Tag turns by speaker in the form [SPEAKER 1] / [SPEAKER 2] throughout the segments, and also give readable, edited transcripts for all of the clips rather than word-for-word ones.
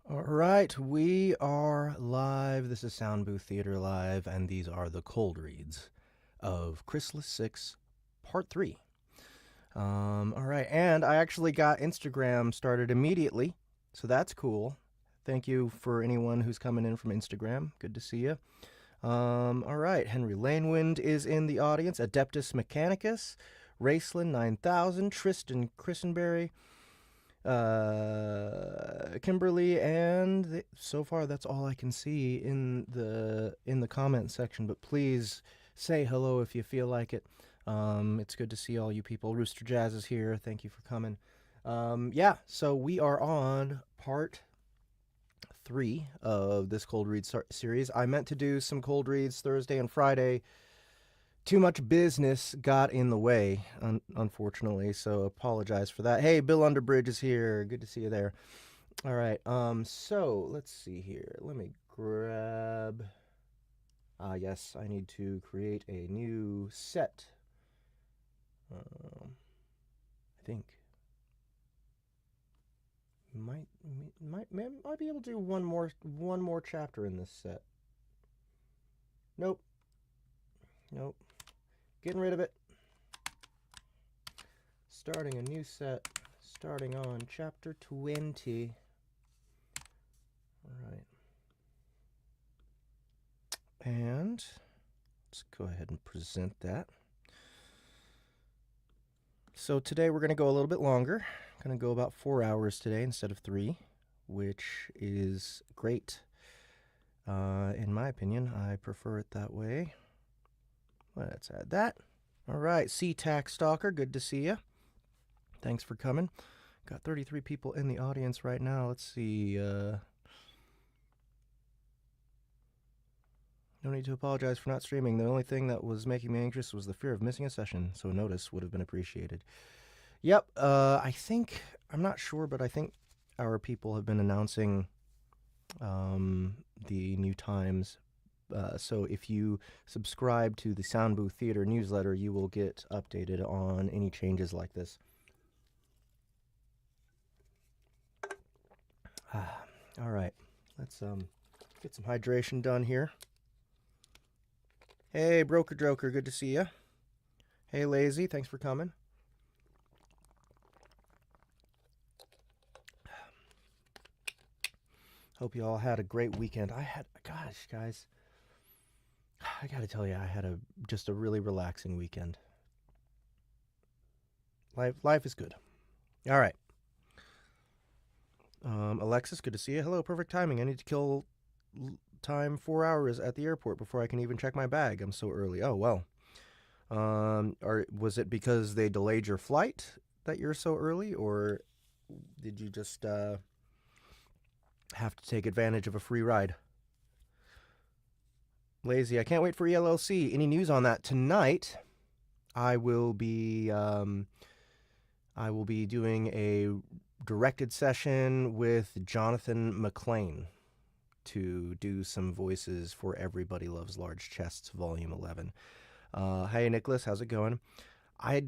[SPEAKER 1] All right, we are live. This is Soundbooth Theater Live, and these are the cold reads of Chrysalis 6, Part 3. All right, and I actually got Instagram started immediately, so that's cool. Thank you for anyone who's coming in from Instagram. Good to see you. All right, Henry Lanewind is in the audience. Adeptus Mechanicus, Raceland 9000, Tristan Christenberry, Kimberly, and so far that's all I can see in the comment section. But please say hello if you feel like it. It's good to see all you people. Rooster Jazz is here. Thank you for coming. Yeah, so we are on part 3 of this cold read series. I meant to do some cold reads Thursday and Friday. Too much business got in the way, unfortunately, so apologize for that. Hey, Bill Underbridge is here. Good to see you there. All right, so let's see here. Let me grab... yes, I need to create a new set. I think might be able to do one more chapter in this set. Nope. Getting rid of it. Starting a new set. Starting on chapter 20. All right. And let's go ahead and present that. So today we're going to go a little bit longer. I'm going to go about 4 hours today instead of 3, which is great. In my opinion, I prefer it that way. Let's add that. All right, C-Tac Stalker, good to see you. Thanks for coming. Got 33 people in the audience right now. Let's see. No need to apologize for not streaming. The only thing that was making me anxious was the fear of missing a session, so notice would have been appreciated. Yep, I think, I'm not sure, but I think our people have been announcing the new times. So if you subscribe to the Soundbooth Theater newsletter, you will get updated on any changes like this. All right, let's get some hydration done here. Hey, Broker Joker, good to see you. Hey, Lazy, thanks for coming. Hope you all had a great weekend. Gosh, guys, I gotta tell you, I had just a really relaxing weekend. Life is good. All right. Alexis, good to see you. Hello, perfect timing. I need to kill time 4 hours at the airport before I can even check my bag. I'm so early. Oh, well. Was it because they delayed your flight that you're so early, or did you just have to take advantage of a free ride? Lazy, I can't wait for ELLC. Any news on that? Tonight, I will be doing a directed session with Jonathan McLean to do some voices for Everybody Loves Large Chests, Volume 11. Hey, Nicholas, how's it going? I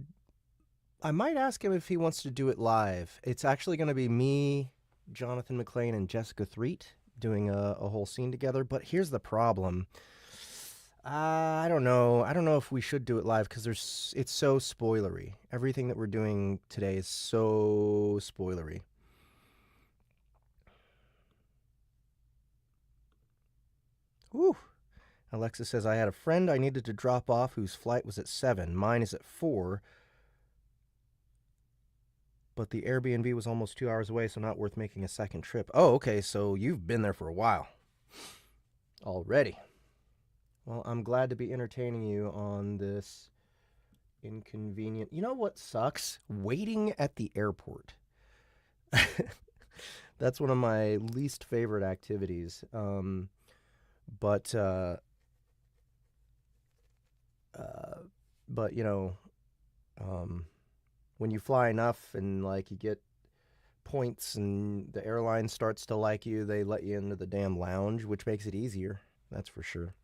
[SPEAKER 1] might ask him if he wants to do it live. It's actually going to be me, Jonathan McLean, and Jessica Threet doing a whole scene together. But here's the problem. I don't know. I don't know if we should do it live because it's so spoilery. Everything that we're doing today is so spoilery. Whew. Alexa says, I had a friend I needed to drop off whose flight was at 7. Mine is at 4. But the Airbnb was almost 2 hours away, so not worth making a second trip. Oh, okay, so you've been there for a while already. Well, I'm glad to be entertaining you on this inconvenient... You know what sucks? Waiting at the airport. That's one of my least favorite activities. But you know, when you fly enough and like you get points and the airline starts to like you, they let you into the damn lounge, which makes it easier. That's for sure.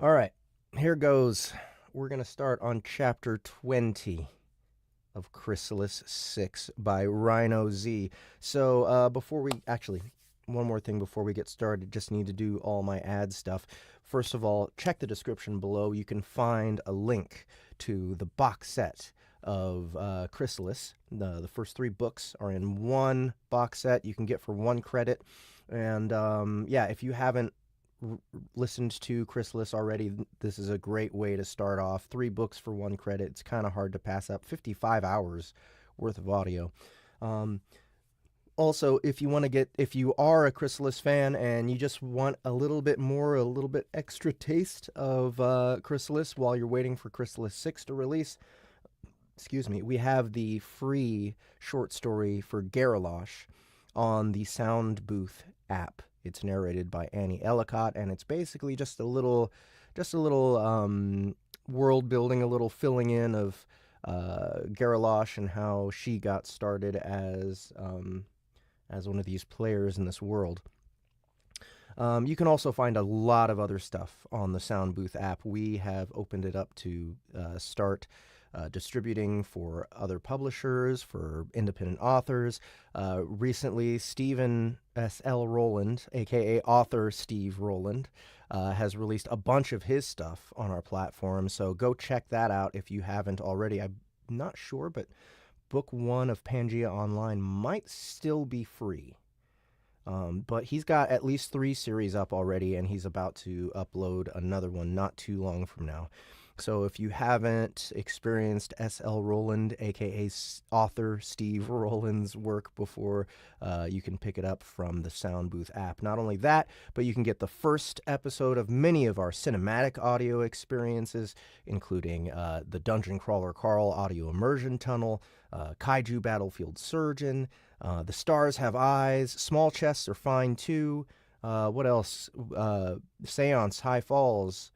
[SPEAKER 1] All right, here goes. We're going to start on chapter 20. of Chrysalis 6 by Rhino Z. So before we actually, one more thing before we get started, just need to do all my ad stuff. First of all, check the description below. You can find a link to the box set of Chrysalis. The first 3 books are in one box set you can get for 1 credit. And yeah, if you haven't listened to Chrysalis already, this is a great way to start off. 3 books for 1 credit. It's kind of hard to pass up. 55 hours worth of audio. Also, if you are a Chrysalis fan and you just want a little bit more, a little bit extra taste of Chrysalis while you're waiting for Chrysalis 6 to release, excuse me, we have the free short story for Garralosh on the Soundbooth app. It's narrated by Annie Ellicott, and it's basically just a little world building, a little filling in of Garralosh and how she got started as one of these players in this world. You can also find a lot of other stuff on the Soundbooth app. We have opened it up to start distributing for other publishers, for independent authors. Recently, Stephen S.L. Rowland, aka author Steve Rowland, has released a bunch of his stuff on our platform, so go check that out if you haven't already. I'm not sure, but book 1 of Pangea Online might still be free. But he's got at least 3 series up already, and he's about to upload another one not too long from now. So if you haven't experienced S.L. Rowland, aka author Steve Rowland's work before, you can pick it up from the Soundbooth app. Not only that, but you can get the first episode of many of our cinematic audio experiences, including the Dungeon Crawler Carl audio immersion tunnel, Kaiju Battlefield Surgeon, The Stars Have Eyes, Small Chests Are Fine Too, what else? Seance, High Falls,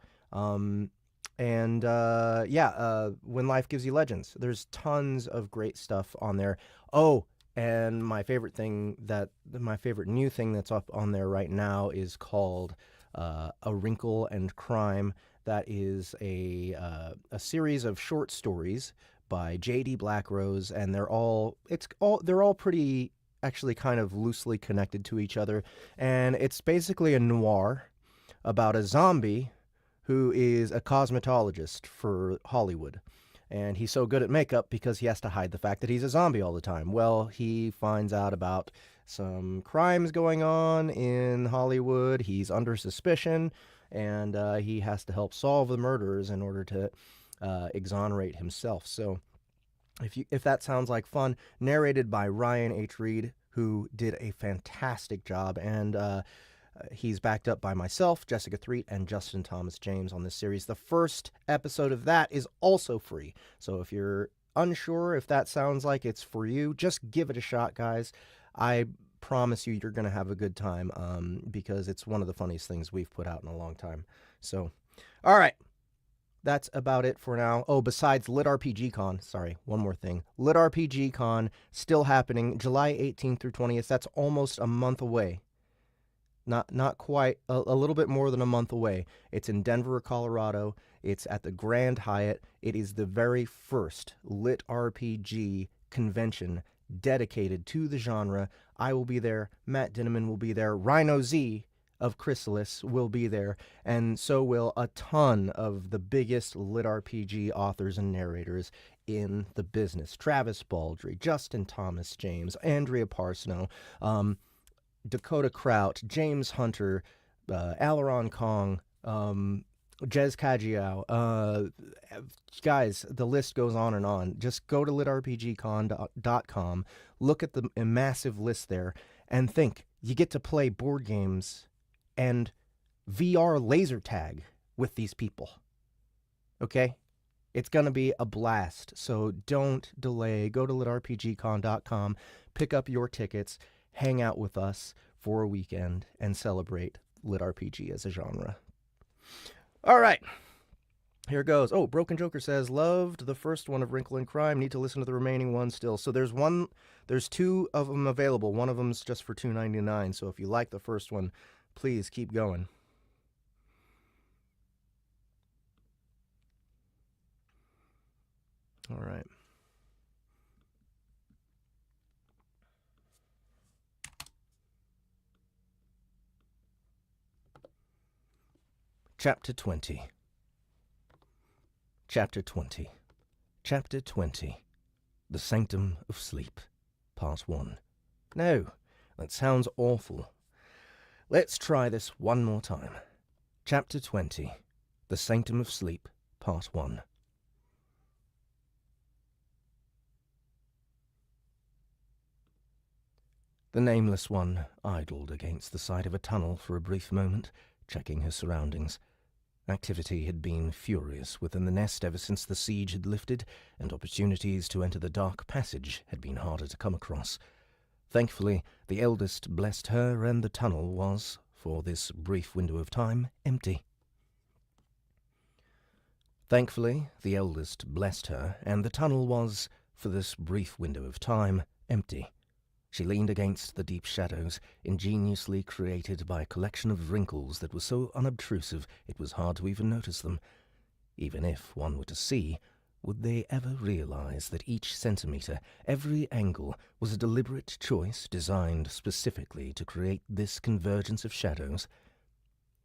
[SPEAKER 1] and When Life Gives You Legends. There's tons of great stuff on there. Oh, and my favorite new thing that's up on there right now is called A Wrinkle and Crime. That is a series of short stories by J.D. Blackrose, and they're all pretty actually kind of loosely connected to each other, and it's basically a noir about a zombie who is a cosmetologist for Hollywood. And he's so good at makeup because he has to hide the fact that he's a zombie all the time. Well, he finds out about some crimes going on in Hollywood. He's under suspicion, and he has to help solve the murders in order to exonerate himself. So if that sounds like fun, narrated by Ryan H. Reed, who did a fantastic job, and he's backed up by myself, Jessica Threet, and Justin Thomas James on this series. The first episode of that is also free. So if you're unsure if that sounds like it's for you, just give it a shot, guys. I promise you're going to have a good time because it's one of the funniest things we've put out in a long time. So, all right. That's about it for now. Oh, besides LitRPG Con, sorry, one more thing. LitRPG Con still happening July 18th through 20th. That's almost a month away. Not quite, a little bit more than a month away. It's in Denver, Colorado. It's at the Grand Hyatt. It is the very first LitRPG convention dedicated to the genre. I will be there. Matt Dinneman will be there. Rhino Z of Chrysalis will be there. And so will a ton of the biggest LitRPG authors and narrators in the business. Travis Baldry, Justin Thomas James, Andrea Parsnow, Dakota Kraut, James Hunter, Aileron Kong, Jez Kajiao. Guys, the list goes on and on. Just go to litrpgcon.com, look at the massive list there, and think, you get to play board games and VR laser tag with these people. Okay? It's going to be a blast. So don't delay. Go to litrpgcon.com, pick up your tickets, hang out with us for a weekend, and celebrate LitRPG as a genre. All right. Here goes. Oh, Broken Joker says, loved the first one of Wrinkle and Crime. Need to listen to the remaining ones still. So there's 2 of them available. One of them's just for $2.99. So if you like the first one, please keep going. All right. Chapter 20. Chapter 20. Chapter 20. The Sanctum of Sleep. Part 1. No, that sounds awful. Let's try this one more time. Chapter 20. The Sanctum of Sleep. Part 1. The Nameless One idled against the side of a tunnel for a brief moment, checking her surroundings. Activity had been furious within the nest ever since the siege had lifted, and opportunities to enter the dark passage had been harder to come across. Thankfully, the eldest blessed her, and the tunnel was, for this brief window of time, empty. Thankfully, the eldest blessed her, and the tunnel was, for this brief window of time, empty. She leaned against the deep shadows, ingeniously created by a collection of wrinkles that were so unobtrusive it was hard to even notice them. Even if one were to see, would they ever realize that each centimeter, every angle, was a deliberate choice designed specifically to create this convergence of shadows?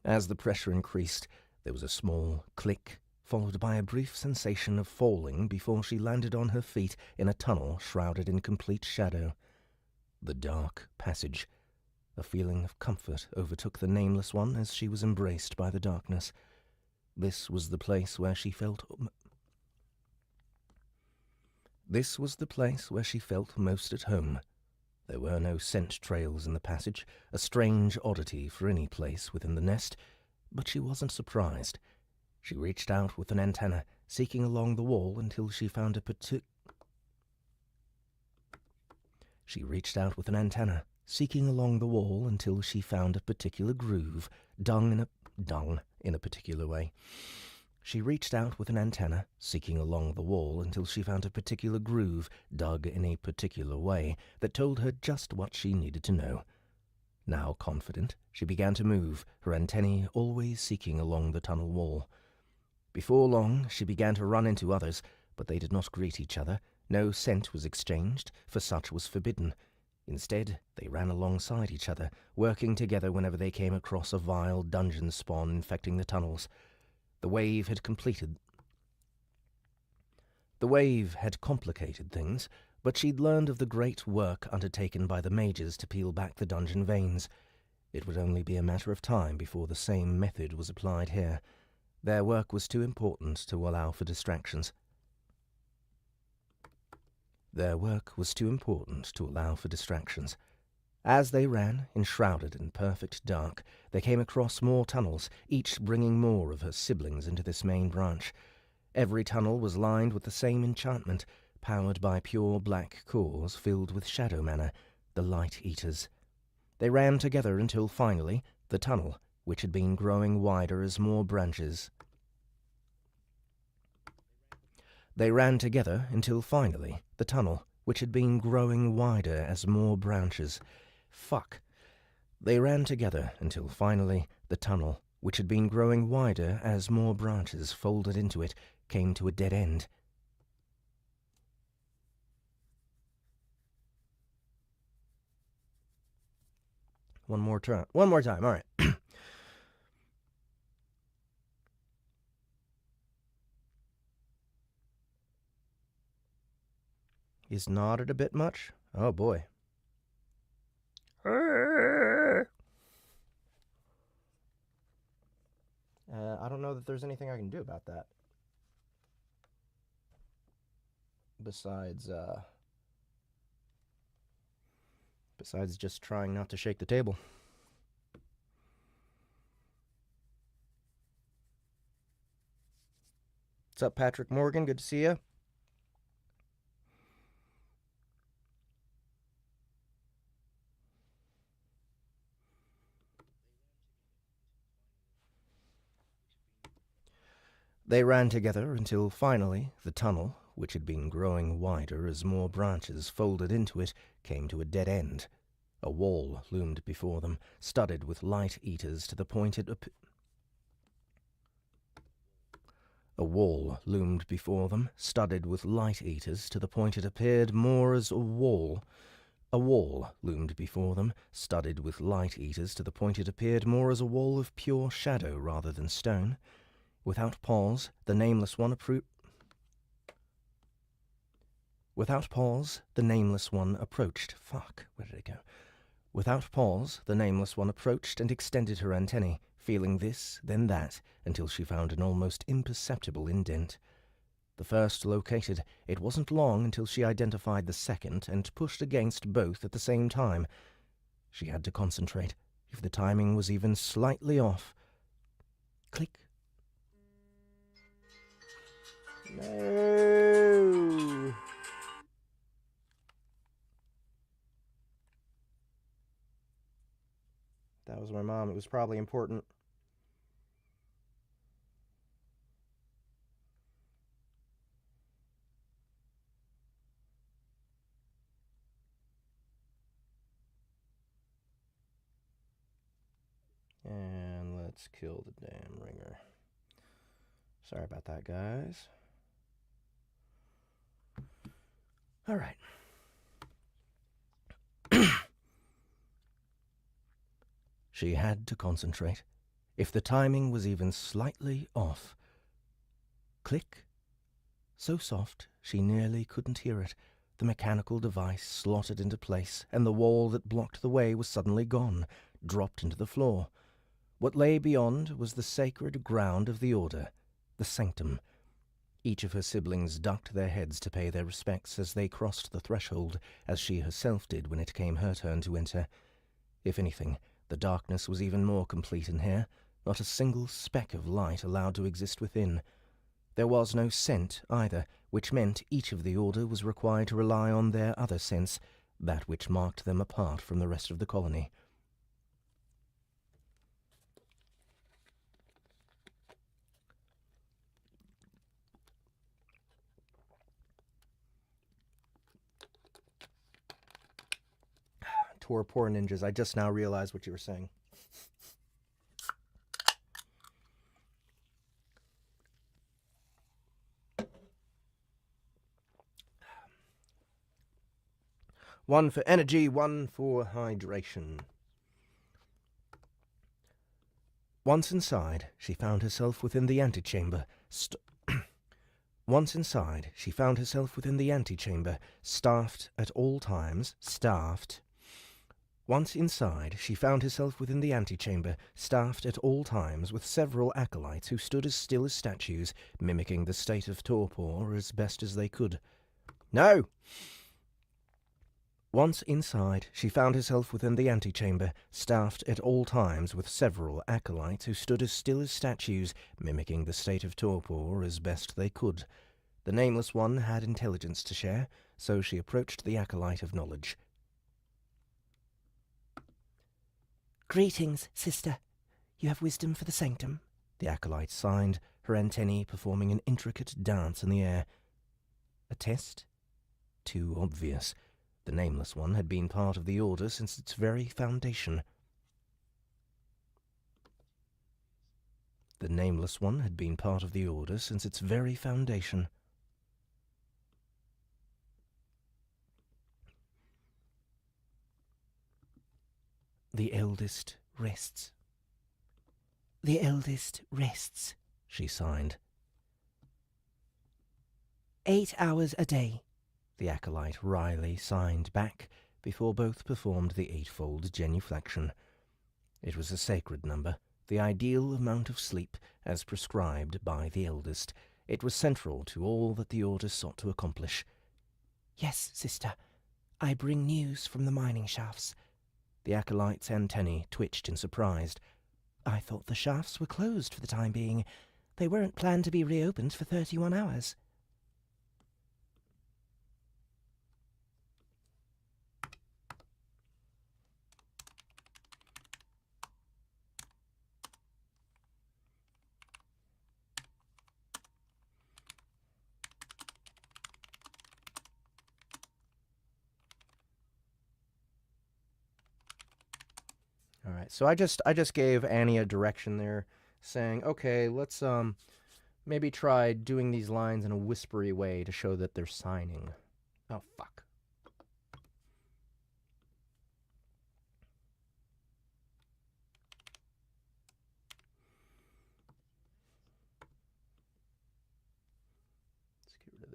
[SPEAKER 1] As the pressure increased, there was a small click, followed by a brief sensation of falling before she landed on her feet in a tunnel shrouded in complete shadow. The dark passage. A feeling of comfort overtook the Nameless One as she was embraced by the darkness. This was the place where she felt... This was the place where she felt most at home. There were no scent trails in the passage, a strange oddity for any place within the nest, but she wasn't surprised. She reached out with an antenna, seeking along the wall until she found a particular groove, dung in a particular way. She reached out with an antenna, seeking along the wall until she found a particular groove, dug in a particular way, that told her just what she needed to know. Now confident, she began to move, her antennae always seeking along the tunnel wall. Before long, she began to run into others, but they did not greet each other. No scent was exchanged, for such was forbidden. Instead, they ran alongside each other, working together whenever they came across a vile dungeon spawn infecting the tunnels. The wave had complicated things, but she'd learned of the great work undertaken by the mages to peel back the dungeon veins. It would only be a matter of time before the same method was applied here. Their work was too important to allow for distractions. As they ran, enshrouded in perfect dark, they came across more tunnels, each bringing more of her siblings into this main branch. Every tunnel was lined with the same enchantment, powered by pure black cores filled with shadow mana, the Light Eaters. They ran together until finally, the tunnel, which had been growing wider as more branches... They ran together until finally, the tunnel, which had been growing wider as more branches... They ran together until finally, the tunnel, which had been growing wider as more branches folded into it, came to a dead end. One more time, all right. He's nodded a bit much? Oh boy. I don't know that there's anything I can do about that. Besides just trying not to shake the table. What's up, Patrick Morgan? Good to see you. They ran together until finally the tunnel, which had been growing wider as more branches folded into it, came to a dead end. A wall loomed before them, studded with Light Eaters to the point it appeared more as a wall A wall loomed before them, studded with light-eaters to the point it appeared more as a wall of pure shadow rather than stone. Without pause, the Nameless One approached. Fuck, where did it go? Without pause, the Nameless One approached and extended her antennae, feeling this, then that, until she found an almost imperceptible indent. The first located, it wasn't long until she identified the second and pushed against both at the same time. She had to concentrate. If the timing was even slightly off... Click. No! That was my mom. It was probably important. And let's kill the damn ringer. Sorry about that, guys. All right. She had to concentrate. If the timing was even slightly off... Click. So soft, she nearly couldn't hear it. The mechanical device slotted into place, and the wall that blocked the way was suddenly gone, dropped into the floor. What lay beyond was the sacred ground of the Order, the sanctum. Each of her siblings ducked their heads to pay their respects as they crossed the threshold, as she herself did when it came her turn to enter. If anything, the darkness was even more complete in here, not a single speck of light allowed to exist within. There was no scent, either, which meant each of the Order was required to rely on their other sense, that which marked them apart from the rest of the colony. Poor ninjas, I just now realized what you were saying. One for energy, one for hydration. Once inside, she found herself within the antechamber. Once inside, she found herself within the antechamber, staffed at all times with several acolytes who stood as still as statues, mimicking the state of torpor as best as they could. No! Once inside, she found herself within the antechamber, staffed at all times with several acolytes who stood as still as statues, mimicking the state of torpor as best they could. The Nameless One had intelligence to share, so she approached the acolyte of knowledge.
[SPEAKER 2] "Greetings, sister. You have wisdom for the sanctum,"
[SPEAKER 1] the acolyte signed, her antennae performing an intricate dance in the air. A test? Too obvious. The Nameless One had been part of the Order since its very foundation. The Nameless One had been part of the Order since its very foundation. The eldest rests.
[SPEAKER 2] "The eldest rests,"
[SPEAKER 1] she signed.
[SPEAKER 2] 8 hours a day.
[SPEAKER 1] The acolyte wryly signed back before both performed the eightfold genuflection. It was a sacred number, the ideal amount of sleep as prescribed by the eldest. It was central to all that the Order sought to accomplish.
[SPEAKER 2] "Yes, sister. I bring news from the mining shafts."
[SPEAKER 1] The acolyte's antennae twitched in surprise.
[SPEAKER 2] "I thought the shafts were closed for the time being. They weren't planned to be reopened for 31 hours.
[SPEAKER 1] All right, so I just gave Annie a direction there, saying, okay, let's maybe try doing these lines in a whispery way to show that they're signing. Oh, fuck.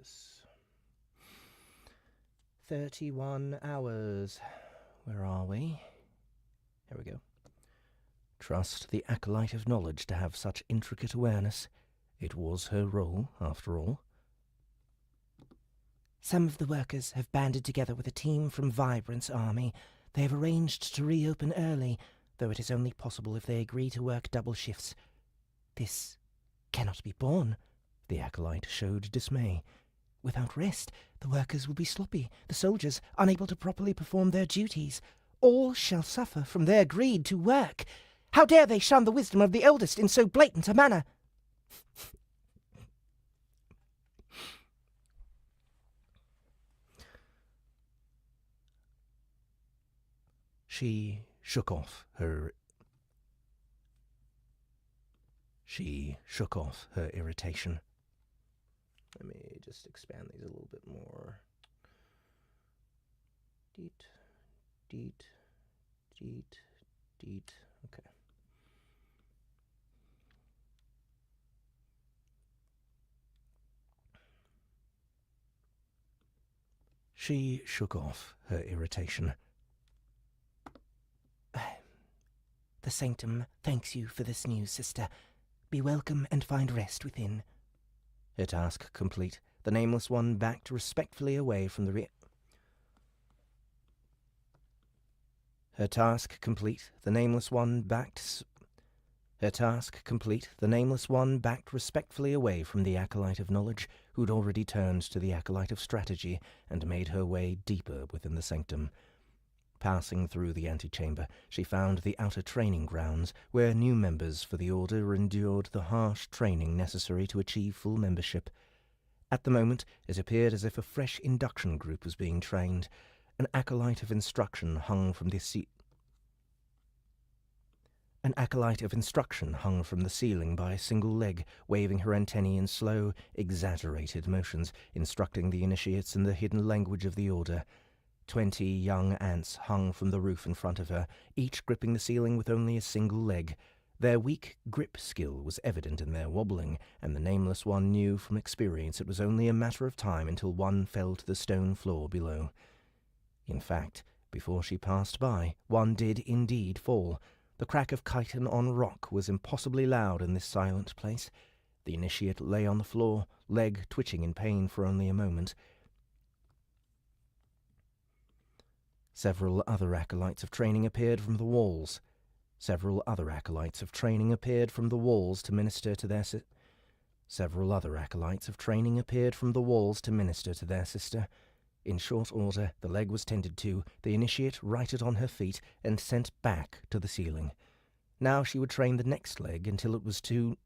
[SPEAKER 1] this? 31 hours. Where are we? Here we go. Trust the Acolyte of Knowledge to have such intricate awareness. It was her role, after all.
[SPEAKER 2] Some of the workers have banded together with a team from Vibrant's army. They have arranged to reopen early, though it is only possible if they agree to work double shifts. This cannot be borne.
[SPEAKER 1] The Acolyte showed dismay.
[SPEAKER 2] Without rest, the workers will be sloppy, the soldiers unable to properly perform their duties. All shall suffer from their greed to work. How dare they shun the wisdom of the eldest in so blatant a manner?
[SPEAKER 1] She shook off her irritation. Let me just expand these a little bit more. Deet, deet, deet, deet. Okay. She shook off her irritation.
[SPEAKER 2] The Sanctum thanks you for this news, sister. Be welcome and find rest within.
[SPEAKER 1] Her task complete, the Nameless One backed respectfully away from the Her task complete, the Nameless One backed respectfully away from the Acolyte of Knowledge, who'd already turned to the Acolyte of Strategy and made her way deeper within the Sanctum. Passing through the antechamber, she found the outer training grounds, where new members for the Order endured the harsh training necessary to achieve full membership. At the moment, it appeared as if a fresh induction group was being trained. An acolyte of instruction hung from the ceiling by a single leg, waving her antennae in slow, exaggerated motions, instructing the initiates in the hidden language of the Order. 20 young ants hung from the roof in front of her, each gripping the ceiling with only a single leg. Their weak grip skill was evident in their wobbling, and the Nameless One knew from experience it was only a matter of time until one fell to the stone floor below. In fact, before she passed by, one did indeed fall. The crack of chitin on rock was impossibly loud in this silent place. The initiate lay on the floor, leg twitching in pain for only a moment. Several other acolytes of training appeared from the walls. to minister to their sister. In short order, the leg was tended to, the initiate righted on her feet, and sent back to the ceiling. Now she would train the next leg until it was too...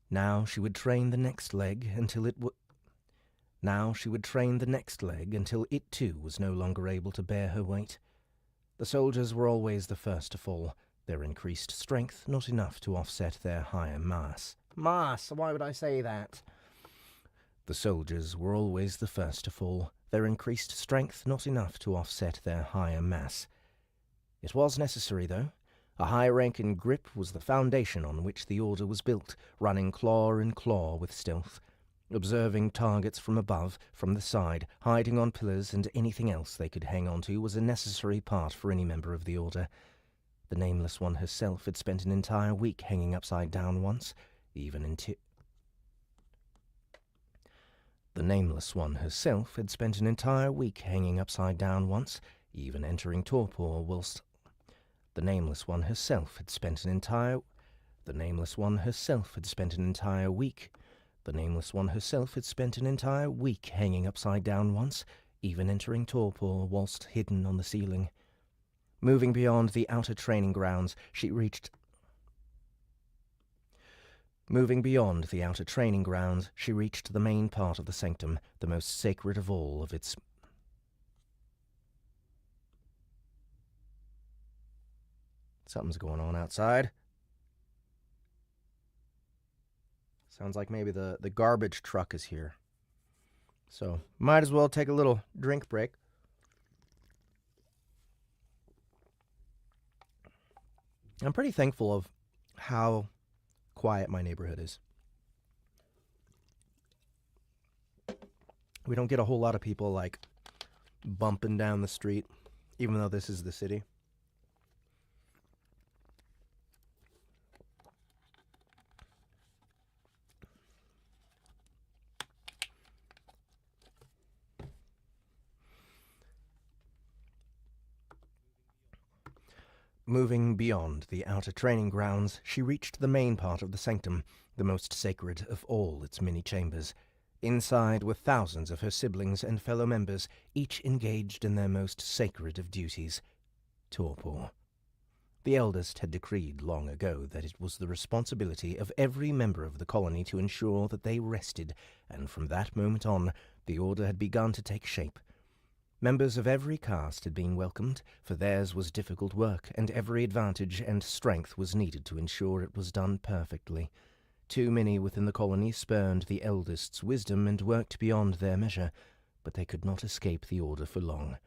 [SPEAKER 1] Now she would train the next leg until it too was no longer able to bear her weight. The soldiers were always the first to fall, their increased strength not enough to offset their higher mass. Why would I say that? The soldiers were always the first to fall, their increased strength not enough to offset their higher mass. It was necessary, though. A high rank in grip was the foundation on which the Order was built, running claw in claw with stealth, observing targets from above, from the side, hiding on pillars, and anything else they could hang on to was a necessary part for any member of the Order. The Nameless One herself had spent an entire week hanging upside down once, even entering torpor whilst The Nameless One herself had spent an entire week hanging upside down once, even entering torpor whilst hidden on the ceiling. Moving beyond the outer training grounds, she reached the main part of the sanctum, the most sacred of all of its... Something's going on outside. Sounds like maybe the garbage truck is here. So, might as well take a little drink break. I'm pretty thankful of how quiet my neighborhood is. We don't get a whole lot of people, like, bumping down the street, even though this is the city. Moving beyond the outer training grounds, she reached the main part of the sanctum, the most sacred of all its many chambers. Inside were thousands of her siblings and fellow members, each engaged in their most sacred of duties, torpor. The eldest had decreed long ago that it was the responsibility of every member of the colony to ensure that they rested, and from that moment on, the order had begun to take shape. Members of every caste had been welcomed, for theirs was difficult work, and every advantage and strength was needed to ensure it was done perfectly. Too many within the colony spurned the eldest's wisdom and worked beyond their measure, but they could not escape the order for long.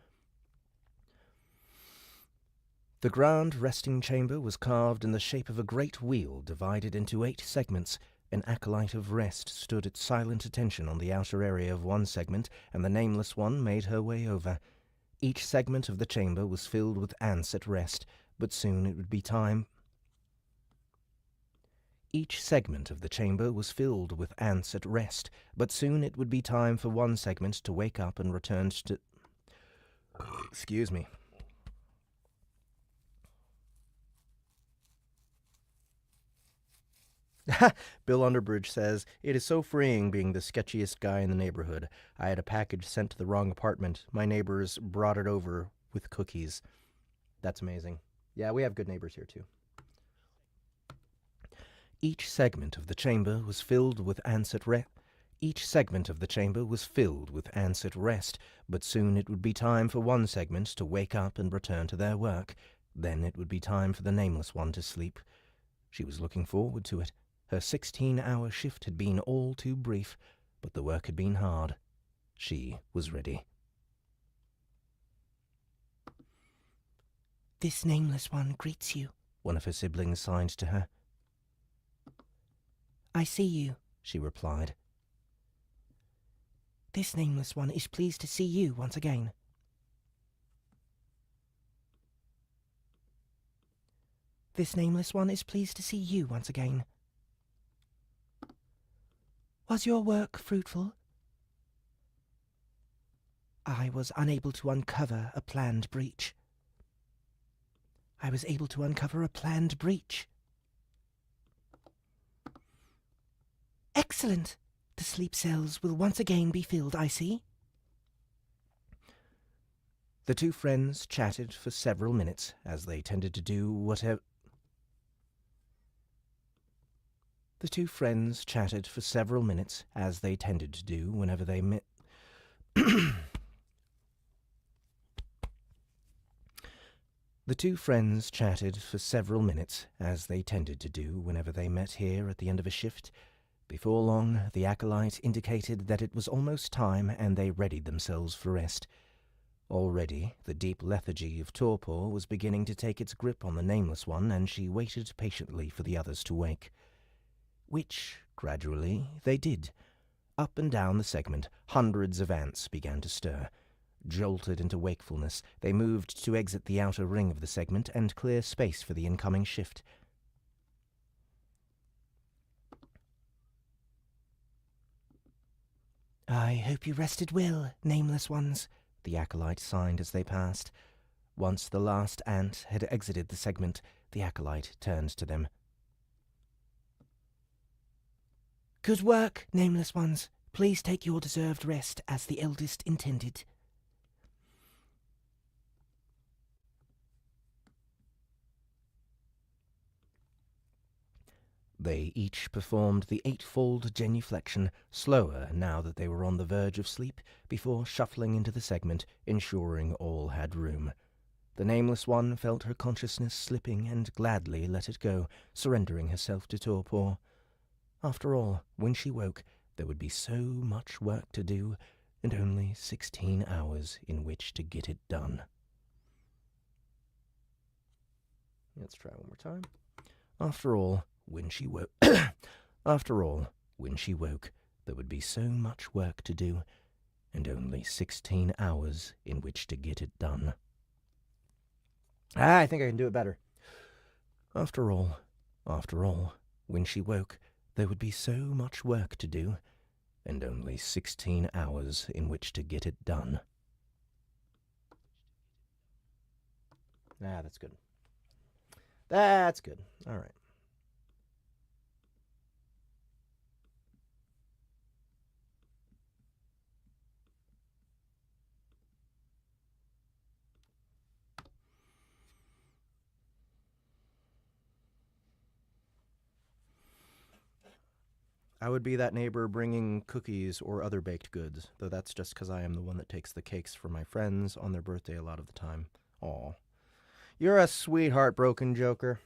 [SPEAKER 1] The grand resting chamber was carved in the shape of a great wheel divided into 8 segments. An acolyte of rest stood at silent attention on the outer area of one segment, and the Nameless One made her way over. Each segment of the chamber was filled with ants at rest, but soon it would be time... Each segment of the chamber was filled with ants at rest, but soon it would be time for one segment to wake up and return to... Excuse me. Bill Underbridge says, "It is so freeing being the sketchiest guy in the neighborhood. I had a package sent to the wrong apartment. My neighbors brought it over with cookies." That's amazing. Yeah, we have good neighbors here, too. Each segment of the chamber was filled with ants at rest. Each segment of the chamber was filled with ants at rest, but soon it would be time for one segment to wake up and return to their work. Then it would be time for the Nameless One to sleep. She was looking forward to it. Her 16-hour shift had been all too brief, but the work had been hard. She was ready.
[SPEAKER 2] "This Nameless One greets you,"
[SPEAKER 1] one of her siblings signed to her.
[SPEAKER 2] "I see you,"
[SPEAKER 1] she replied.
[SPEAKER 2] "This Nameless One is pleased to see you once again." "This Nameless One is pleased to see you once again." "Was your work fruitful?" "I was unable to uncover a planned breach." "I was able to uncover a planned breach." "Excellent! The sleep cells will once again be filled, I see."
[SPEAKER 1] The two friends chatted for several minutes, as they tended to do whatever... The two friends chatted for several minutes, as they tended to do whenever they met... The two friends chatted for several minutes, as they tended to do whenever they met here at the end of a shift. Before long, the acolyte indicated that it was almost time, and they readied themselves for rest. Already, the deep lethargy of torpor was beginning to take its grip on the Nameless One, and she waited patiently for the others to wake. Which, gradually, they did. Up and down the segment, hundreds of ants began to stir. Jolted into wakefulness, they moved to exit the outer ring of the segment and clear space for the incoming shift.
[SPEAKER 2] "I hope you rested well, Nameless Ones,"
[SPEAKER 1] the acolyte signed as they passed. Once the last ant had exited the segment, the acolyte turned to them.
[SPEAKER 2] "Good work, Nameless Ones. Please take your deserved rest as the eldest intended."
[SPEAKER 1] They each performed the 8-fold genuflection, slower now that they were on the verge of sleep, before shuffling into the segment, ensuring all had room. The Nameless One felt her consciousness slipping and gladly let it go, surrendering herself to torpor. After all, when she woke, there would be so much work to do, and only 16 hours in which to get it done. Let's try one more time. After all, when she woke, there would be so much work to do, and only 16 hours in which to get it done. I think I can do it better. After all, when she woke, there would be so much work to do, and only 16 hours in which to get it done. That's good. That's good. All right. I would be that neighbor bringing cookies or other baked goods, though that's just because I am the one that takes the cakes for my friends on their birthday a lot of the time. Aw. You're a sweetheart, Broken Joker.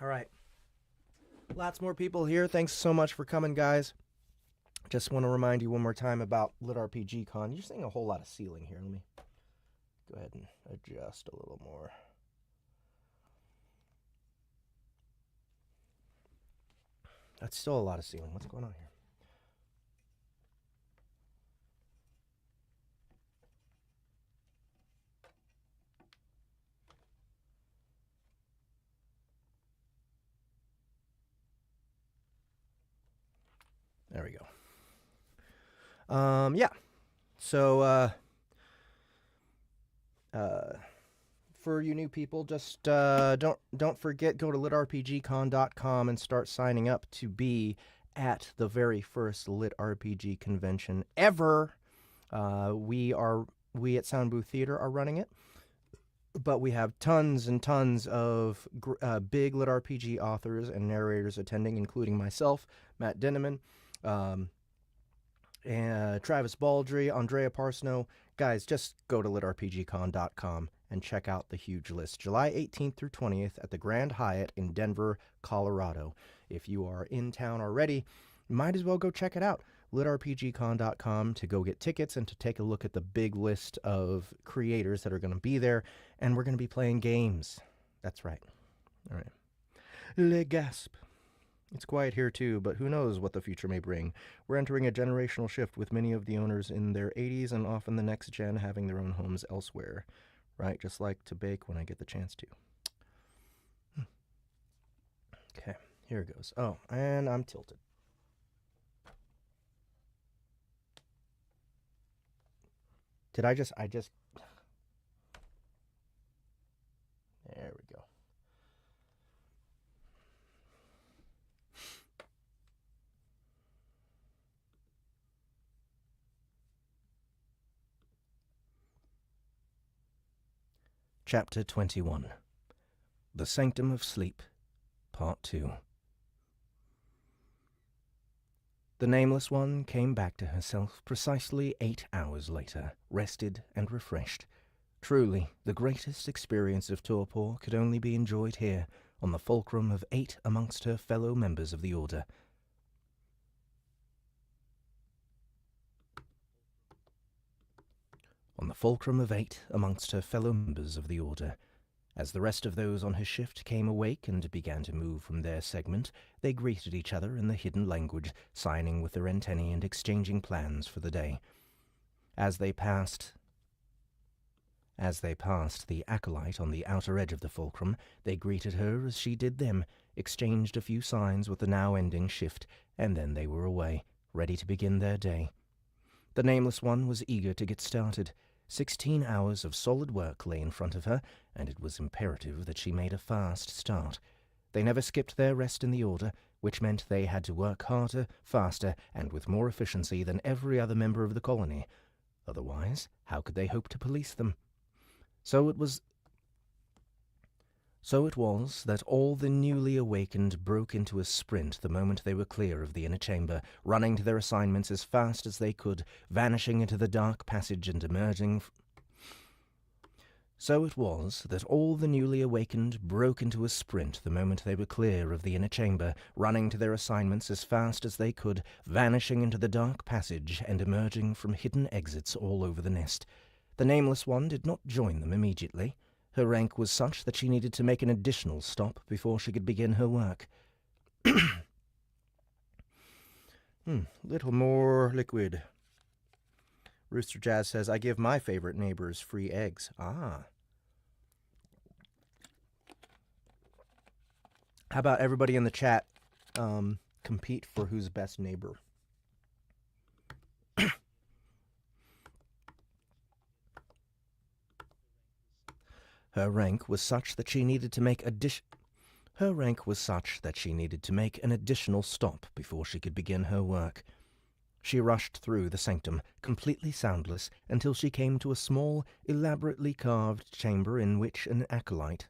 [SPEAKER 1] All right. Lots more people here. Thanks so much for coming, guys. Just want to remind you one more time about LitRPG Con. You're seeing a whole lot of ceiling here. Let me go ahead and adjust a little more. That's still a lot of ceiling. What's going on here? There we go. Yeah. So, for you new people, just don't forget, go to litrpgcon.com and start signing up to be at the very first LitRPG convention ever. We at Soundbooth Theater are running it, but we have tons and tons of big LitRPG authors and narrators attending, including myself, Matt Dinneman, and Travis Baldry, Andrea Parsnow. Guys, just go to litrpgcon.com and check out the huge list. July 18th through 20th at the Grand Hyatt in Denver, Colorado. If you are in town already, might as well go check it out. litrpgcon.com to go get tickets and to take a look at the big list of creators that are going to be there. And we're going to be playing games. That's right. All right. Le gasp. It's quiet here too, but who knows what the future may bring. We're entering a generational shift with many of the owners in their 80s and often the next gen having their own homes elsewhere. Right? Just like to bake when I get the chance to. Okay, here it goes. Oh, and I'm tilted. I just... There we go. Chapter 21. The Sanctum of Sleep, Part 2. The Nameless One came back to herself precisely 8 hours later, rested and refreshed. Truly, the greatest experience of torpor could only be enjoyed here, on the fulcrum of 8 amongst her fellow members of the Order. On the fulcrum of 8 amongst her fellow members of the Order. As the rest of those on her shift came awake and began to move from their segment, they greeted each other in the hidden language, signing with their antennae and exchanging plans for the day. As they passed the acolyte on the outer edge of the fulcrum, they greeted her as she did them, exchanged a few signs with the now-ending shift, and then they were away, ready to begin their day. The Nameless One was eager to get started. 16 hours of solid work lay in front of her, and it was imperative that she made a fast start. They never skipped their rest in the Order, which meant they had to work harder, faster, and with more efficiency than every other member of the colony. Otherwise, how could they hope to police them? So it was that all the newly awakened broke into a sprint the moment they were clear of the inner chamber, running to their assignments as fast as they could, vanishing into the dark passage and emerging... So it was that all the newly awakened broke into a sprint the moment they were clear of the inner chamber, running to their assignments as fast as they could, vanishing into the dark passage and emerging from hidden exits all over the nest. The Nameless One did not join them immediately. Her rank was such that she needed to make an additional stop before she could begin her work. Little more liquid. Rooster Jazz says, I give my favorite neighbors free eggs. Ah. How about everybody in the chat compete for who's best neighbor? Her rank was such that she needed to make an additional stop before she could begin her work. She rushed through the sanctum, completely soundless, until she came to a small, elaborately carved chamber in which an acolyte...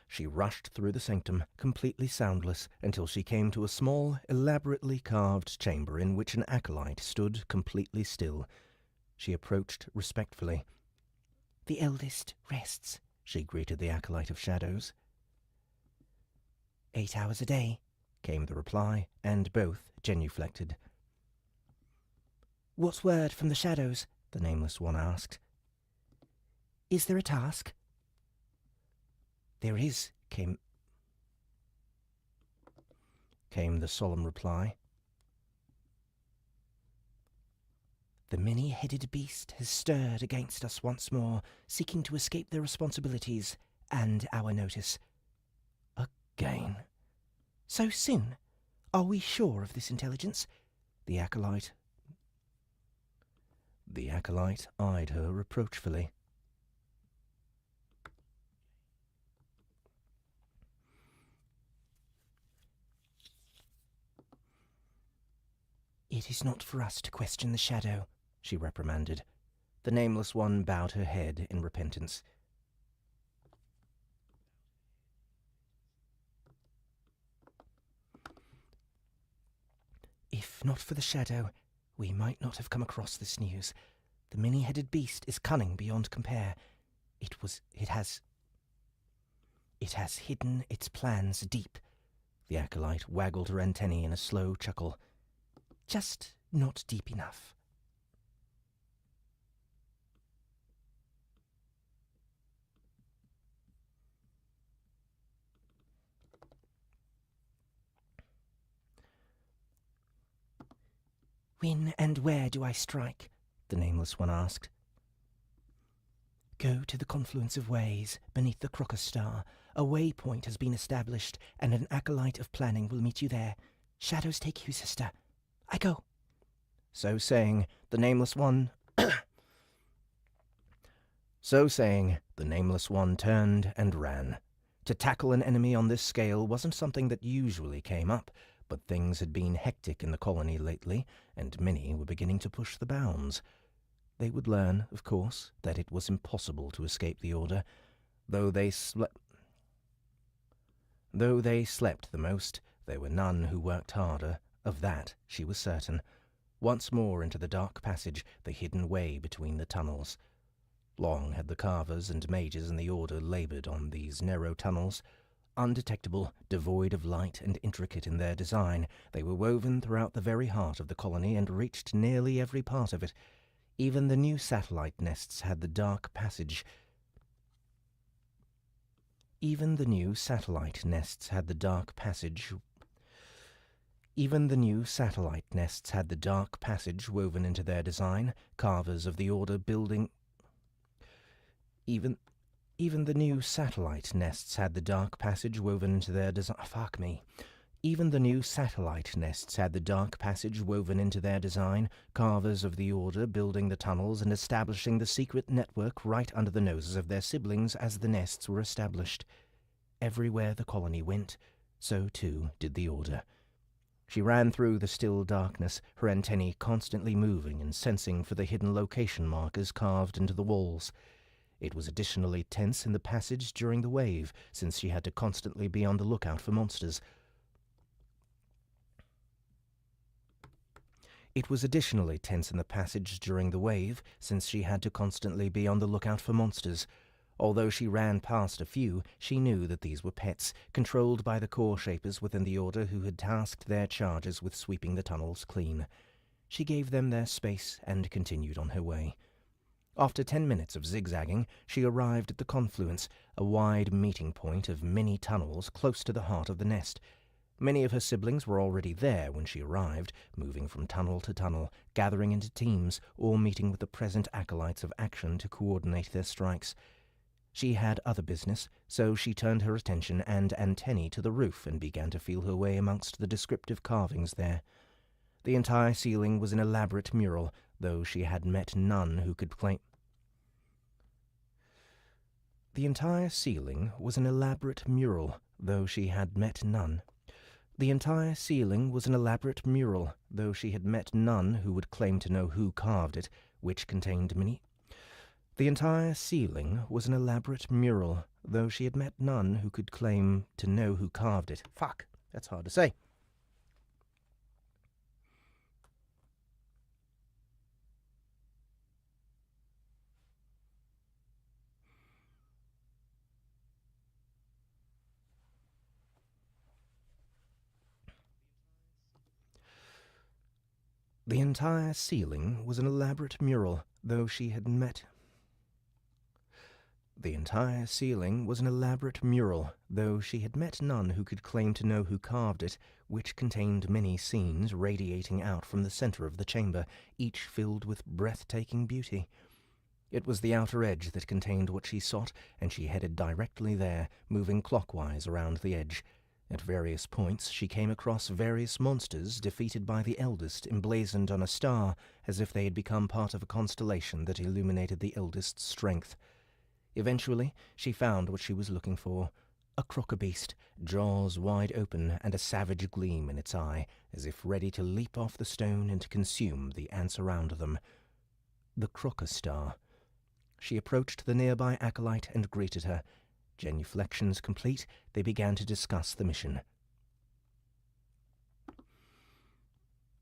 [SPEAKER 1] She rushed through the sanctum, completely soundless, until she came to a small, elaborately carved chamber in which an acolyte stood completely still. She approached respectfully.
[SPEAKER 2] "The eldest rests," she greeted the acolyte of shadows. 8 hours a day,
[SPEAKER 1] came the reply, and both genuflected.
[SPEAKER 2] "What's word from the shadows?" the nameless one asked. "Is there a task?"
[SPEAKER 1] "There is," came the solemn reply.
[SPEAKER 2] "The many-headed beast has stirred against us once more, seeking to escape their responsibilities and our notice."
[SPEAKER 1] "Again?
[SPEAKER 2] "So soon? Are we sure of this intelligence?"
[SPEAKER 1] The acolyte eyed her reproachfully.
[SPEAKER 2] "It is not for us to question the shadow,"
[SPEAKER 1] she reprimanded. The nameless one bowed her head in repentance.
[SPEAKER 2] "If not for the shadow, we might not have come across this news. The many-headed beast is cunning beyond compare. It has hidden its plans deep."
[SPEAKER 1] The acolyte waggled her antennae in a slow chuckle.
[SPEAKER 2] "Just not deep enough." "When and where do I strike?" the nameless one asked. "Go to the confluence of ways beneath the crocus star. A waypoint has been established, and an acolyte of planning will meet you there. Shadows take you, sister. I go."
[SPEAKER 1] So saying, the nameless one turned and ran. To tackle an enemy on this scale wasn't something that usually came up, but things had been hectic in the colony lately, and many were beginning to push the bounds. They would learn, of course, that it was impossible to escape the Order. Though they slept the most, there were none who worked harder. Of that she was certain. Once more into the dark passage, the hidden way between the tunnels. Long had the carvers and mages in the Order labored on these narrow tunnels. Undetectable, devoid of light, and intricate in their design, they were woven throughout the very heart of the colony and reached nearly every part of it. Even the new satellite nests had the dark passage. Woven into their design, carvers of the Order building... Even the new satellite nests had the dark passage woven into their design... Even the new satellite nests had the dark passage woven into their design, carvers of the Order building the tunnels and establishing the secret network right under the noses of their siblings as the nests were established. Everywhere the colony went, so too did the Order. She ran through the still darkness, her antennae constantly moving and sensing for the hidden location markers carved into the walls. It was additionally tense in the passage during the wave, since she had to constantly be on the lookout for monsters. Although she ran past a few, she knew that these were pets, controlled by the core shapers within the Order who had tasked their charges with sweeping the tunnels clean. She gave them their space and continued on her way. After 10 minutes of zigzagging, she arrived at the confluence, a wide meeting point of many tunnels close to the heart of the nest. Many of her siblings were already there when she arrived, moving from tunnel to tunnel, gathering into teams, or meeting with the present acolytes of action to coordinate their strikes. She had other business, so she turned her attention and antennae to the roof and began to feel her way amongst the descriptive carvings there. The entire ceiling was an elaborate mural, though she had met none who could claim... The entire ceiling was an elaborate mural, though she had met none. The entire ceiling was an elaborate mural, though she had met none who would claim to know who carved it, which contained many... The entire ceiling was an elaborate mural, though she had met none who could claim to know who carved it. Fuck, that's hard to say. The entire ceiling was an elaborate mural, though she had met... The entire ceiling was an elaborate mural, though she had met none who could claim to know who carved it, which contained many scenes radiating out from the center of the chamber, each filled with breathtaking beauty. It was the outer edge that contained what she sought, and she headed directly there, moving clockwise around the edge. At various points she came across various monsters defeated by the eldest, emblazoned on a star, as if they had become part of a constellation that illuminated the eldest's strength. Eventually, she found what she was looking for. A crocodile, jaws wide open and a savage gleam in its eye, as if ready to leap off the stone and to consume the ants around them. The crocostar. She approached the nearby acolyte and greeted her. Genuflections complete, they began to discuss the mission.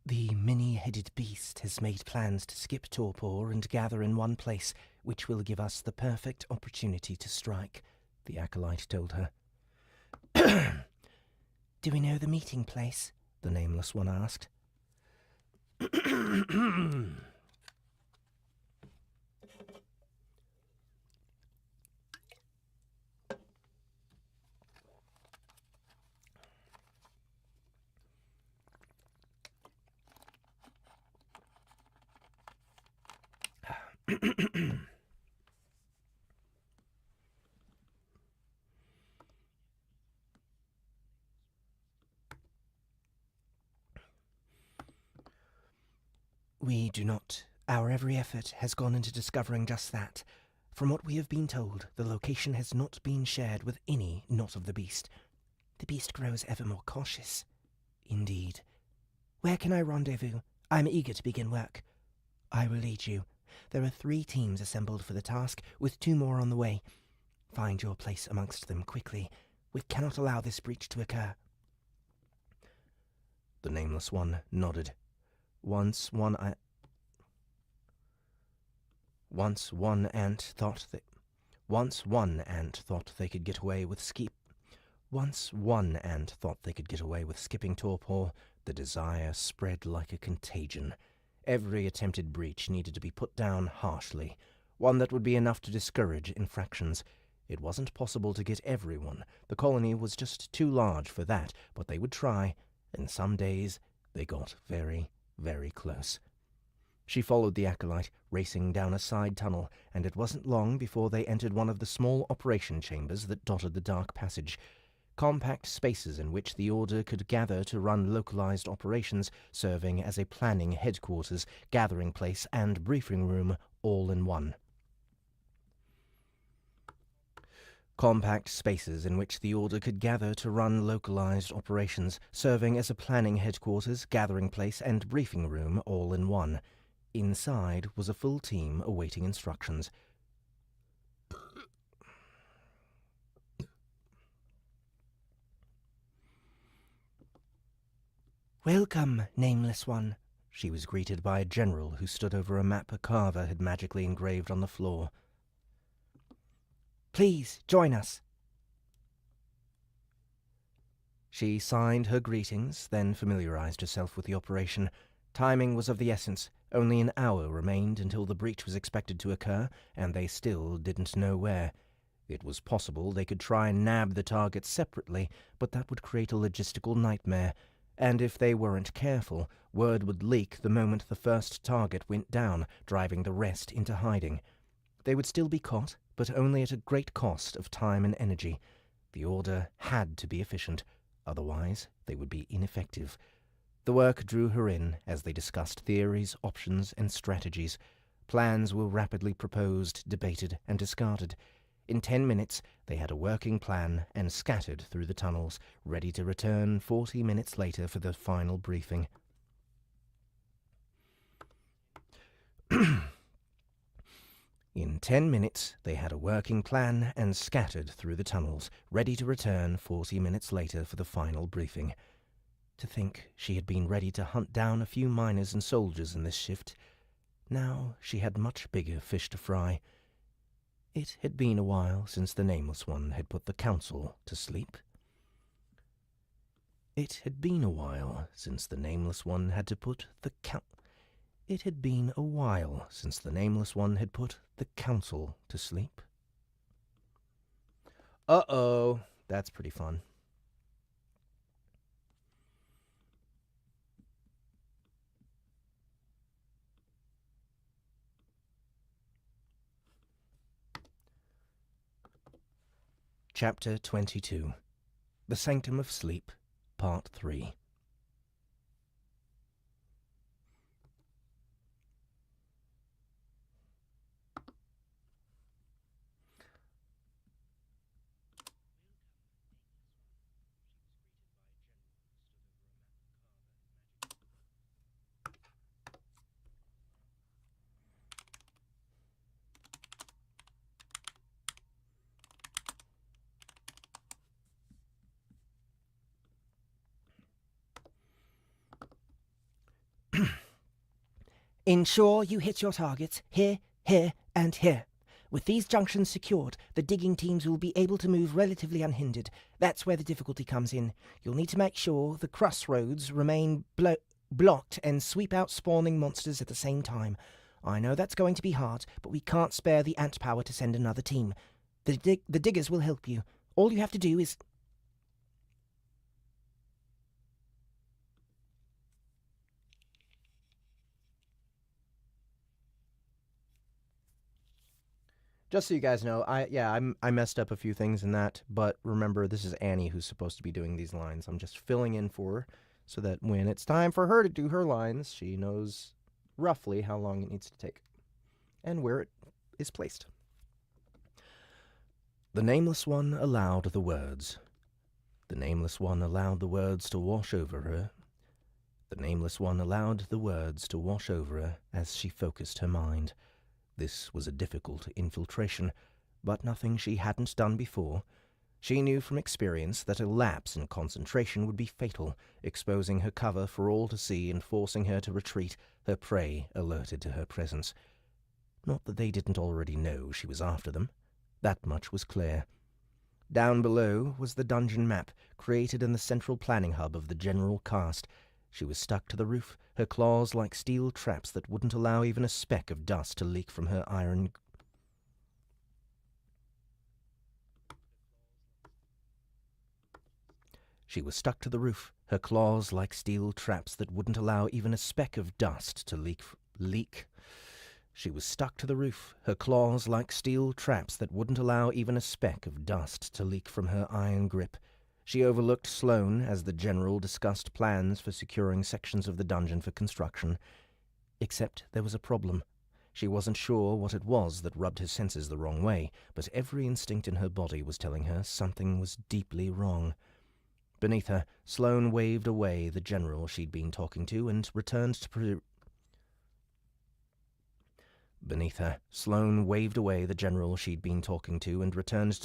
[SPEAKER 2] The many-headed beast has made plans to skip Torpor and gather in one place, which will give us the perfect opportunity to strike, the acolyte told her.
[SPEAKER 3] Do we know the meeting place?
[SPEAKER 2] The Nameless One asked.
[SPEAKER 3] We do not. Our every effort has gone into discovering just that. From what we have been told, the location has not been shared with any not of the beast. The beast grows ever more cautious. Indeed. Where can I rendezvous? I'm eager to begin work. I will lead you. There are 3 teams assembled for the task, with 2 more on the way. Find your place amongst them quickly. We cannot allow this breach to occur.
[SPEAKER 2] The Nameless One nodded. Once one ant thought they could get away with skipping Torpor, the desire spread like a contagion. Every attempted breach needed to be put down harshly, one that would be enough to discourage infractions. It wasn't possible to get everyone. The colony was just too large for that, but they would try, and some days they got very, very close. She followed the acolyte, racing down a side tunnel, and it wasn't long before they entered one of the small operation chambers that dotted the dark passage. Compact spaces in which the Order could gather to run localized operations, serving as a planning headquarters, gathering place, and briefing room all in one. Compact spaces in which the Order could gather to run localized operations, serving as a planning headquarters, gathering place, and briefing room all in one. Inside was a full team awaiting instructions.
[SPEAKER 3] Welcome, Nameless One.
[SPEAKER 2] She was greeted by a general who stood over a map a carver had magically engraved on the floor.
[SPEAKER 3] Please, join us.
[SPEAKER 2] She signed her greetings, then familiarized herself with the operation. Timing was of the essence. Only an hour remained until the breach was expected to occur, and they still didn't know where.
[SPEAKER 1] It was possible they could try and nab the targets separately, but that would create a logistical nightmare, and if they weren't careful, word would leak the moment the first target went down, driving the rest into hiding. They would still be caught, but only at a great cost of time and energy. The order had to be efficient, otherwise they would be ineffective. The work drew her in as they discussed theories, options, and strategies. Plans were rapidly proposed, debated, and discarded. In 10 minutes, they had a working plan and scattered through the tunnels, ready to return 40 minutes later for the final briefing. In 10 minutes, they had a working plan and scattered through the tunnels, ready to return 40 minutes later for the final briefing. To think she had been ready to hunt down a few miners and soldiers in this shift. Now she had much bigger fish to fry. It had been a while since the Nameless One had put the Council to sleep. It had been a while since the Nameless One had to put the It had been a while since the Nameless One had put the Council to sleep. Uh-oh, that's pretty fun. Chapter 22. The Sanctum of Sleep, Part 3.
[SPEAKER 2] Ensure you hit your targets here, here, and here. With these junctions secured, the digging teams will be able to move relatively unhindered. That's where the difficulty comes in. You'll need to make sure the crossroads remain blocked and sweep out spawning monsters at the same time. I know that's going to be hard, but we can't spare the ant power to send another team. The diggers will help you. All you have to do is...
[SPEAKER 1] Just so you guys know, I messed up a few things in that, but remember, this is Annie who's supposed to be doing these lines. I'm just filling in for her so that when it's time for her to do her lines, she knows roughly how long it needs to take and where it is placed. The Nameless One allowed the words. The Nameless One allowed the words to wash over her. The Nameless One allowed the words to wash over her as she focused her mind. This was a difficult infiltration, but nothing she hadn't done before. She knew from experience that a lapse in concentration would be fatal, exposing her cover for all to see and forcing her to retreat, her prey alerted to her presence. Not that they didn't already know she was after them. That much was clear. Down below was the dungeon map, created in the central planning hub of the general cast. She was stuck to the roof, her claws like steel traps that wouldn't allow even a speck of dust to leak from her iron... She was stuck to the roof, her claws like steel traps that wouldn't allow even a speck of dust to leak. She was stuck to the roof, her claws like steel traps that wouldn't allow even a speck of dust to leak from her iron grip. She overlooked Sloane as the general discussed plans for securing sections of the dungeon for construction. Except there was a problem. She wasn't sure what it was that rubbed her senses the wrong way, but every instinct in her body was telling her something was deeply wrong. Beneath her, Sloane waved away the general she'd been talking to and returned to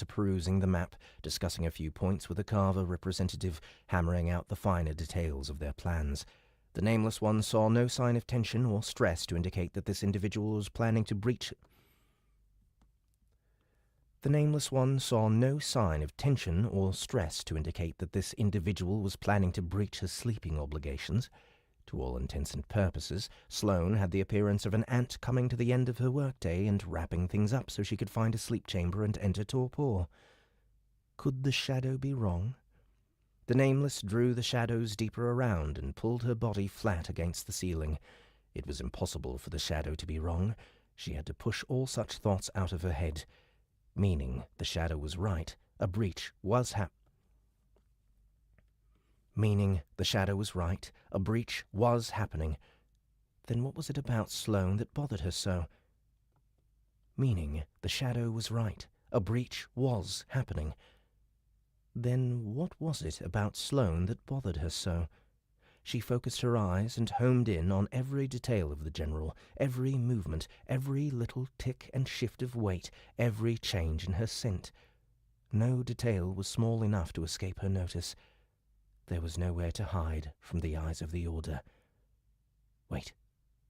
[SPEAKER 1] perusing the map, discussing a few points with a Carver representative, hammering out the finer details of their plans. The Nameless One saw no sign of tension or stress to indicate that this individual was planning to breach... The Nameless One saw no sign of tension or stress to indicate that this individual was planning to breach his sleeping obligations. To all intents and purposes, Sloane had the appearance of an ant coming to the end of her workday and wrapping things up so she could find a sleep chamber and enter torpor. Could the shadow be wrong? The Nameless drew the shadows deeper around and pulled her body flat against the ceiling. It was impossible for the shadow to be wrong. She had to push all such thoughts out of her head. Meaning the shadow was right. A breach was Meaning the shadow was right. A breach was happening. Then what was it about Sloane that bothered her so? Meaning the shadow was right. A breach was happening. Then what was it about Sloane that bothered her so? She focused her eyes and homed in on every detail of the general, every movement, every little tick and shift of weight, every change in her scent. No detail was small enough to escape her notice. There was nowhere to hide from the eyes of the Order. Wait,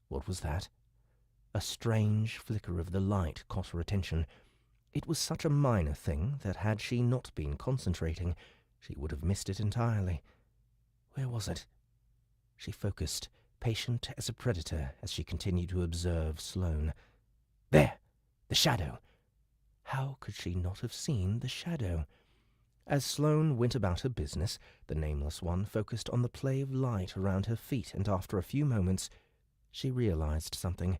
[SPEAKER 1] what was that? A strange flicker of the light caught her attention. It was such a minor thing that had she not been concentrating, she would have missed it entirely. Where was it? She focused, patient as a predator, as she continued to observe Sloane. There! The shadow! How could she not have seen the shadow? As Sloane went about her business, the Nameless One focused on the play of light around her feet, and after a few moments, she realized something.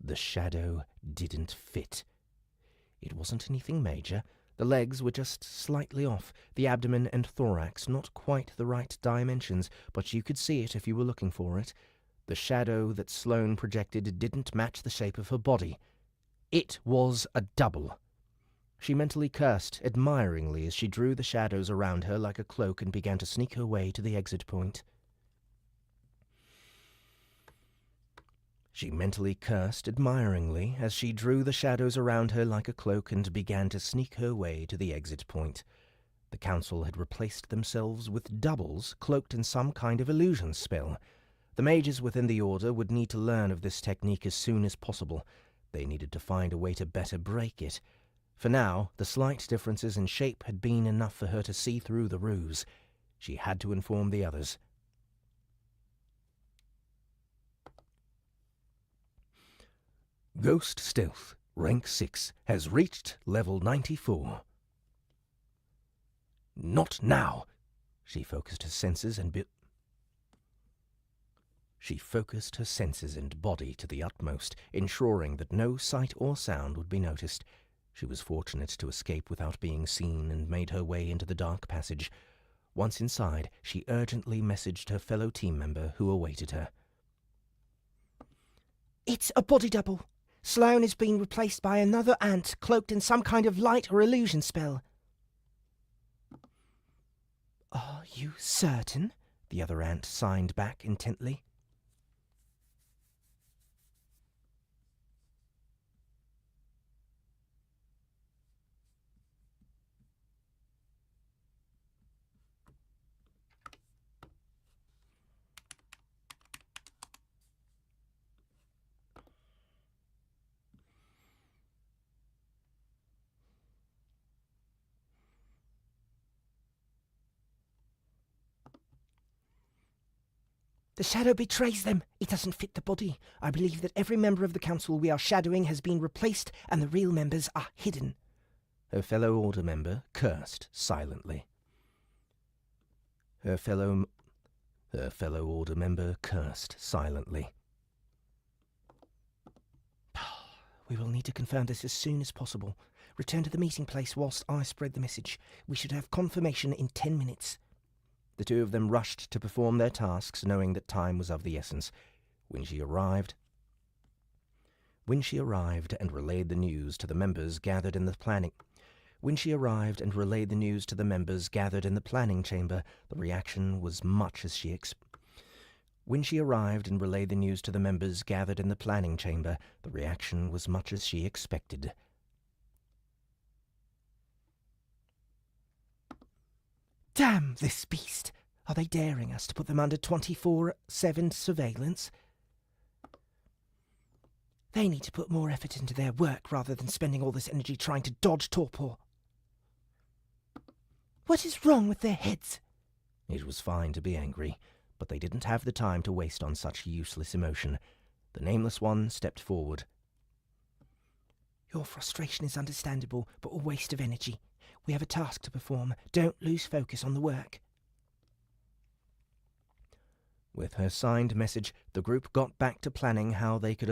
[SPEAKER 1] The shadow didn't fit. It wasn't anything major. The legs were just slightly off, the abdomen and thorax not quite the right dimensions, but you could see it if you were looking for it. The shadow that Sloane projected didn't match the shape of her body. It was a double. She mentally cursed admiringly as she drew the shadows around her like a cloak and began to sneak her way to the exit point. She mentally cursed admiringly as she drew the shadows around her like a cloak and began to sneak her way to the exit point. The council had replaced themselves with doubles cloaked in some kind of illusion spell. The mages within the Order would need to learn of this technique as soon as possible. They needed to find a way to better break it. For now, the slight differences in shape had been enough for her to see through the ruse. She had to inform the others. Ghost Stealth, Rank 6, has reached level 94. Not now! She focused her senses and body to the utmost, ensuring that no sight or sound would be noticed. She was fortunate to escape without being seen and made her way into the dark passage. Once inside, she urgently messaged her fellow team member who awaited her.
[SPEAKER 2] It's a body double. Sloane is being replaced by another ant cloaked in some kind of light or illusion spell. Are you certain?
[SPEAKER 1] The other ant signed back intently.
[SPEAKER 2] The shadow betrays them. It doesn't fit the body. I believe that every member of the council we are shadowing has been replaced and the real members are hidden.
[SPEAKER 1] Her fellow Order member cursed silently. Her fellow Order member cursed silently.
[SPEAKER 2] We will need to confirm this as soon as possible. Return to the meeting place whilst I spread the message. We should have confirmation in 10 minutes.
[SPEAKER 1] The two of them rushed to perform their tasks, knowing that time was of the essence. When she arrived and relayed the news to the members gathered in the planning chamber, the reaction was much as she expected.
[SPEAKER 2] Damn this beast! Are they daring us to put them under 24/7 surveillance? They need to put more effort into their work rather than spending all this energy trying to dodge torpor. What is wrong with their heads?
[SPEAKER 1] It was fine to be angry,
[SPEAKER 2] but they didn't have the time to waste on such useless emotion. The Nameless One stepped forward.
[SPEAKER 3] Your frustration is understandable, but a waste of energy. We have a task to perform. Don't lose focus on the work.
[SPEAKER 2] With her signed message, the group got back to planning how they could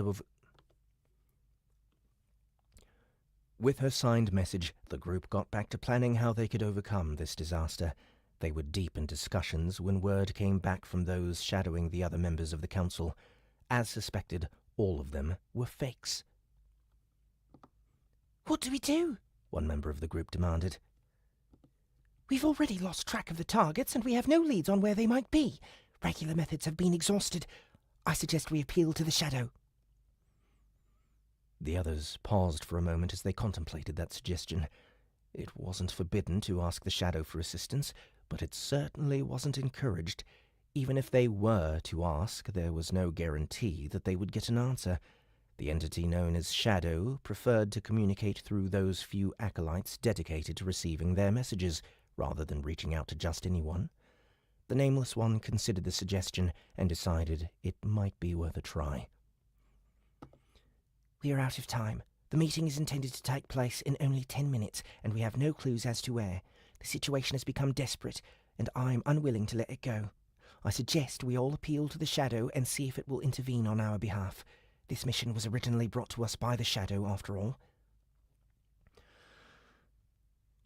[SPEAKER 2] overcome this disaster. They were deep in discussions when word came back from those shadowing the other members of the council. As suspected, all of them were fakes.
[SPEAKER 3] What do we do?
[SPEAKER 2] One member of the group demanded.
[SPEAKER 3] We've already lost track of the targets, and we have no leads on where they might be. Regular methods have been exhausted. I suggest we appeal to the shadow.
[SPEAKER 2] The others paused for a moment as they contemplated that suggestion. It wasn't forbidden to ask the shadow for assistance, but it certainly wasn't encouraged. Even if they were to ask, there was no guarantee that they would get an answer. The entity known as Shadow preferred to communicate through those few acolytes dedicated to receiving their messages, rather than reaching out to just anyone. The Nameless One considered the suggestion and decided it might be worth a try.
[SPEAKER 3] We are out of time. The meeting is intended to take place in only 10 minutes, and we have no clues as to where. The situation has become desperate, and I'm unwilling to let it go. I suggest we all appeal to the Shadow and see if it will intervene on our behalf. This mission was originally brought to us by the Shadow, after all.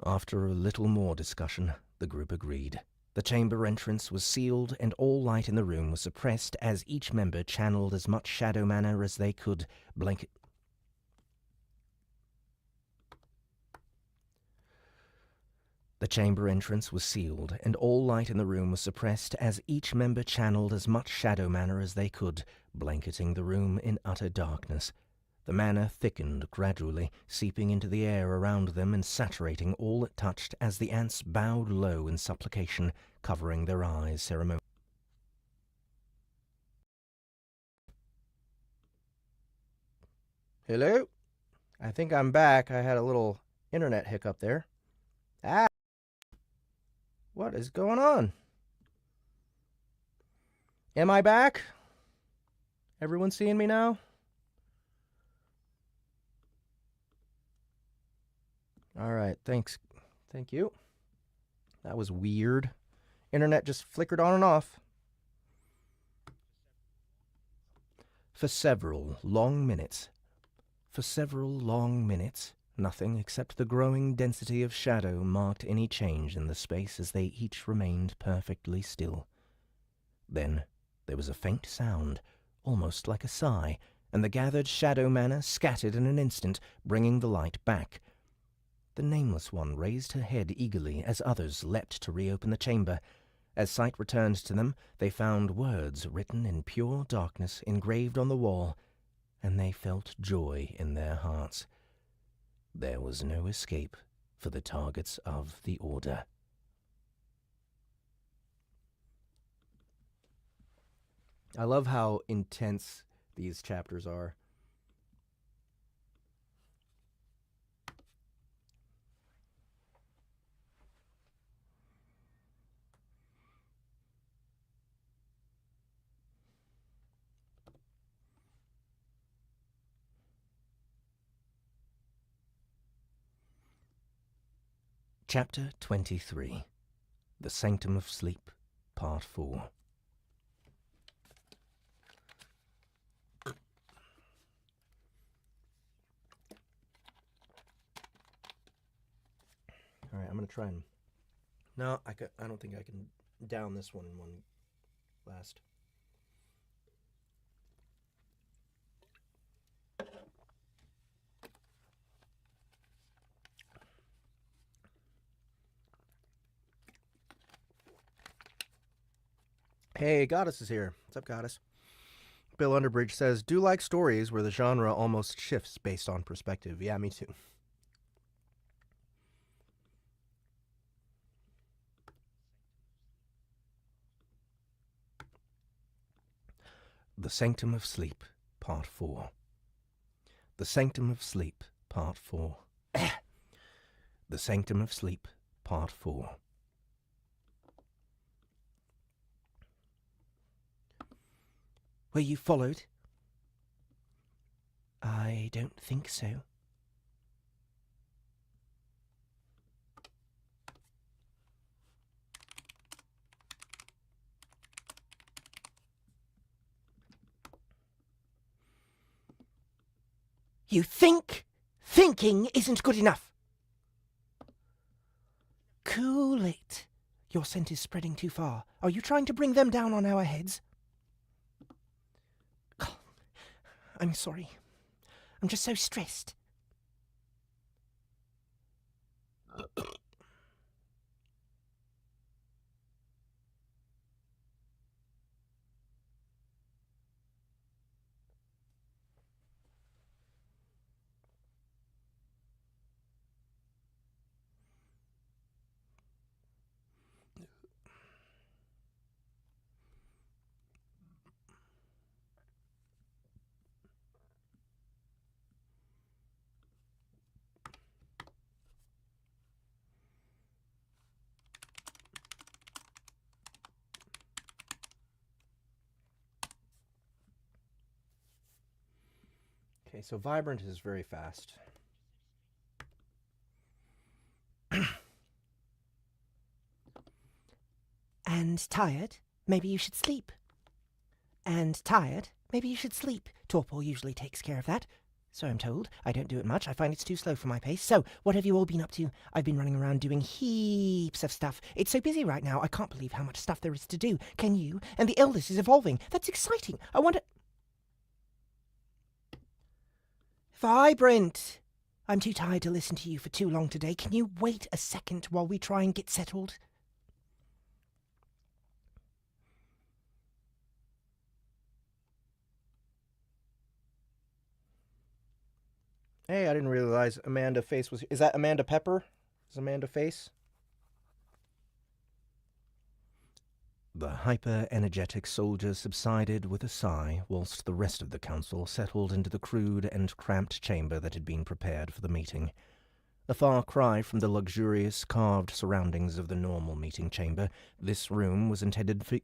[SPEAKER 2] After a little more discussion, the group agreed. The chamber entrance was sealed, and all light in the room was suppressed as each member channeled as much shadow mana as they could, The chamber entrance was sealed, and all light in the room was suppressed as each member channeled as much shadow mana as they could, blanketing the room in utter darkness. The mana thickened gradually, seeping into the air around them and saturating all it touched as the ants bowed low in supplication, covering their eyes ceremoniously.
[SPEAKER 1] Hello? I think I'm back. I had a little internet hiccup there. What is going on? Am I back? Everyone seeing me now? All right, thanks. Thank you. That was weird. Internet just flickered on and off.
[SPEAKER 2] For several long minutes, nothing except the growing density of shadow marked any change in the space as they each remained perfectly still. Then there was a faint sound, almost like a sigh, and the gathered shadow mana scattered in an instant, bringing the light back. The Nameless One raised her head eagerly as others leapt to reopen the chamber. As sight returned to them, they found words written in pure darkness engraved on the wall, and they felt joy in their hearts. There was no escape for the targets of the Order.
[SPEAKER 1] I love how intense these chapters are.
[SPEAKER 2] Chapter 23. The Sanctum of Sleep, Part 4.
[SPEAKER 1] All right, I'm going to try and... No, I don't think I can down this one in one blast. Hey, Goddess is here. What's up, Goddess? Bill Underbridge says, do like stories where the genre almost shifts based on perspective. Yeah, me too.
[SPEAKER 2] The Sanctum of Sleep, Part 4. The Sanctum of Sleep, Part 4. The Sanctum of Sleep, Part 4. Were you followed?
[SPEAKER 3] I don't think so.
[SPEAKER 2] You think? Thinking isn't good enough.
[SPEAKER 3] Cool it. Your scent is spreading too far. Are you trying to bring them down on our heads? I'm sorry. I'm just so stressed.
[SPEAKER 1] Okay, so Vibrant is very fast.
[SPEAKER 2] And tired? Maybe you should sleep. And tired? Maybe you should sleep. Torpor usually takes care of that. So I'm told. I don't do it much. I find it's too slow for my pace. So, what have you all been up to? I've been running around doing heaps of stuff. It's so busy right now. I can't believe how much stuff there is to do. Can you? And the eldest is evolving. That's exciting. I wonder... Vibrant! I'm too tired to listen to you for too long today. Can you wait a second while we try and get settled?
[SPEAKER 1] Hey, I didn't realize Amanda Face was... Is that Amanda Pepper? Is Amanda Face?
[SPEAKER 3] The hyper-energetic soldier subsided with a sigh, whilst the rest of the council settled into the crude and cramped chamber that had been prepared for the meeting. A far cry from the luxurious carved surroundings of the normal meeting chamber, this room was intended for...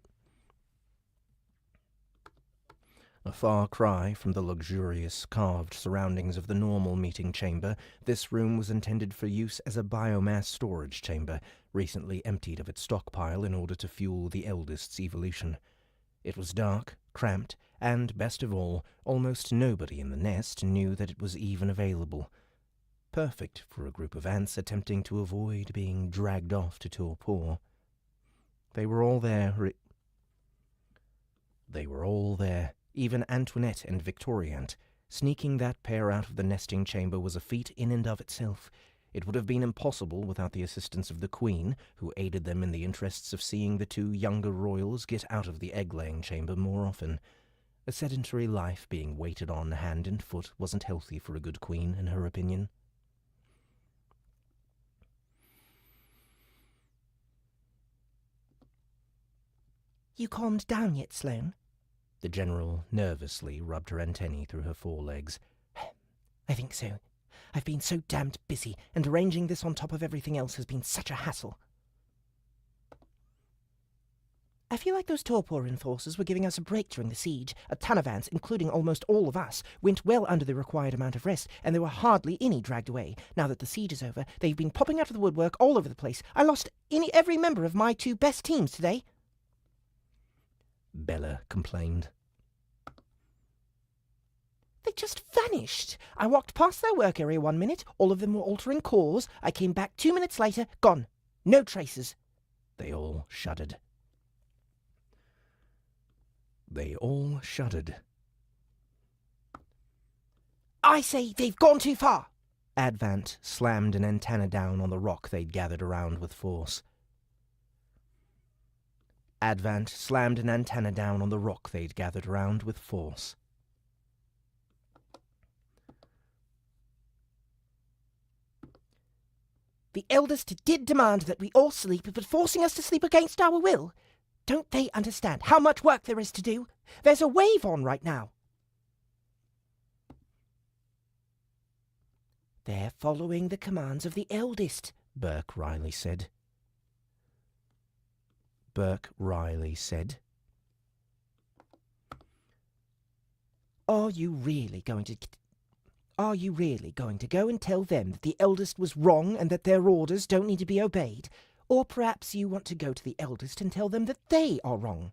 [SPEAKER 3] A far cry from the luxurious carved surroundings of the normal meeting chamber, this room was intended for use as a biomass storage chamber, recently emptied of its stockpile in order to fuel the eldest's evolution. It was dark, cramped, and, best of all, almost nobody in the nest knew that it was even available. Perfect for a group of ants attempting to avoid being dragged off to torpor. They were all there. Even Antoinette and Victoriant. Sneaking that pair out of the nesting chamber was a feat in and of itself. It would have been impossible without the assistance of the Queen, who aided them in the interests of seeing the two younger royals get out of the egg-laying chamber more often. A sedentary life being waited on hand and foot wasn't healthy for a good queen, in her opinion.
[SPEAKER 2] You calmed down yet, Sloane?
[SPEAKER 3] The general nervously rubbed her antennae through her forelegs.
[SPEAKER 2] I think so. I've been so damned busy, and arranging this on top of everything else has been such a hassle. I feel like those torpor enforcers were giving us a break during the siege. A ton of ants, including almost all of us, went well under the required amount of rest, and there were hardly any dragged away. Now that the siege is over, they've been popping out of the woodwork all over the place. I lost every member of my two best teams today.
[SPEAKER 3] Bella complained.
[SPEAKER 2] They just vanished. I walked past their work area 1 minute, all of them were altering cores. I came back 2 minutes later, gone. No traces.
[SPEAKER 3] They all shuddered. They all shuddered.
[SPEAKER 2] I say they've gone too far.
[SPEAKER 3] Antvance slammed an antenna down on the rock they'd gathered around with force. Antvance slammed an antenna down on the rock they'd gathered around with force.
[SPEAKER 2] The eldest did demand that we all sleep, but forcing us to sleep against our will. Don't they understand how much work there is to do? There's a wave on right now. They're following the commands of the eldest,
[SPEAKER 3] Burke Riley said. Burke Riley said.
[SPEAKER 2] Are you really going to go and tell them that the eldest was wrong and that their orders don't need to be obeyed? Or perhaps you want to go to the eldest and tell them that they are wrong?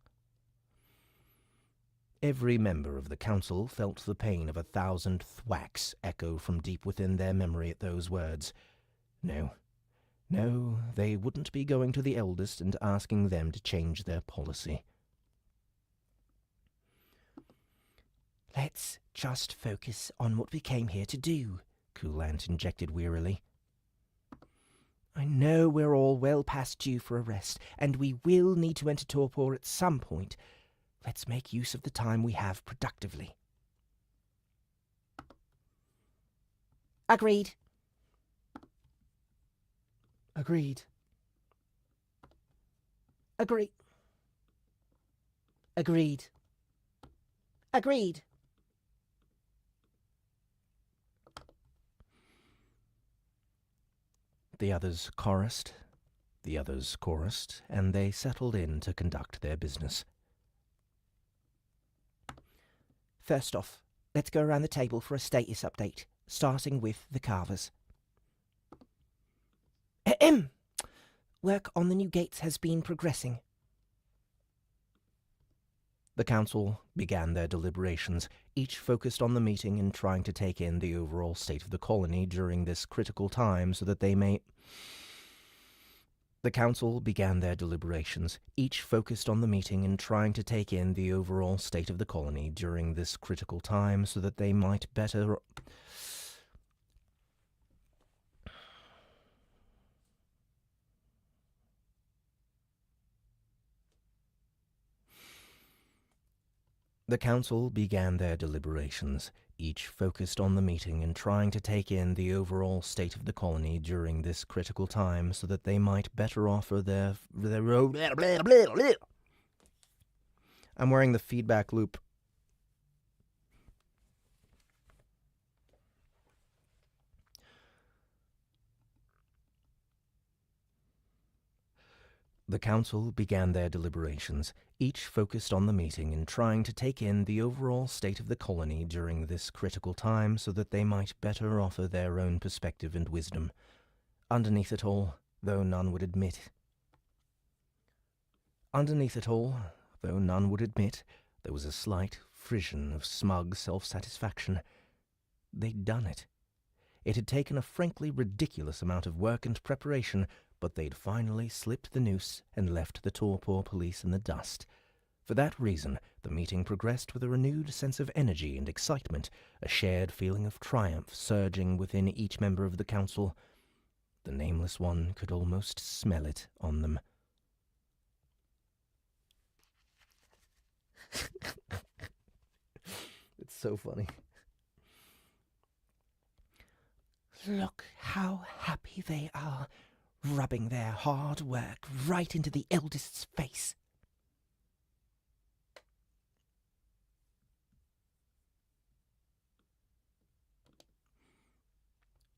[SPEAKER 1] Every member of the council felt the pain of 1,000 thwacks echo from deep within their memory at those words. No, they wouldn't be going to the eldest and asking them to change their policy.
[SPEAKER 2] Let's just focus on what we came here to do, Coolant injected wearily. I know we're all well past due for a rest, and we will need to enter torpor at some point. Let's make use of the time we have productively. Agreed.
[SPEAKER 3] Agreed.
[SPEAKER 2] Agreed. Agreed. Agreed.
[SPEAKER 1] The others chorused, and they settled in to conduct their business.
[SPEAKER 2] First off, let's go around the table for a status update, starting with the carvers. Ahem. Work on the new gates has been progressing.
[SPEAKER 1] The council began their deliberations, each focused on the meeting and trying to take in the overall state of the colony during this critical time so that they may... The council began their deliberations, each focused on the meeting and trying to take in the overall state of the colony during this critical time so that they might better... The council began their deliberations, each focused on the meeting and trying to take in the overall state of the colony during this critical time so that they might better offer their I'm wearing the feedback loop. The council began their deliberations, each focused on the meeting and trying to take in the overall state of the colony during this critical time so that they might better offer their own perspective and wisdom. Underneath it all, though none would admit, there was a slight frisson of smug self-satisfaction. They'd done it. It had taken a frankly ridiculous amount of work and preparation, but they'd finally slipped the noose and left the torpor police in the dust. For that reason, the meeting progressed with a renewed sense of energy and excitement, a shared feeling of triumph surging within each member of the council. The Nameless One could almost smell it on them. It's so funny.
[SPEAKER 2] Look how happy they are, rubbing their hard work right into the eldest's face.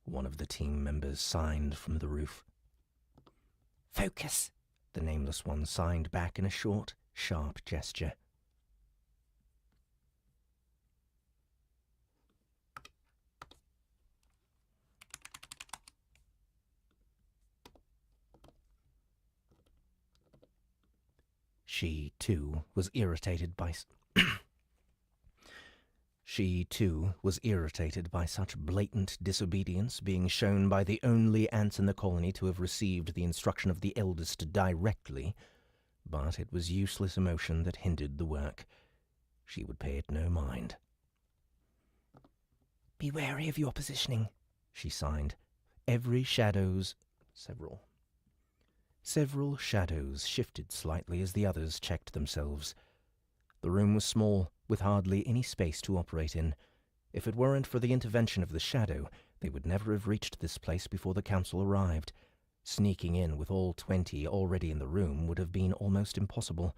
[SPEAKER 1] One of the team members signed from the roof.
[SPEAKER 2] Focus,
[SPEAKER 1] The Nameless One signed back in a short, sharp gesture. She, too, was irritated by such blatant disobedience being shown by the only ants in the colony to have received the instruction of the eldest directly, but it was useless emotion that hindered the work. She would pay it no mind.
[SPEAKER 2] Be wary of your positioning,
[SPEAKER 1] she signed. Several shadows shifted slightly as the others checked themselves. The room was small, with hardly any space to operate in. If it weren't for the intervention of the shadow, they would never have reached this place before the council arrived. Sneaking in with all 20 already in the room would have been almost impossible.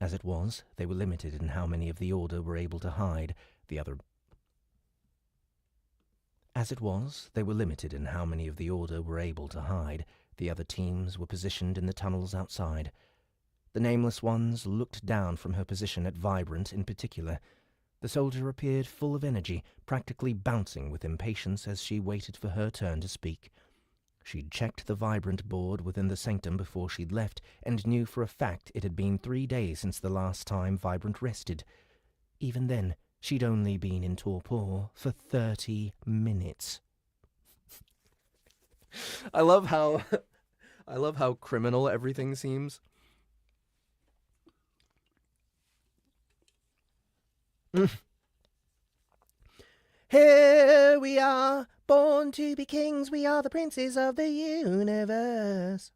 [SPEAKER 1] As it was, they were limited in how many of the Order were able to hide. The other teams were positioned in the tunnels outside. The Nameless Ones looked down from her position at Vibrant in particular. The soldier appeared full of energy, practically bouncing with impatience as she waited for her turn to speak. She'd checked the vibrant board within the sanctum before she'd left, and knew for a fact it had been 3 days since the last time Vibrant rested. Even then, she'd only been in torpor for 30 minutes. I love how criminal everything seems.
[SPEAKER 2] Here we are, born to be kings, we are the princes of the universe.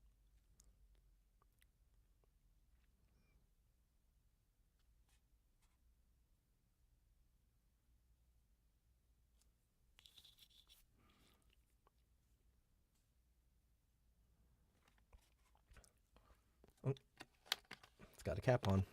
[SPEAKER 1] Oh, it's got a cap on.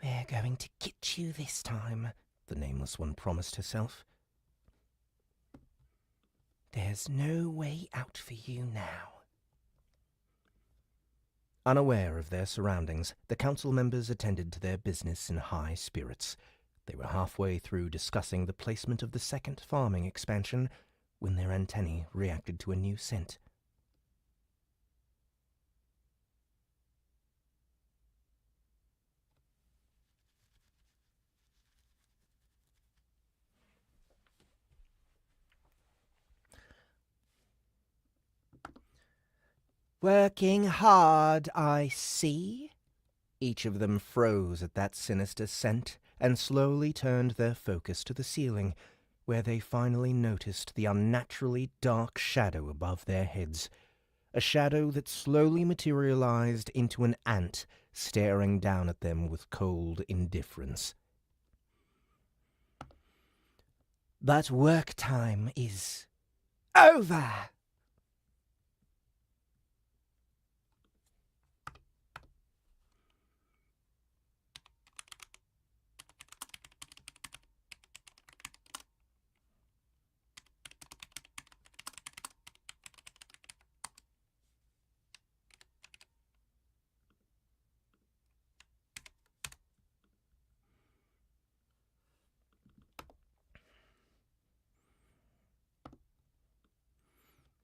[SPEAKER 2] We're going to get you this time,
[SPEAKER 1] the Nameless One promised herself.
[SPEAKER 2] There's no way out for you now.
[SPEAKER 1] Unaware of their surroundings, the council members attended to their business in high spirits. They were halfway through discussing the placement of the second farming expansion when their antennae reacted to a new scent.
[SPEAKER 2] Working hard, I see.
[SPEAKER 1] Each of them froze at that sinister scent and slowly turned their focus to the ceiling, where they finally noticed the unnaturally dark shadow above their heads. A shadow that slowly materialized into an ant staring down at them with cold indifference.
[SPEAKER 2] But work time is over.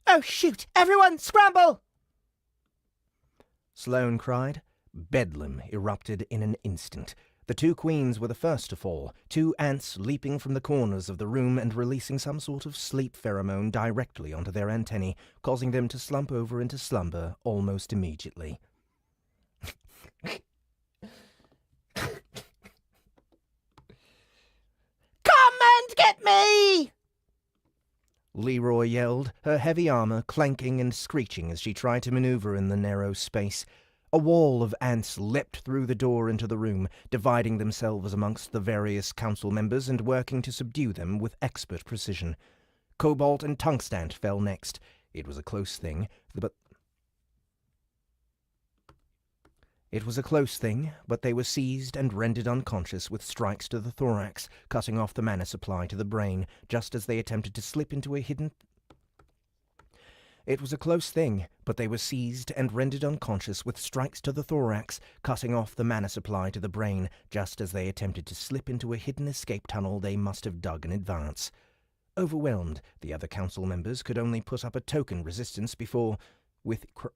[SPEAKER 2] Oh, shoot! Everyone, scramble!
[SPEAKER 1] Sloane cried. Bedlam erupted in an instant. The two queens were the first to fall, 2 ants leaping from the corners of the room and releasing some sort of sleep pheromone directly onto their antennae, causing them to slump over into slumber almost immediately.
[SPEAKER 2] Come and get me!
[SPEAKER 1] Leroy yelled, her heavy armor clanking and screeching as she tried to maneuver in the narrow space. A wall of ants leapt through the door into the room, dividing themselves amongst the various council members and working to subdue them with expert precision. Cobalt and Tungstant fell next. It was a close thing, but they were seized and rendered unconscious with strikes to the thorax, cutting off the mana supply to the brain, just as they attempted to slip into a hidden... It was a close thing, but they were seized and rendered unconscious with strikes to the thorax, cutting off the mana supply to the brain, just as they attempted to slip into a hidden escape tunnel they must have dug in advance. Overwhelmed, the other council members could only put up a token resistance before, with cries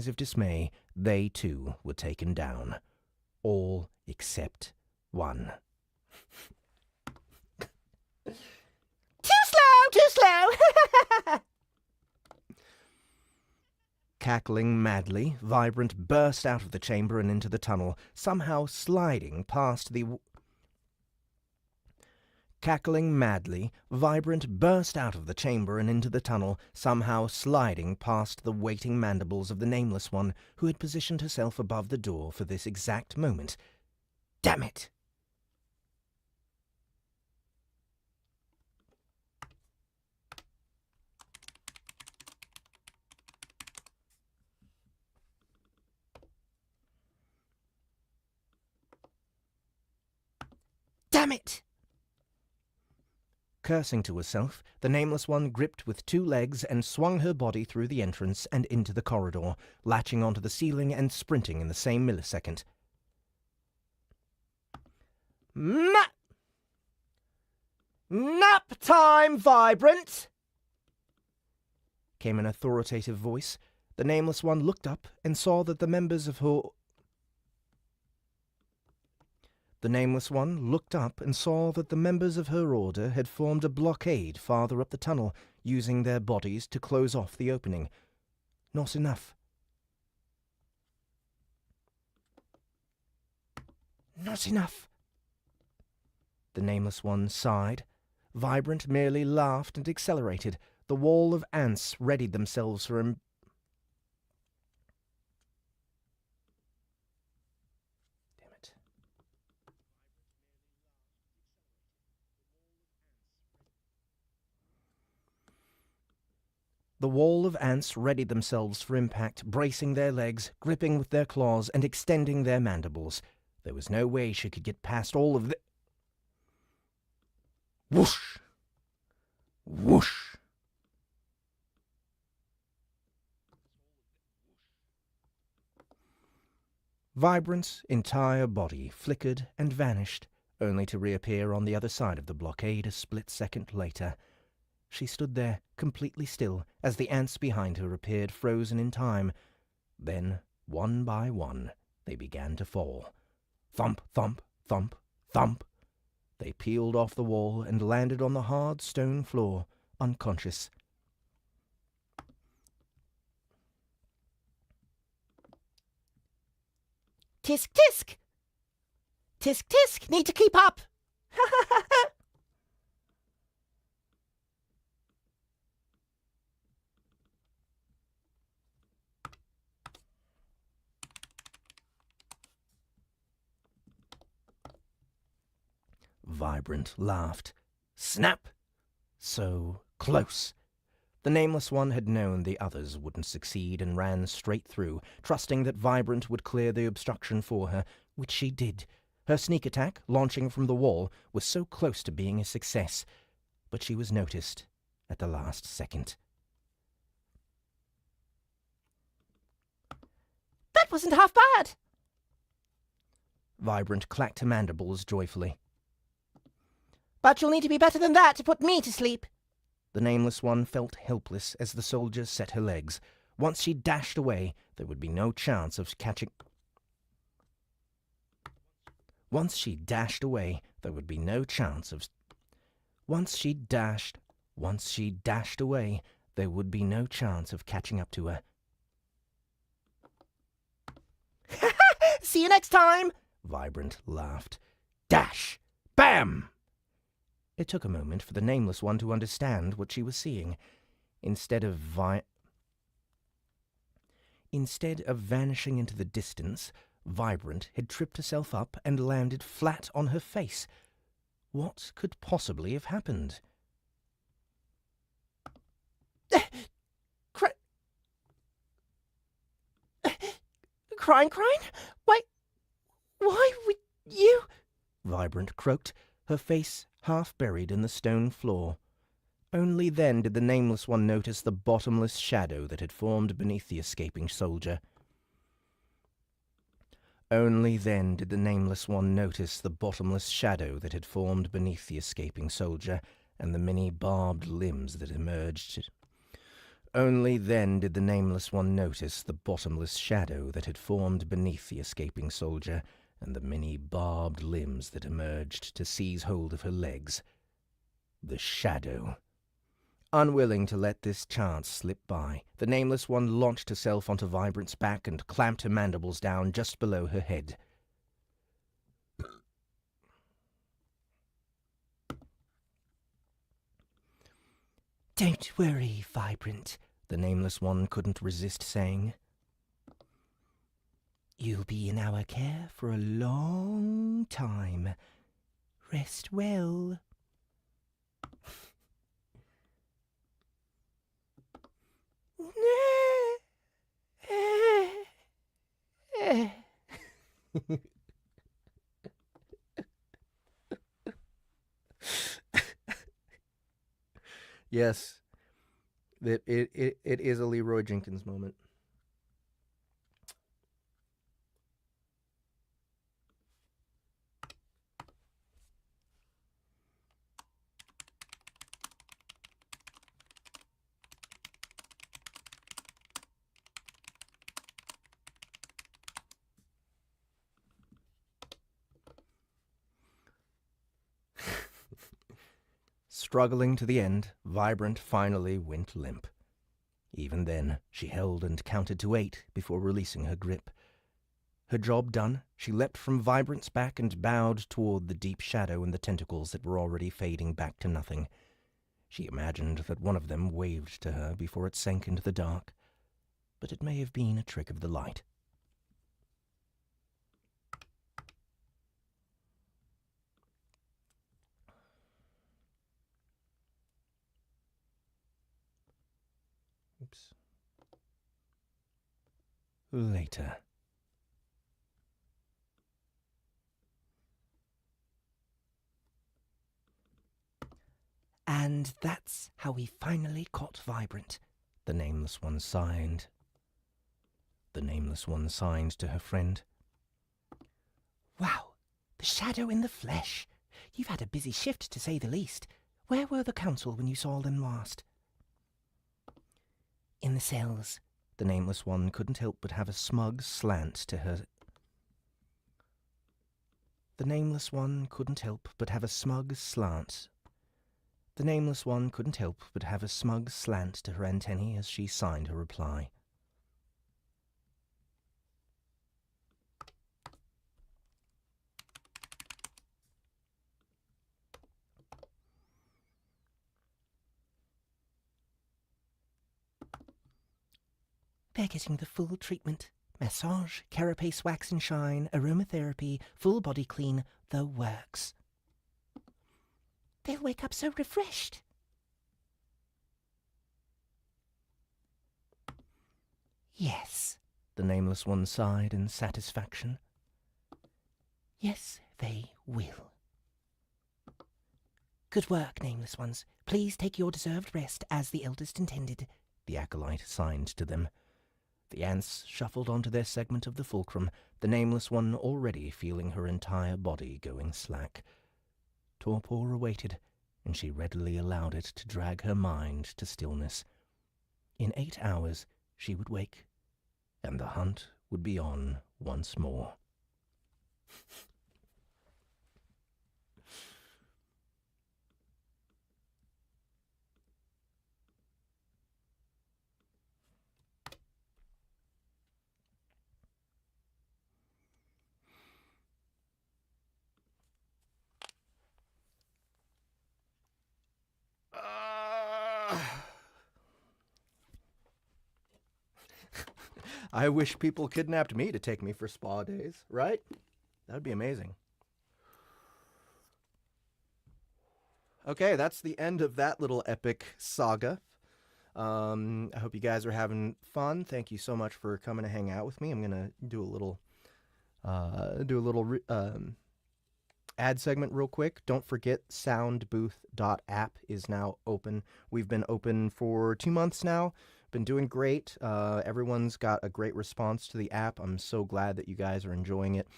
[SPEAKER 1] of dismay, they too were taken down. All except one.
[SPEAKER 2] Too slow!
[SPEAKER 1] Cackling madly, Vibrant burst out of the chamber and into the tunnel, somehow sliding past the... Cackling madly, Vibrant burst out of the chamber and into the tunnel, somehow sliding past the waiting mandibles of the Nameless One, who had positioned herself above the door for this exact moment. Damn it!
[SPEAKER 2] Damn it!
[SPEAKER 3] Cursing to herself, the Nameless One gripped with 2 legs and swung her body through the entrance and into the corridor, latching onto the ceiling and sprinting in the same millisecond.
[SPEAKER 2] Nap time, Vibrant!
[SPEAKER 3] Came an authoritative voice. The Nameless One looked up and saw that the members of her... The Nameless One looked up and saw that the members of her order had formed a blockade farther up the tunnel, using their bodies to close off the opening. Not enough.
[SPEAKER 2] Not enough.
[SPEAKER 3] The Nameless One sighed. Vibrant merely laughed and accelerated. The wall of ants readied themselves for him. Damn it. The wall of ants readied themselves for impact, bracing their legs, gripping with their claws, and extending their mandibles. There was no way she could get past all of the... Whoosh! Whoosh! Vibrant's entire body flickered and vanished, only to reappear on the other side of the blockade a split second later. She stood there, completely still, as the ants behind her appeared frozen in time. Then, one by one, they began to fall. Thump, thump, thump, thump. They peeled off the wall and landed on the hard stone floor, unconscious.
[SPEAKER 2] Tisk, tisk! Tisk, tisk! Need to keep up!
[SPEAKER 3] Vibrant laughed. Snap! So close. The Nameless One had known the others wouldn't succeed and ran straight through, trusting that Vibrant would clear the obstruction for her, which she did. Her sneak attack, launching from the wall, was so close to being a success, but she was noticed at the last second.
[SPEAKER 2] That wasn't half bad!
[SPEAKER 3] Vibrant clacked her mandibles joyfully.
[SPEAKER 2] But you'll need to be better than that to put me to sleep.
[SPEAKER 3] The Nameless One felt helpless as the soldier set her legs. Once she dashed away, there would be no chance of catching... Once she dashed away, there would be no chance of... Once she dashed away, there would be no chance of catching up to her.
[SPEAKER 2] See you next time!
[SPEAKER 3] Vibrant laughed. Dash! Bam! It took a moment for the Nameless One to understand what she was seeing. Instead of vanishing into the distance, Vibrant had tripped herself up and landed flat on her face. What could possibly have happened?
[SPEAKER 2] Crying? Why would you...
[SPEAKER 3] Vibrant croaked, her face half buried in the stone floor. Only then did the Nameless One notice the bottomless shadow that had formed beneath the escaping soldier. Only then did the Nameless One notice the bottomless shadow that had formed beneath the escaping soldier, and the many barbed limbs that emerged. Only then did the Nameless One notice the bottomless shadow that had formed beneath the escaping soldier, and the many barbed limbs that emerged to seize hold of her legs. The shadow. Unwilling to let this chance slip by, the Nameless One launched herself onto Vibrant's back and clamped her mandibles down just below her head.
[SPEAKER 2] Don't worry, Vibrant,
[SPEAKER 3] the Nameless One couldn't resist saying.
[SPEAKER 2] You'll be in our care for a long time. Rest well.
[SPEAKER 1] Yes, it is a Leroy Jenkins moment. Struggling to the end, Vibrant finally went limp. Even then, she held and counted to 8 before releasing her grip. Her job done, she leapt from Vibrant's back and bowed toward the deep shadow and the tentacles that were already fading back to nothing. She imagined that one of them waved to her before it sank into the dark, but it may have been a trick of the light. Oops. Later.
[SPEAKER 2] And that's how we finally caught Vibrant,
[SPEAKER 1] the Nameless One sighed. The Nameless One signed to her friend.
[SPEAKER 2] Wow, the shadow in the flesh. You've had a busy shift, to say the least. Where were the council when you saw them last?
[SPEAKER 3] In the cells.
[SPEAKER 1] The Nameless One couldn't help but have a smug slant to her. The Nameless One couldn't help but have a smug slant. The Nameless One couldn't help but have a smug slant to her antennae as she signed her reply.
[SPEAKER 2] They're getting the full treatment. Massage, carapace wax and shine, aromatherapy, full body clean, the works. They'll wake up so refreshed.
[SPEAKER 3] Yes,
[SPEAKER 1] The Nameless One sighed in satisfaction.
[SPEAKER 3] yes, they will.
[SPEAKER 2] Good work, Nameless Ones. Please take your deserved rest as the eldest intended.
[SPEAKER 1] The acolyte signed to them. The ants shuffled onto their segment of the fulcrum, the Nameless One already feeling her entire body going slack. Torpor awaited, and she readily allowed it to drag her mind to stillness. In 8 hours she would wake, and the hunt would be on once more. I wish people kidnapped me to take me for spa days, right? That would be amazing. Okay, that's the end of that little epic saga. I hope you guys are having fun. Thank you so much for coming to hang out with me. I'm gonna do a little ad segment real quick. Don't forget, soundbooth.app is now open. We've been open for 2 months now. Been doing great. Everyone's got a great response to the app. I'm so glad that you guys are enjoying it.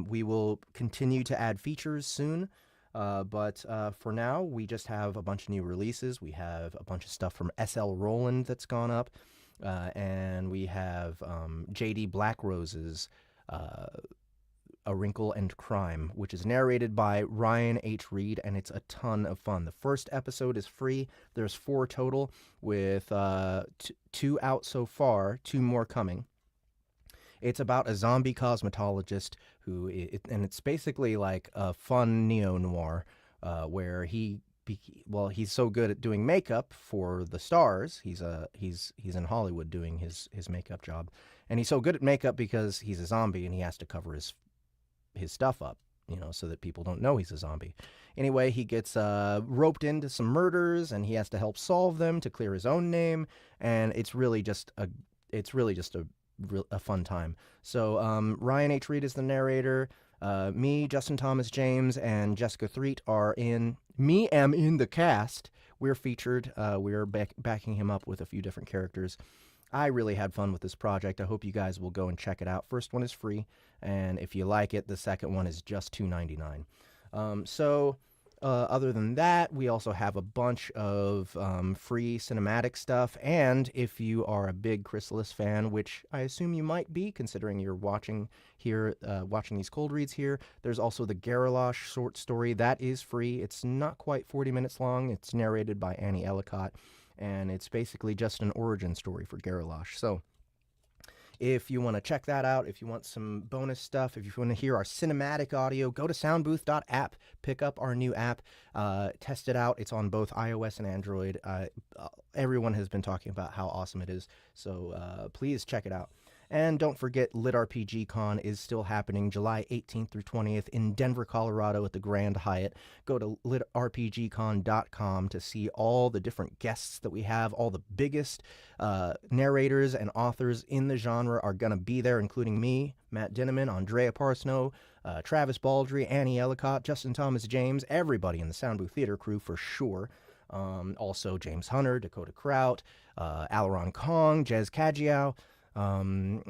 [SPEAKER 1] We will continue to add features soon. But for now, we just have a bunch of new releases. We have a bunch of stuff from SL Roland that's gone up. And we have J.D. Blackrose's A Wrinkle and Crime, which is narrated by Ryan H. Reed, and it's a ton of fun. The first episode is free. There's 4 total, with 2 out so far, 2 more coming. It's about a zombie cosmetologist and it's basically like a fun neo-noir where he's so good at doing makeup for the stars. He's in Hollywood doing his makeup job, and he's so good at makeup because he's a zombie and he has to cover his stuff up, so that people don't know he's a zombie. Anyway, he gets roped into some murders, and he has to help solve them to clear his own name, and it's really just a fun time. So Ryan H. Reed is the narrator. Me, Justin Thomas James, and Jessica Threet am in the cast. we're featured. We're backing him up with a few different characters. I really had fun with this project. I hope you guys will go and check it out. First one is free, and if you like it, the second one is just $2.99. Other than that, we also have a bunch of free cinematic stuff, and if you are a big Chrysalis fan, which I assume you might be, considering you're watching here, watching these cold reads here, there's also the Garralosh short story. That is free. It's not quite 40 minutes long. It's narrated by Annie Ellicott, and it's basically just an origin story for Garralosh. So if you want to check that out, if you want some bonus stuff, if you want to hear our cinematic audio, go to soundbooth.app, pick up our new app, test it out. It's on both iOS and Android. Everyone has been talking about how awesome it is, so please check it out. And don't forget, LitRPG Con is still happening July 18th through 20th in Denver, Colorado at the Grand Hyatt. Go to litrpgcon.com to see all the different guests that we have. All the biggest narrators and authors in the genre are going to be there, including me, Matt Dinneman, Andrea Parsnow, Travis Baldry, Annie Ellicott, Justin Thomas James, everybody in the Soundbooth Theater crew for sure. Also James Hunter, Dakota Kraut, Alaron Kong, Jez Kajiao,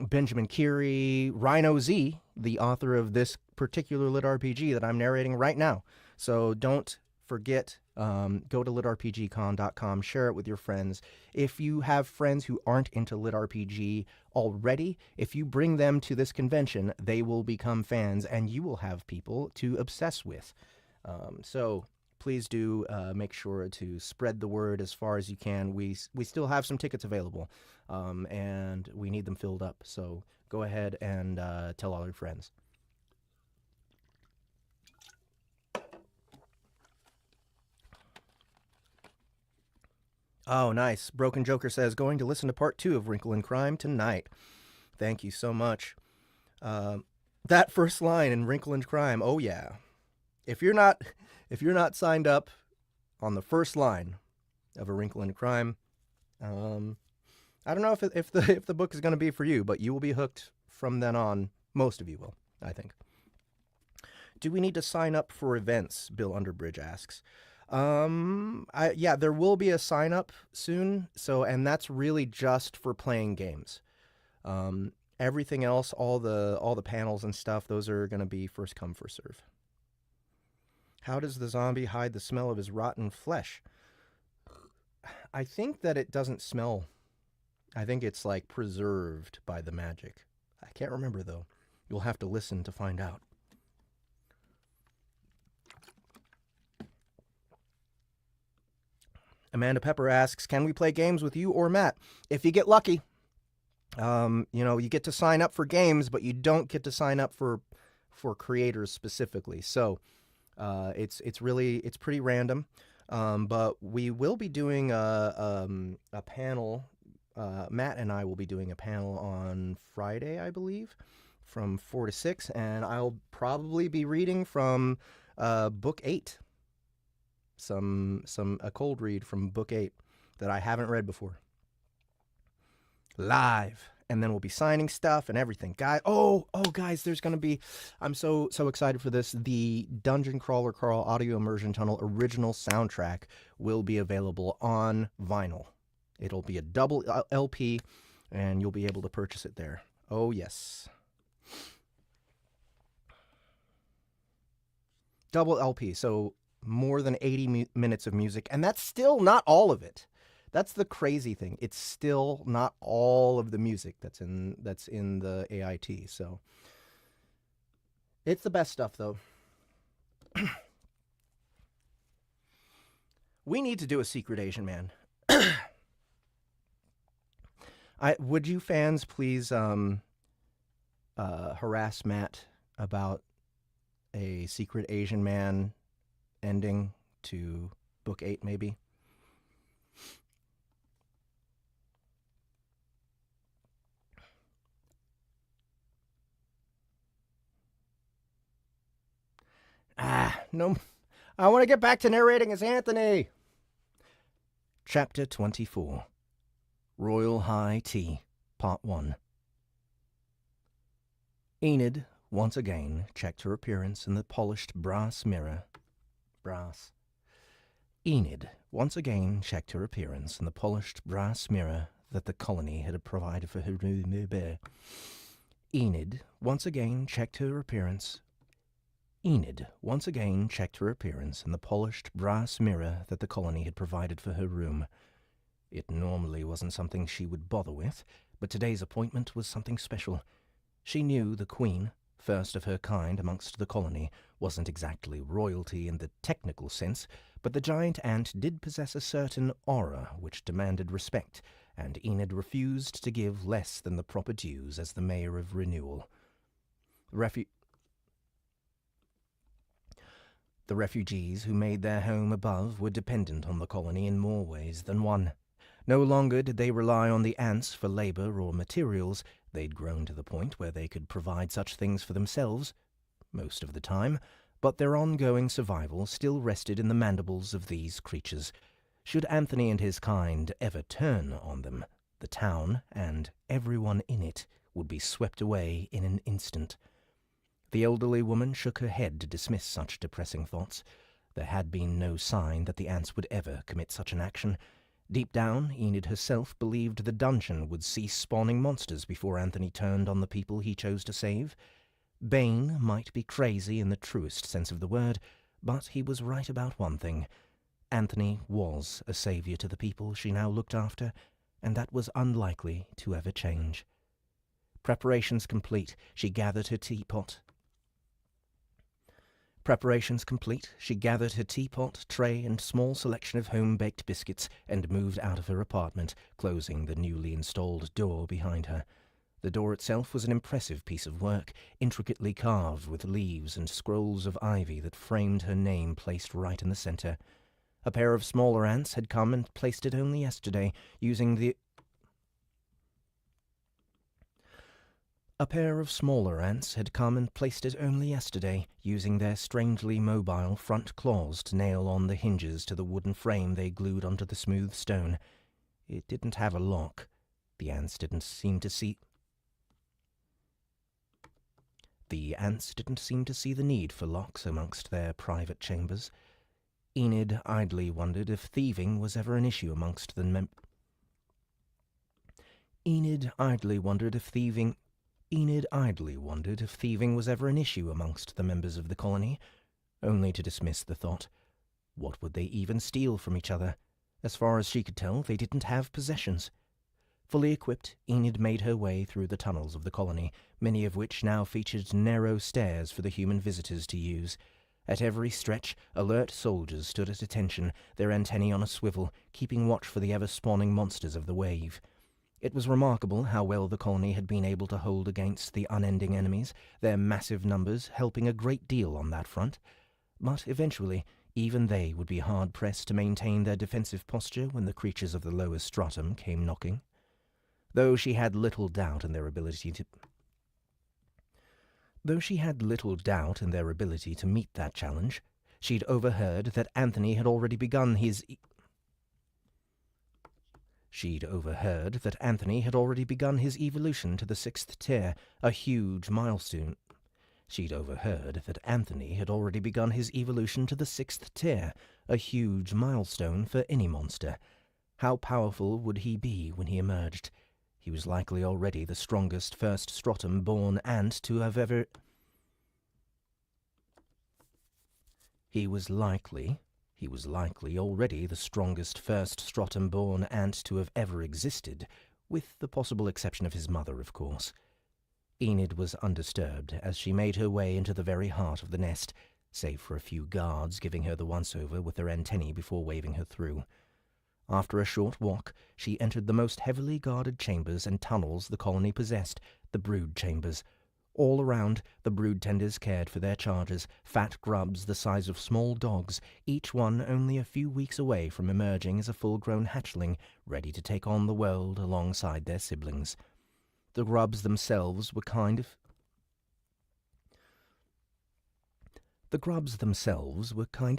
[SPEAKER 1] Benjamin Keary, Rhino Z, the author of this particular LitRPG that I'm narrating right now. So don't forget, go to litrpgcon.com, share it with your friends. If you have friends who aren't into LitRPG already, if you bring them to this convention, they will become fans and you will have people to obsess with. So please do make sure to spread the word as far as you can. We still have some tickets available, and we need them filled up. So go ahead and tell all your friends. Oh, nice. Broken Joker says, going to listen to part 2 of Wrinkle in Crime tonight. Thank you so much. That first line in Wrinkle in Crime, oh yeah. If you're not signed up on the first line of A Wrinkle in Crime, I don't know if the book is going to be for you, but you will be hooked from then on. Most of you will, I think. Do we need to sign up for events? Bill Underbridge asks. Yeah, there will be a sign up soon. And that's really just for playing games. Everything else, all the panels and stuff, those are going to be first come, first serve. How does the zombie hide the smell of his rotten flesh? I think that it doesn't smell. I think it's like preserved by the magic. I can't remember though. You'll have to listen to find out. Amanda Pepper asks, can we play games with you or Matt? If you get lucky. You get to sign up for games, but you don't get to sign up for creators specifically. So it's pretty random. But we will be doing a panel. Matt and I will be doing a panel on Friday, I believe, from 4 to 6, and I'll probably be reading from book 8. A cold read from book 8 that I haven't read before. Live. And then we'll be signing stuff and everything. Guys, there's going to be, I'm so excited for this. The Dungeon Crawler Carl Audio Immersion Tunnel original soundtrack will be available on vinyl. It'll be a double LP, and you'll be able to purchase it there. Oh, yes. Double LP, so more than 80 minutes of music, and that's still not all of it. That's the crazy thing. It's still not all of the music that's in the AIT. So it's the best stuff, though. We need to do a Secret Asian Man. Would you fans please harass Matt about a Secret Asian Man ending to book 8, maybe? No. I want to get back to narrating as Anthony. Chapter 24. Royal High Tea, Part 1. Enid once again checked her appearance in the polished brass mirror. Brass. Enid once again checked her appearance in the polished brass mirror that the colony had provided for her room. Enid once again checked her appearance. Enid once again checked her appearance in the polished brass mirror that the colony had provided for her room. It normally wasn't something she would bother with, but today's appointment was something special. She knew the Queen, first of her kind amongst the colony, wasn't exactly royalty in the technical sense, but the giant ant did possess a certain aura which demanded respect, and Enid refused to give less than the proper dues as the mayor of Renewal. The refugees who made their home above were dependent on the colony in more ways than one. No longer did they rely on the ants for labor or materials. They'd grown to the point where they could provide such things for themselves, most of the time, but their ongoing survival still rested in the mandibles of these creatures. Should Anthony and his kind ever turn on them, the town, and everyone in it, would be swept away in an instant. The elderly woman shook her head to dismiss such depressing thoughts. There had been no sign that the ants would ever commit such an action. Deep down, Enid herself believed the dungeon would cease spawning monsters before Anthony turned on the people he chose to save. Bane might be crazy in the truest sense of the word, but he was right about one thing. Anthony was a savior to the people she now looked after, and that was unlikely to ever change. Preparations complete, she gathered her teapot, tray, and small selection of home-baked biscuits, and moved out of her apartment, closing the newly installed door behind her. The door itself was an impressive piece of work, intricately carved with leaves and scrolls of ivy that framed her name placed right in the center. A pair of smaller ants had come and placed it only yesterday, using their strangely mobile front claws to nail on the hinges to the wooden frame they glued onto the smooth stone. It didn't have a lock. The ants didn't seem to see the need for locks amongst their private chambers. Enid idly wondered if thieving was ever an issue amongst the members of the colony, only to dismiss the thought. What would they even steal from each other? As far as she could tell, they didn't have possessions. Fully equipped, Enid made her way through the tunnels of the colony, many of which now featured narrow stairs for the human visitors to use. At every stretch, alert soldiers stood at attention, their antennae on a swivel, keeping watch for the ever-spawning monsters of the wave. It was remarkable how well the colony had been able to hold against the unending enemies, their massive numbers helping a great deal on that front. But eventually, even they would be hard-pressed to maintain their defensive posture when the creatures of the lower stratum came knocking. Though she had little doubt in their ability to meet that challenge, she'd overheard that Anthony had already begun his evolution to the sixth tier, a huge milestone. For any monster. How powerful would he be when he emerged? He was likely already the strongest first stratum-born ant to have ever... existed, with the possible exception of his mother, of course. Enid was undisturbed as she made her way into the very heart of the nest, save for a few guards giving her the once-over with their antennae before waving her through. After a short walk, she entered the most heavily guarded chambers and tunnels the colony possessed, the brood chambers. All around, the brood tenders cared for their charges, fat grubs the size of small dogs, each one only a few weeks away from emerging as a full-grown hatchling, ready to take on the world alongside their siblings. The grubs themselves were kind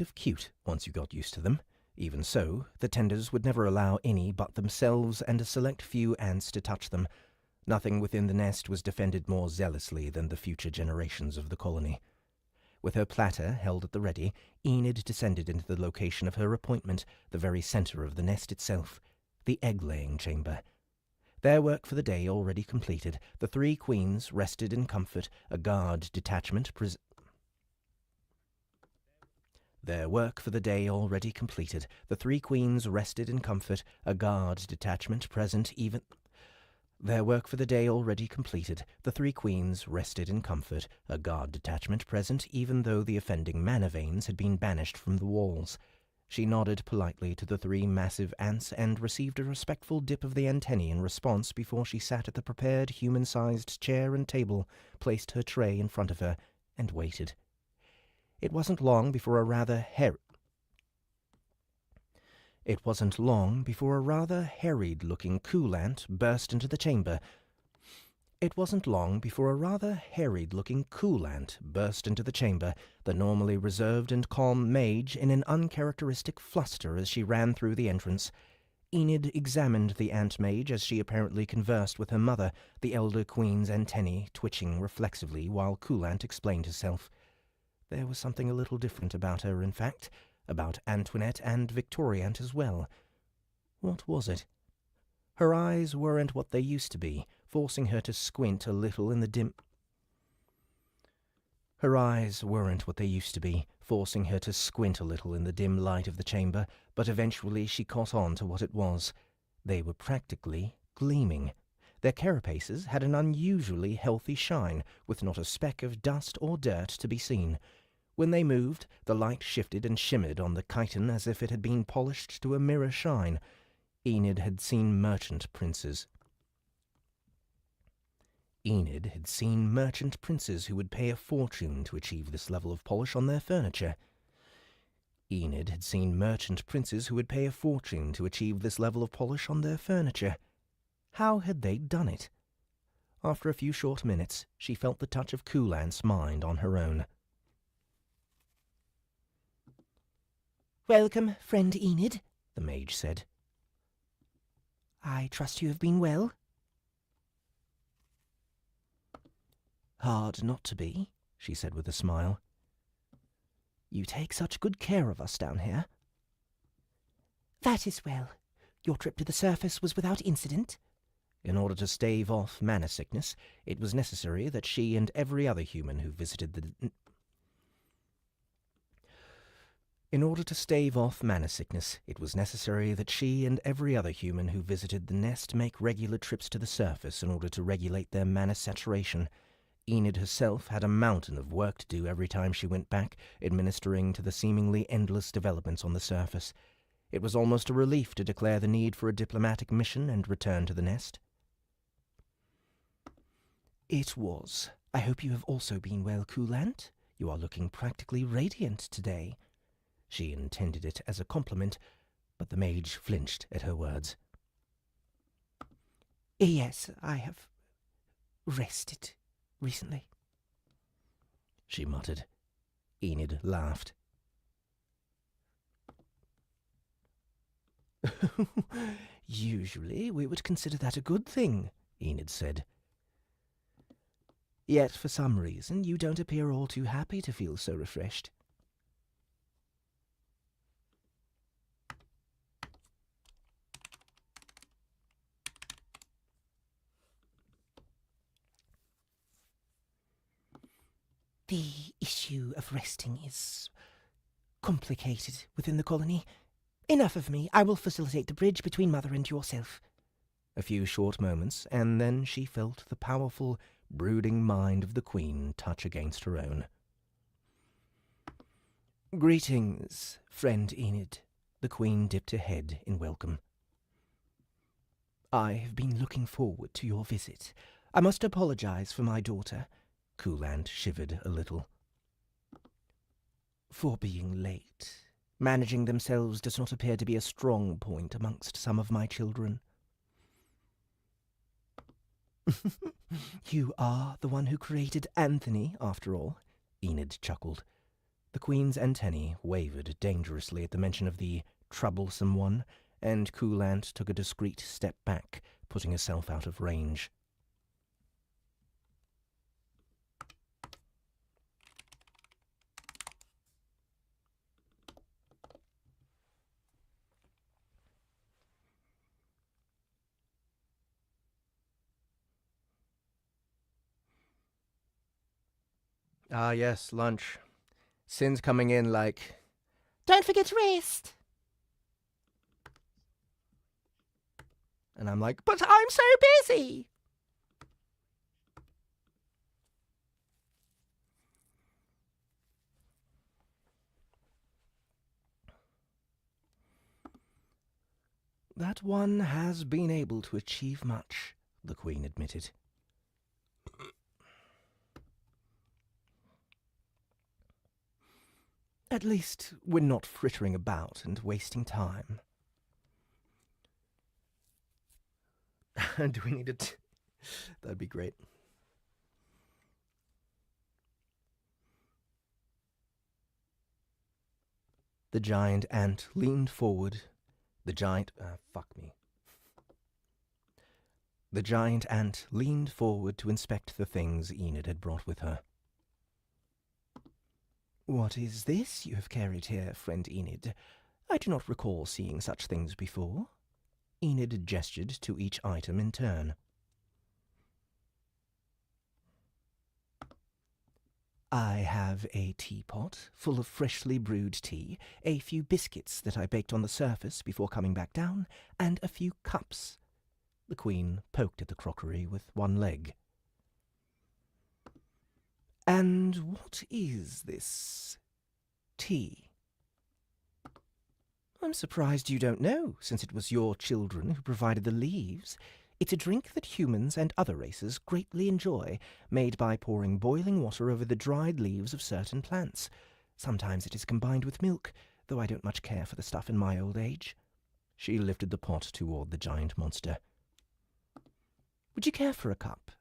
[SPEAKER 1] of cute once you got used to them. Even so, the tenders would never allow any but themselves and a select few ants to touch them. Nothing within the nest was defended more zealously than the future generations of the colony.
[SPEAKER 2] With her platter held at the ready, Enid descended into the location of her appointment, the very centre of the nest itself, the egg-laying chamber. Their work for the day already completed, the three queens rested in comfort, a guard detachment Their work for the day already completed, the three queens rested in comfort, a guard detachment present even... Their work for the day already completed, the three queens rested in comfort, a guard detachment present even though the offending mana veins had been banished from the walls. She nodded politely to the three massive ants and received a respectful dip of the antennae in response before she sat at the prepared human-sized chair and table, placed her tray in front of her, and waited. It wasn't long before a rather harried-looking coolant burst into the chamber. The normally reserved and calm mage in an uncharacteristic fluster as she ran through the entrance. Enid examined the ant mage as she apparently conversed with her mother, the elder queen's antennae twitching reflexively while Coolant explained herself. There was something a little different about her, in fact, about Antoinette and Victoriant as well. What was it? Her eyes weren't what they used to be, forcing her to squint a little in the dim light of the chamber, but eventually she caught on to what it was. They were practically gleaming. Their carapaces had an unusually healthy shine, with not a speck of dust or dirt to be seen. When they moved, the light shifted and shimmered on the chitin as if it had been polished to a mirror shine. Enid had seen merchant princes who would pay a fortune to achieve this level of polish on their furniture. How had they done it? After a few short minutes, she felt the touch of Coolant's mind on her own.
[SPEAKER 3] "Welcome, friend Enid," the mage said. "I trust you have been well?"
[SPEAKER 2] "Hard not to be," she said with a smile. "You take such good care of us down here."
[SPEAKER 3] "That is well. Your trip to the surface was without incident?"
[SPEAKER 2] In order to stave off mana sickness, it was necessary that she and every other human who visited the nest make regular trips to the surface in order to regulate their mana saturation. Enid herself had a mountain of work to do every time she went back, administering to the seemingly endless developments on the surface. It was almost a relief to declare the need for a diplomatic mission and return to the nest.
[SPEAKER 3] "It was. I hope you have also been well, Coolant. You are looking practically radiant today."
[SPEAKER 2] She intended it as a compliment, but the mage flinched at her words.
[SPEAKER 3] "Yes, I have rested recently,"
[SPEAKER 2] she muttered. Enid laughed.
[SPEAKER 3] "Usually we would consider that a good thing," Enid said. "Yet for some reason you don't appear all too happy to feel so refreshed." "The issue of resting is complicated within the colony. Enough of me. I will facilitate the bridge between Mother and yourself."
[SPEAKER 2] A few short moments, and then she felt the powerful, brooding mind of the Queen touch against her own.
[SPEAKER 3] "Greetings, friend Enid." The Queen dipped her head in welcome. "I have been looking forward to your visit. I must apologize for my daughter."
[SPEAKER 2] Coolant shivered a little.
[SPEAKER 3] "For being late. Managing themselves does not appear to be a strong point amongst some of my children." "You are the one who created Anthony, after all,"
[SPEAKER 2] Enid chuckled. The Queen's antennae wavered dangerously at the mention of the troublesome one, and Coolant took a discreet step back, putting herself out of range.
[SPEAKER 1] Ah, yes, lunch. Sin's coming in like,
[SPEAKER 2] Don't forget to rest.
[SPEAKER 1] and I'm like,
[SPEAKER 2] But I'm so busy.
[SPEAKER 3] That one has been able to achieve much, the Queen admitted. At least we're not frittering about and wasting time.
[SPEAKER 1] do we need it? That'd be great.
[SPEAKER 3] The giant ant leaned forward. The giant ant leaned forward to inspect the things Enid had brought with her. What is this you have carried here, friend Enid? I do not recall seeing such things before. Enid gestured to each item in turn. I have a teapot full of freshly brewed tea, a few biscuits that I baked on the surface before coming back down, and a few cups. The Queen poked at the crockery with one leg. And what is this tea? I'm surprised you don't know, since it was your children who provided the leaves. It's a drink that humans and other races greatly enjoy, made by pouring boiling water over the dried leaves of certain plants. Sometimes it is combined with milk, though I don't much care for the stuff in my old age. She lifted the pot toward the giant monster. Would you care for a cup?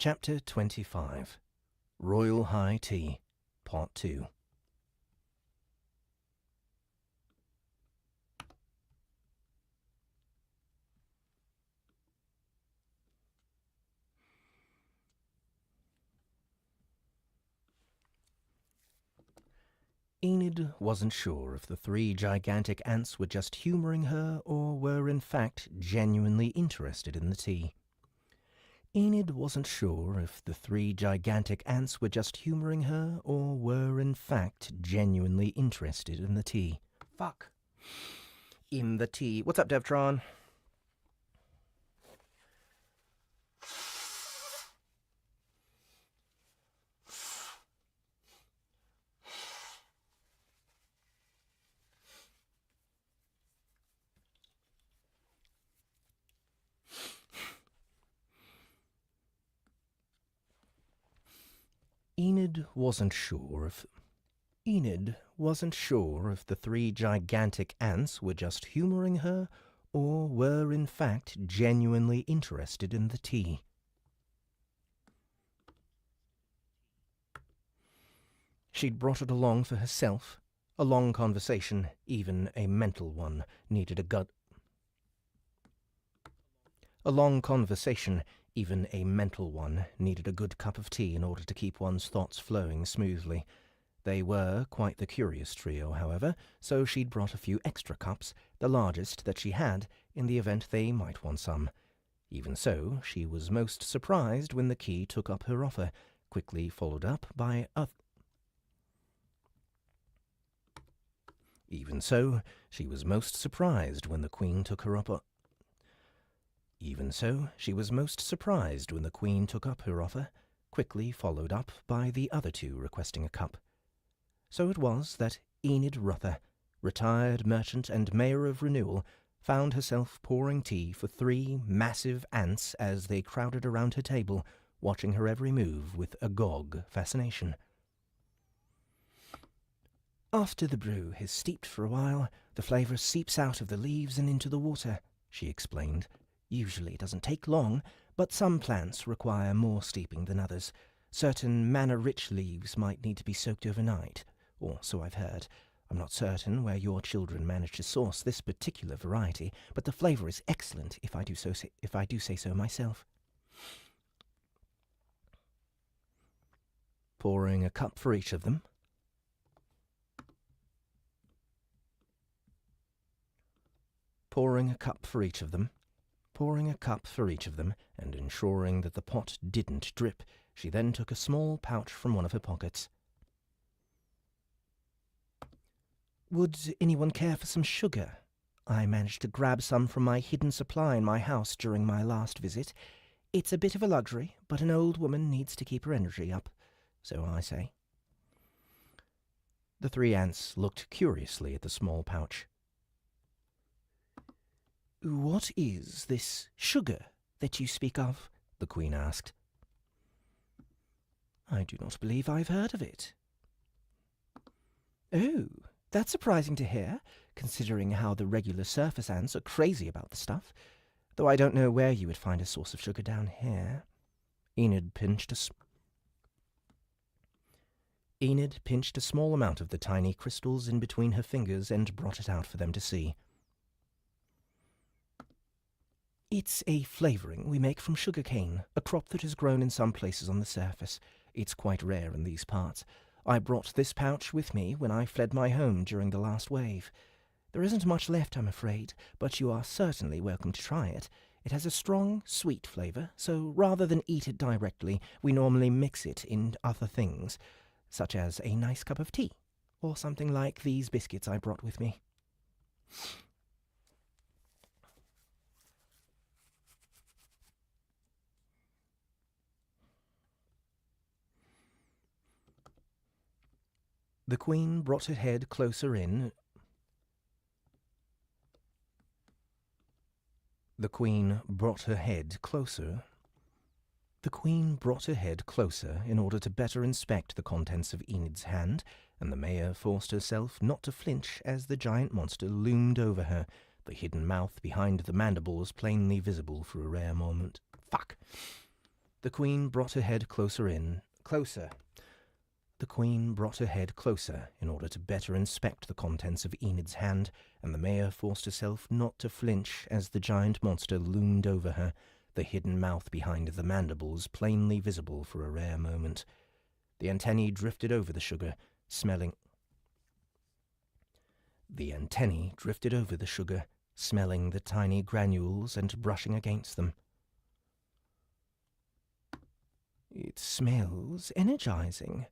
[SPEAKER 3] Chapter 25 Royal High Tea, Part 2. Enid wasn't sure if the three gigantic ants were just humoring her or were in fact genuinely interested in the tea. Enid wasn't sure if the three gigantic ants were just humoring her or were in fact genuinely interested in the tea.
[SPEAKER 1] Fuck. In the tea. What's up, Devtron?
[SPEAKER 3] Enid wasn't sure if the three gigantic ants were just humoring her or were in fact genuinely interested in the tea. She'd brought it along for herself. A long conversation, even a mental one, needed a good cup of tea in order to keep one's thoughts flowing smoothly. They were quite the curious trio, however, so she'd brought a few extra cups, the largest that she had, in the event they might want some. Even so, she was most surprised when the key took up her offer, quickly followed up by a... Even so, she was most surprised when the Queen took her up her offer, quickly followed up by the other two requesting a cup. So it was that Enid Ruther, retired merchant and mayor of Renewal, found herself pouring tea for three massive ants as they crowded around her table, watching her every move with agog fascination. After the brew has steeped for a while, the flavour seeps out of the leaves and into the water, she explained. Usually it doesn't take long, but some plants require more steeping than others. Certain mana-rich leaves might need to be soaked overnight, or so I've heard. I'm not certain where your children managed to source this particular variety, but the flavour is excellent if I do say so myself. Pouring a cup for each of them.
[SPEAKER 1] pouring a cup for each of them, and ensuring that the pot didn't drip, she then took a small pouch from one of her pockets.
[SPEAKER 2] Would anyone care for some sugar? I managed to grab some from my hidden supply in my house during my last visit. It's a bit of a luxury, but an old woman needs to keep her energy up, so I say.
[SPEAKER 1] The 3 ants looked curiously at the small pouch.
[SPEAKER 2] What is this sugar that you speak of?
[SPEAKER 1] The Queen asked.
[SPEAKER 2] I do not believe I've heard of it. Oh, that's surprising to hear, considering how the regular surface ants are crazy about the stuff, though I don't know where you would find a source of sugar down here.
[SPEAKER 1] Enid pinched a small amount of the tiny crystals in between her fingers and brought it out for them to see.
[SPEAKER 2] It's a flavouring we make from sugar cane, a crop that is grown in some places on the surface. It's quite rare in these parts. I brought this pouch with me when I fled my home during the last wave. There isn't much left, I'm afraid, but you are certainly welcome to try it. It has a strong, sweet flavour, so rather than eat it directly, we normally mix it in other things, such as a nice cup of tea, or something like these biscuits I brought with me.
[SPEAKER 1] The Queen brought her head closer in. The Queen brought her head closer in order to better inspect the contents of Enid's hand, and the mayor forced herself not to flinch as the giant monster loomed over her, the hidden mouth behind the mandibles plainly visible for a rare moment. Fuck! The Queen brought her head closer. The Queen brought her head closer in order to better inspect the contents of Enid's hand, and the mayor forced herself not to flinch as the giant monster loomed over her, the hidden mouth behind the mandibles plainly visible for a rare moment. The antennae drifted over the sugar, smelling the tiny granules and brushing against them.
[SPEAKER 2] It smells energizing,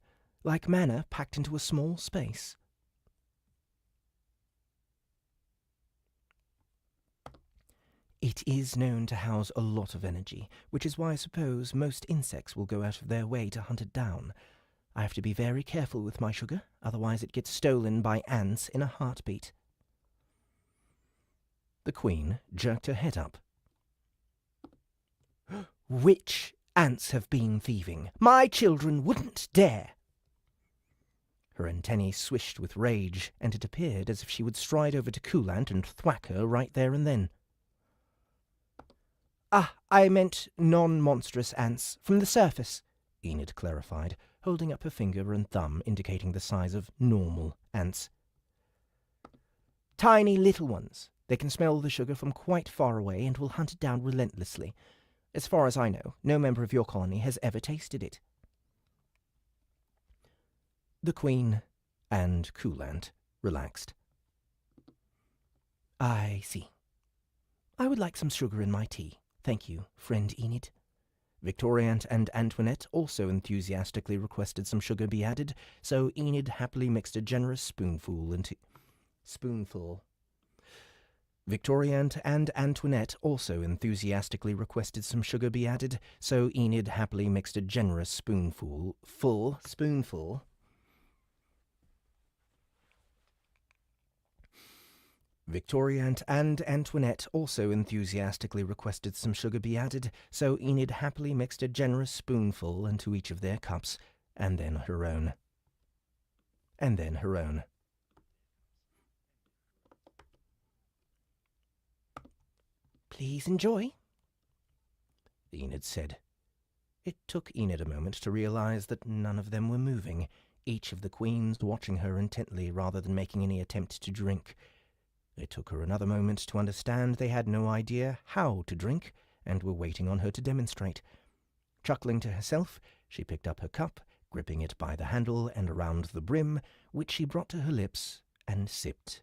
[SPEAKER 2] like mana packed into a small space. It is known to house a lot of energy, which is why I suppose most insects will go out of their way to hunt it down. I have to be very careful with my sugar, otherwise it gets stolen by ants in a heartbeat.
[SPEAKER 1] The Queen jerked her head up.
[SPEAKER 2] Which ants have been thieving? My children wouldn't dare!
[SPEAKER 1] Her antennae swished with rage, and it appeared as if she would stride over to Coolant and thwack her right there and then.
[SPEAKER 2] Ah, I meant non-monstrous ants, from the surface, Enid clarified, holding up her finger and thumb indicating the size of normal ants. Tiny little ones. They can smell the sugar from quite far away and will hunt it down relentlessly. As far as I know, no member of your colony has ever tasted it.
[SPEAKER 1] The Queen and Coolant relaxed.
[SPEAKER 2] I see. I would like some sugar in my tea. Thank you, friend Enid.
[SPEAKER 1] Victoriant and Antoinette also enthusiastically requested some sugar be added, so Enid happily mixed a generous spoonful. Victoriant and Antoinette also enthusiastically requested some sugar be added, so Enid happily mixed a generous spoonful. Victoriant and Antoinette also enthusiastically requested some sugar be added, so Enid happily mixed a generous spoonful into each of their cups, and then her own.
[SPEAKER 2] Please enjoy,
[SPEAKER 1] Enid said. It took Enid a moment to realize that none of them were moving, each of the queens watching her intently rather than making any attempt to drink. It took her another moment to understand they had no idea how to drink and were waiting on her to demonstrate. Chuckling to herself, she picked up her cup, gripping it by the handle and around the brim, which she brought to her lips and sipped.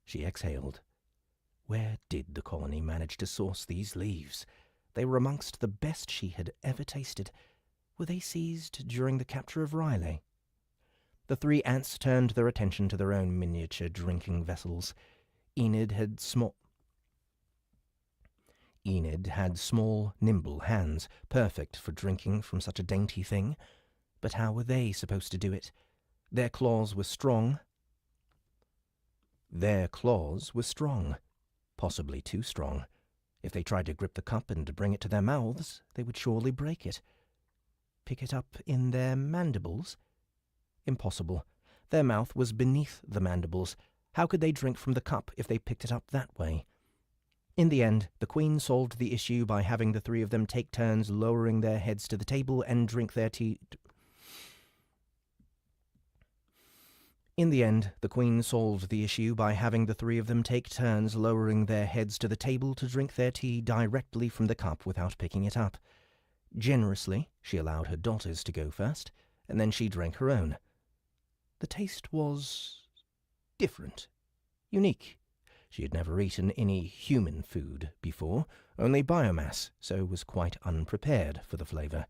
[SPEAKER 3] She exhaled. Where did the colony manage to source these leaves? They were amongst the best she had ever tasted. Were they seized during the capture of Riley? The three ants turned their attention to their own miniature drinking vessels. Enid had small, nimble hands, perfect for drinking from such a dainty thing. But how were they supposed to do it? Their claws were strong. Possibly too strong. If they tried to grip the cup and bring it to their mouths, they would surely break it. Pick it up in their mandibles? Impossible. Their mouth was beneath the mandibles. How could they drink from the cup if they picked it up that way? In the end, the Queen solved the issue by having the three of them take turns lowering their heads to the table and drink their tea. In the end, the Queen solved the issue by having the three of them take turns lowering their heads to the table to drink their tea directly from the cup without picking it up. Generously, she allowed her daughters to go first, and then she drank her own. The taste was different, unique. She had never eaten any human food before, only biomass, so was quite unprepared for the flavour.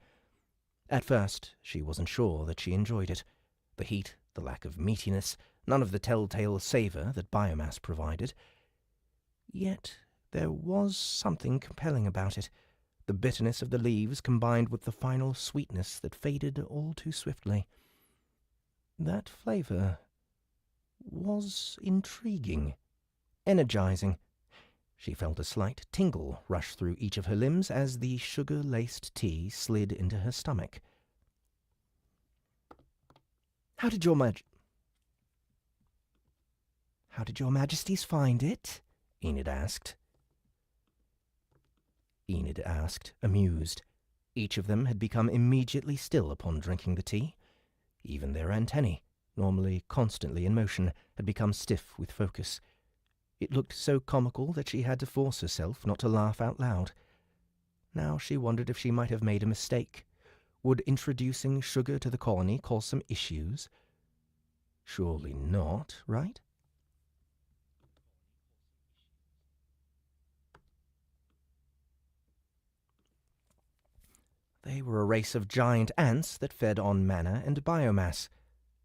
[SPEAKER 3] At first, she wasn't sure that she enjoyed it. The heat, the lack of meatiness, none of the telltale savour that biomass provided. Yet there was something compelling about it. The bitterness of the leaves combined with the final sweetness that faded all too swiftly. That flavour was intriguing, energizing. She felt a slight tingle rush through each of her limbs as the sugar-laced tea slid into her stomach.
[SPEAKER 2] How did your Majesties find it?
[SPEAKER 3] Enid asked, amused. Each of them had become immediately still upon drinking the tea. Even their antennae, normally constantly in motion, had become stiff with focus. It looked so comical that she had to force herself not to laugh out loud. Now she wondered if she might have made a mistake. Would introducing sugar to the colony cause some issues? Surely not, right? They were a race of giant ants that fed on mana and biomass.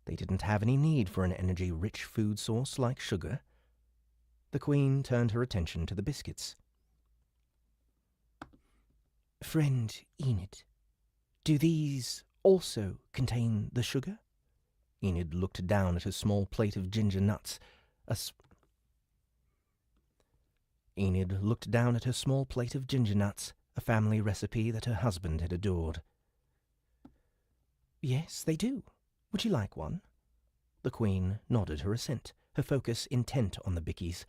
[SPEAKER 3] They didn't have any need for an energy-rich food source like sugar. The Queen turned her attention to the biscuits.
[SPEAKER 2] Friend Enid, do these also contain the sugar?
[SPEAKER 3] Enid looked down at her small plate of ginger nuts. A family recipe that her husband had adored.
[SPEAKER 2] Yes, they do. Would you like one?
[SPEAKER 3] The Queen nodded her assent, her focus intent on the bickies.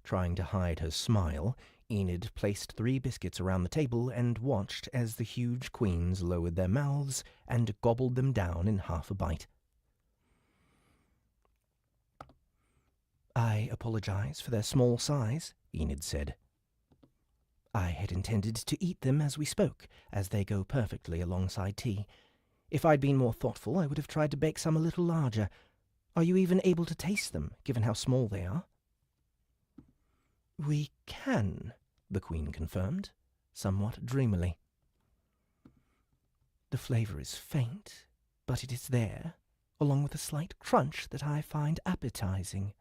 [SPEAKER 3] Trying to hide her smile, Enid placed 3 biscuits around the table and watched as the huge queens lowered their mouths and gobbled them down in half a bite.
[SPEAKER 2] I apologize for their small size, Enid said. I had intended to eat them as we spoke, as they go perfectly alongside tea. If I'd been more thoughtful, I would have tried to bake some a little larger. Are you even able to taste them, given how small they are?
[SPEAKER 3] We can, the Queen confirmed, somewhat dreamily.
[SPEAKER 2] The flavour is faint, but it is there, along with a slight crunch that I find appetizing.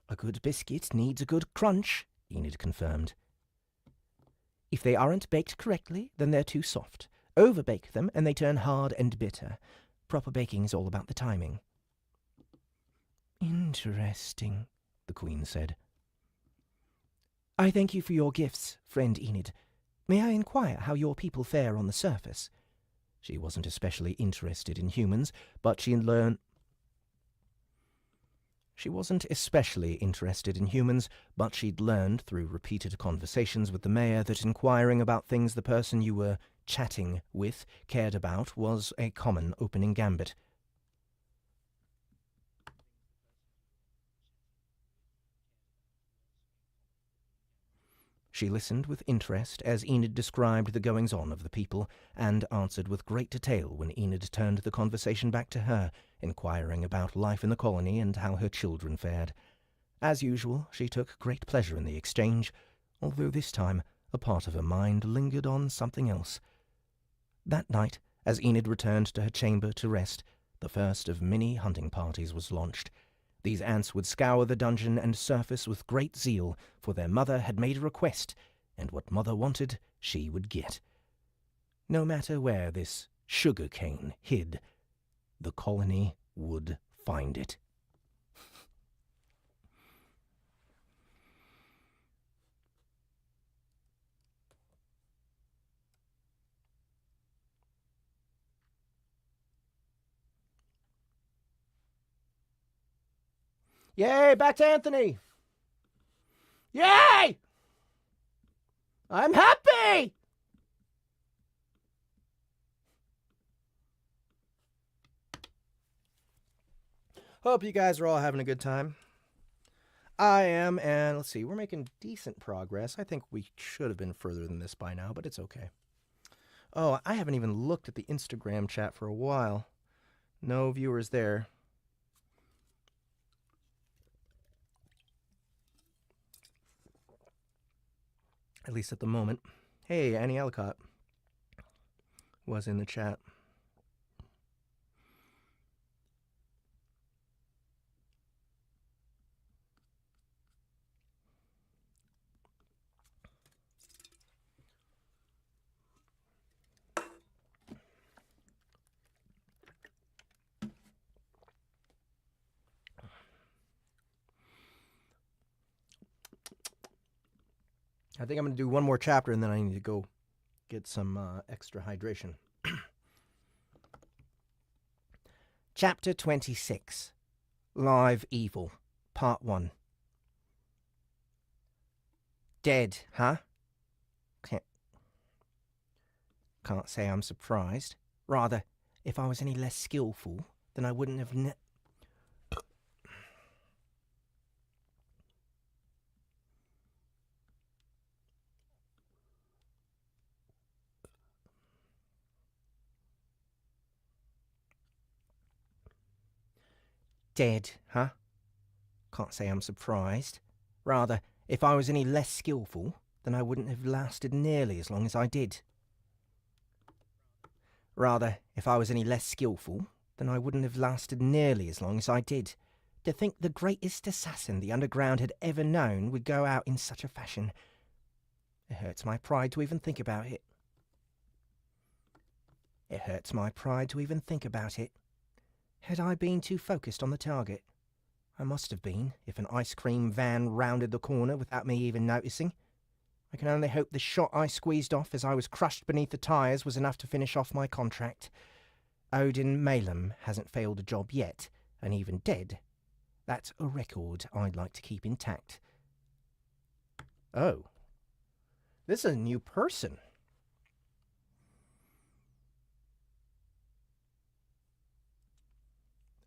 [SPEAKER 3] A good biscuit needs a good crunch, Enid confirmed.
[SPEAKER 2] If they aren't baked correctly, then they're too soft. Overbake them and they turn hard and bitter. Proper baking is all about the timing.
[SPEAKER 3] Interesting, the Queen said.
[SPEAKER 2] I thank you for your gifts, friend Enid. May I inquire how your people fare on the surface?
[SPEAKER 3] She wasn't especially interested in humans, but she'd learned through repeated conversations with the mayor that inquiring about things the person you were chatting with cared about was a common opening gambit.
[SPEAKER 2] She listened with interest as Enid described the goings-on of the people, and answered with great detail when Enid turned the conversation back to her, inquiring about life in the colony and how her children fared. As usual, she took great pleasure in the exchange, although this time a part of her mind lingered on something else. That night, as Enid returned to her chamber to rest, the first of many hunting parties was launched. These ants would scour the dungeon and surface with great zeal, for their mother had made a request, and what mother wanted, she would get. No matter where this sugar cane hid, the colony would find it.
[SPEAKER 1] Yay, back to Anthony! Yay! I'm happy! Hope you guys are all having a good time. I am, and let's see, we're making decent progress. I think we should have been further than this by now, but it's okay. Oh, I haven't even looked at the Instagram chat for a while. No viewers there. At least at the moment. Hey, Annie Ellicott was in the chat. I think I'm going to do one more chapter and then I need to go get some extra hydration.
[SPEAKER 2] Chapter 26. Live Evil, Part 1. Dead, huh? Can't say I'm surprised. Rather, if I was any less skillful, then I wouldn't have Dead, huh? Can't say I'm surprised. Rather, if I was any less skillful, then I wouldn't have lasted nearly as long as I did. Rather, if I was any less skillful, then I wouldn't have lasted nearly as long as I did. To think the greatest assassin the Underground had ever known would go out in such a fashion. It hurts my pride to even think about it. It hurts my pride to even think about it. Had I been too focused on the target? I must have been, if an ice cream van rounded the corner without me even noticing. I can only hope the shot I squeezed off as I was crushed beneath the tyres was enough to finish off my contract. Odin Malum hasn't failed a job yet, and even dead, that's a record I'd like to keep intact.
[SPEAKER 1] Oh. This is a new person.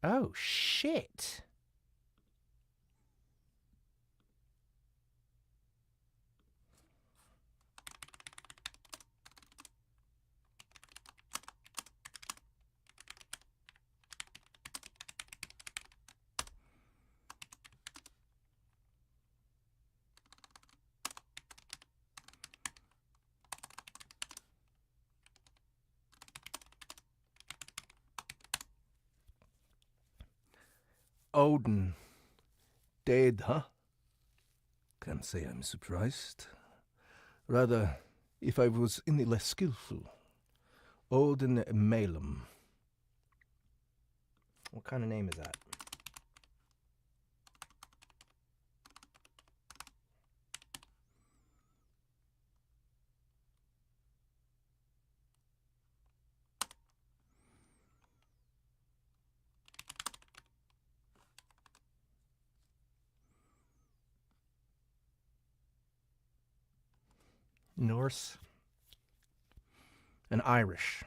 [SPEAKER 1] Oh, shit. Odin. Dead, huh? Can't say I'm surprised. Rather, if I was any less skillful. Odin Malum. What kind of name is that? Norse and Irish.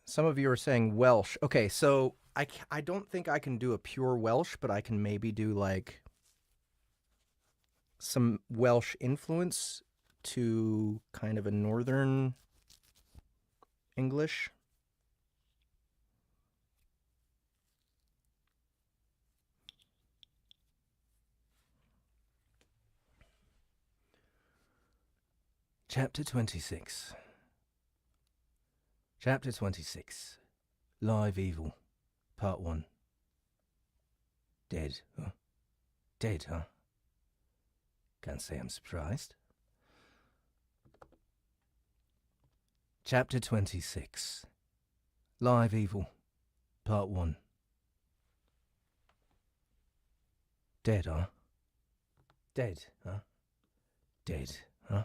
[SPEAKER 1] Some of you are saying Welsh. Okay, so I don't think I can do a pure Welsh, but I can maybe do like some Welsh influence to kind of a northern English.
[SPEAKER 2] Chapter 26. Chapter 26. Live Evil. Part 1. Dead, huh? Dead, huh? Can't say I'm surprised. Chapter 26. Live Evil. Part 1. Dead, huh? Dead, huh? Dead, huh?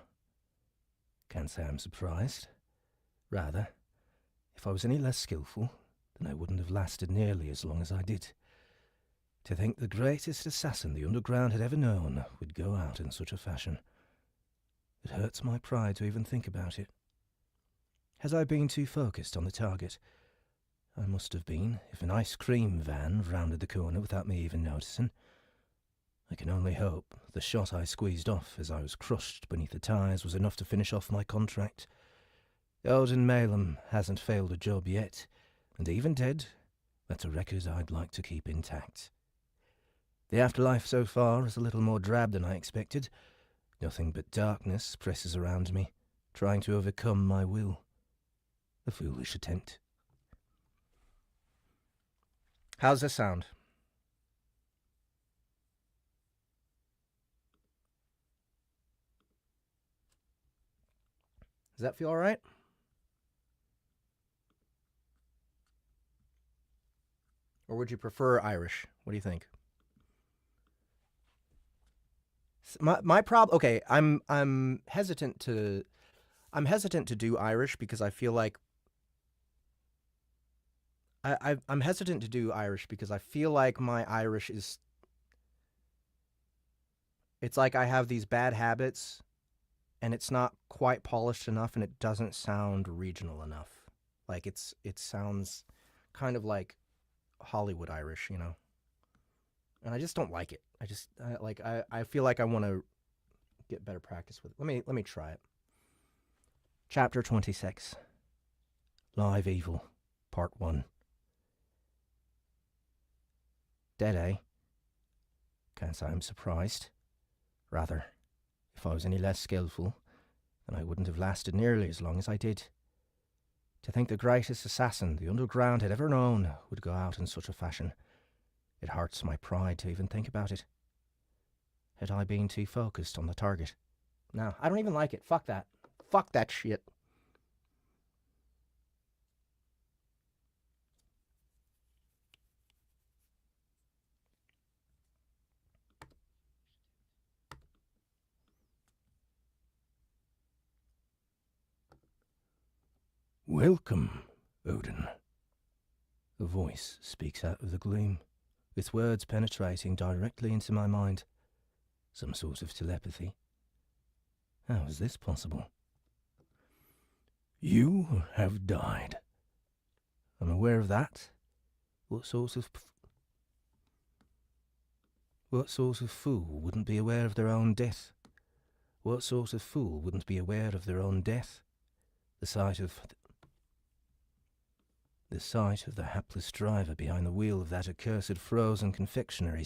[SPEAKER 2] Can't say I'm surprised. Rather, if I was any less skillful, then I wouldn't have lasted nearly as long as I did. To think the greatest assassin the underground had ever known would go out in such a fashion. It hurts my pride to even think about it. Had I been too focused on the target? I must have been, if an ice cream van rounded the corner without me even noticing. I can only hope the shot I squeezed off as I was crushed beneath the tyres was enough to finish off my contract. Odin Malum hasn't failed a job yet, and even dead, that's a record I'd like to keep intact. The afterlife so far is a little more drab than I expected. Nothing but darkness presses around me, trying to overcome my will. A foolish attempt.
[SPEAKER 1] How's this sound? Does that feel all right? Or would you prefer Irish? What do you think? My problem. Okay, I'm hesitant to do Irish because I feel like I'm hesitant to do Irish because I feel like my Irish is. It's like I have these bad habits, and it's not quite polished enough, and it doesn't sound regional enough. Like it sounds kind of like Hollywood Irish, you know. And I just don't like it. I feel like I want to get better practice with it. Let me try it. Chapter 26.
[SPEAKER 2] Live Evil, Part 1. Dead, eh? Can't say I'm surprised. Rather, if I was any less skillful, then I wouldn't have lasted nearly as long as I did. To think the greatest assassin the underground had ever known would go out in such a fashion. It hurts my pride to even think about it. Had I been too focused on the target?
[SPEAKER 1] No, I don't even like it. Fuck that. Fuck that shit.
[SPEAKER 2] Welcome, Odin. A voice speaks out of the gloom, its words penetrating directly into my mind. Some sort of telepathy. How is this possible? You have died. I'm aware of that. What sort of fool wouldn't be aware of their own death? What sort of fool wouldn't be aware of their own death? The sight of the hapless driver behind the wheel of that accursed frozen confectionery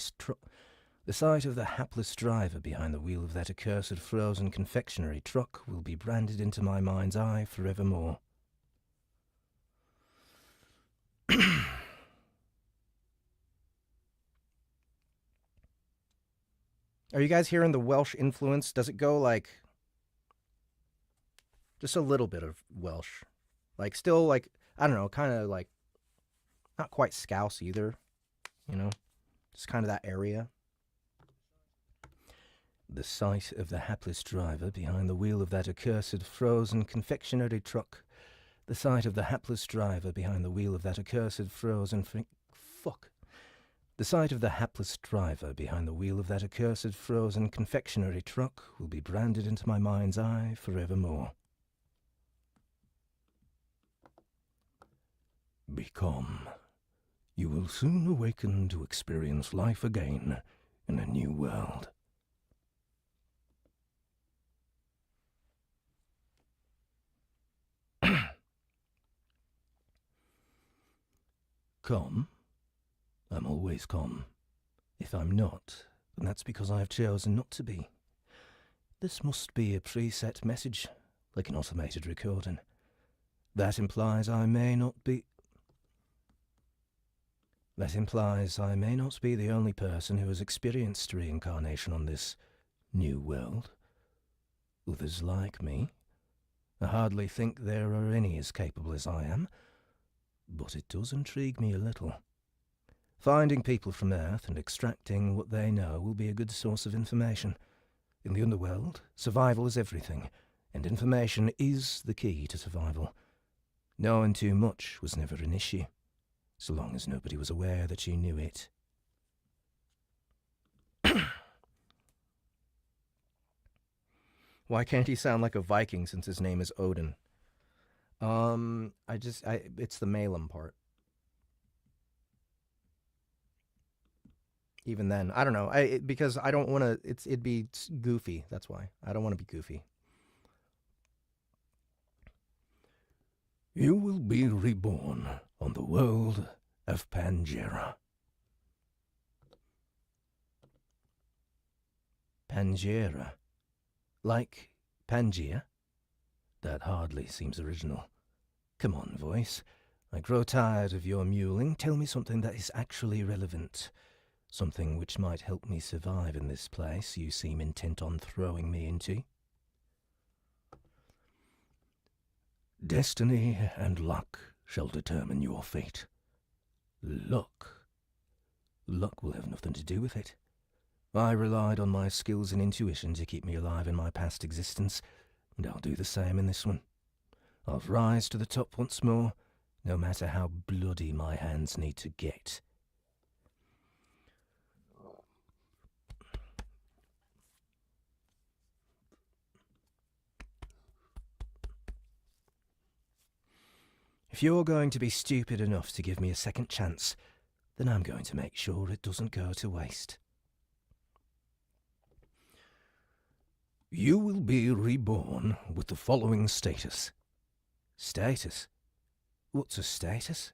[SPEAKER 2] truck will be branded into my mind's eye forevermore.
[SPEAKER 1] Are you guys hearing the Welsh influence? Does it go like just a little bit of Welsh? Like still like, I don't know, kind of like not quite Scouse either, you know? Just kind of that area.
[SPEAKER 2] The sight of the hapless driver behind the wheel of that accursed frozen confectionery truck. The sight of the hapless driver behind the wheel of that accursed frozen fuck.
[SPEAKER 1] The sight of the hapless driver behind the wheel of that accursed frozen confectionery truck will be branded into my mind's eye forevermore. Be calm. You will soon awaken to experience life again in a new world. Calm? I'm always calm. If I'm not, then that's because I have chosen not to be. This must be a preset message, like an automated recording. That implies I may not be the only person who has experienced reincarnation on this new world. Others like me. I hardly think there are any as capable as I am, but it does intrigue me a little. Finding people from Earth and extracting what they know will be a good source of information. In the underworld, survival is everything, and information is the key to survival. Knowing too much was never an issue, so long as nobody was aware that you knew it. Why can't he sound like a Viking since his name is Odin? It's the Malum part. Even then, I don't know. Because I don't want to. It'd be goofy. That's why I don't want to be goofy. You will be reborn on the world of Pangera. Pangera, like Pangaea. That hardly seems original. Come on, voice. I grow tired of your mewling. Tell me something that is actually relevant. Something which might help me survive in this place you seem intent on throwing me into. Destiny and luck shall determine your fate. Luck? Luck will have nothing to do with it. I relied on my skills and intuition to keep me alive in my past existence, and I'll do the same in this one. I'll rise to the top once more, no matter how bloody my hands need to get. If you're going to be stupid enough to give me a second chance, then I'm going to make sure it doesn't go to waste. You will be reborn with the following status. Status? What's a status?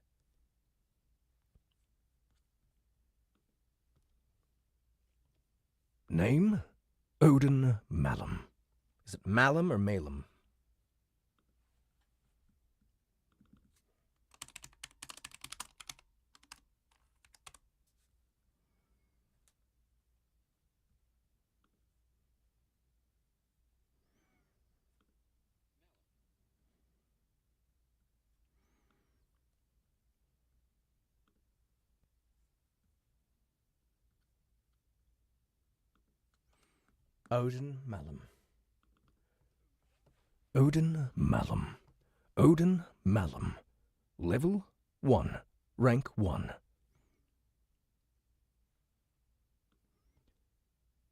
[SPEAKER 1] Name? Odin Malum. Is it Malum or Malum? Odin Malum. Odin Malum. Odin Malum. Level 1. Rank 1.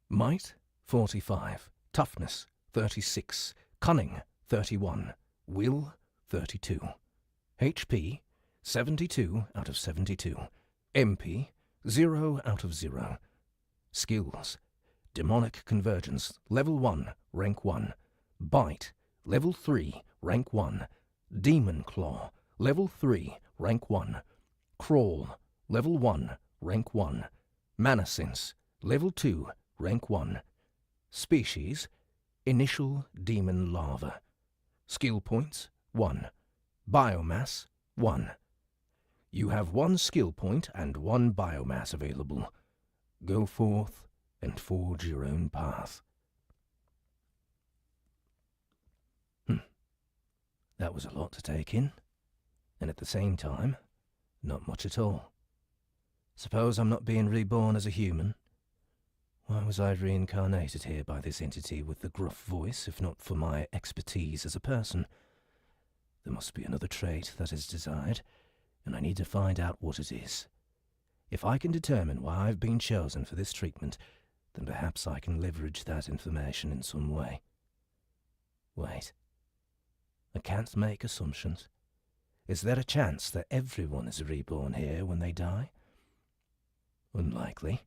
[SPEAKER 1] Might 45. Toughness 36. Cunning 31. Will 32. HP 72 out of 72. MP 0 out of 0. Skills: Demonic Convergence, Level 1, Rank 1. Bite, Level 3, Rank 1. Demon Claw, Level 3, Rank 1. Crawl, Level 1, Rank 1. Mana Sense, Level 2, Rank 1. Species: Initial Demon Larva. Skill Points: 1. Biomass: 1. You have 1 skill point and 1 biomass available. Go forth and forge your own path. That was a lot to take in, and at the same time, not much at all. Suppose I'm not being reborn as a human? Why was I reincarnated here by this entity with the gruff voice, if not for my expertise as a person? There must be another trait that is desired, and I need to find out what it is.
[SPEAKER 3] If I can determine why I've been chosen for this treatment, then perhaps I can leverage that information in some way. Wait. I can't make assumptions. Is there a chance that everyone is reborn here when they die? Unlikely.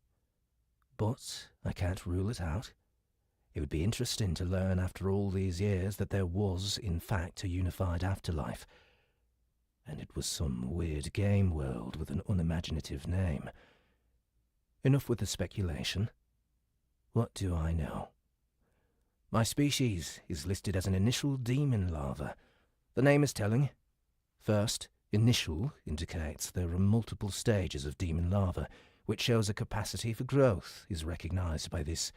[SPEAKER 3] But I can't rule it out. It would be interesting to learn after all these years that there was, in fact, a unified afterlife. And it was some weird game world with an unimaginative name. Enough with the speculation. What do I know? My species is listed as an initial demon larva. The name is telling. First, initial indicates there are multiple stages of demon larva, which shows a capacity for growth is recognized by this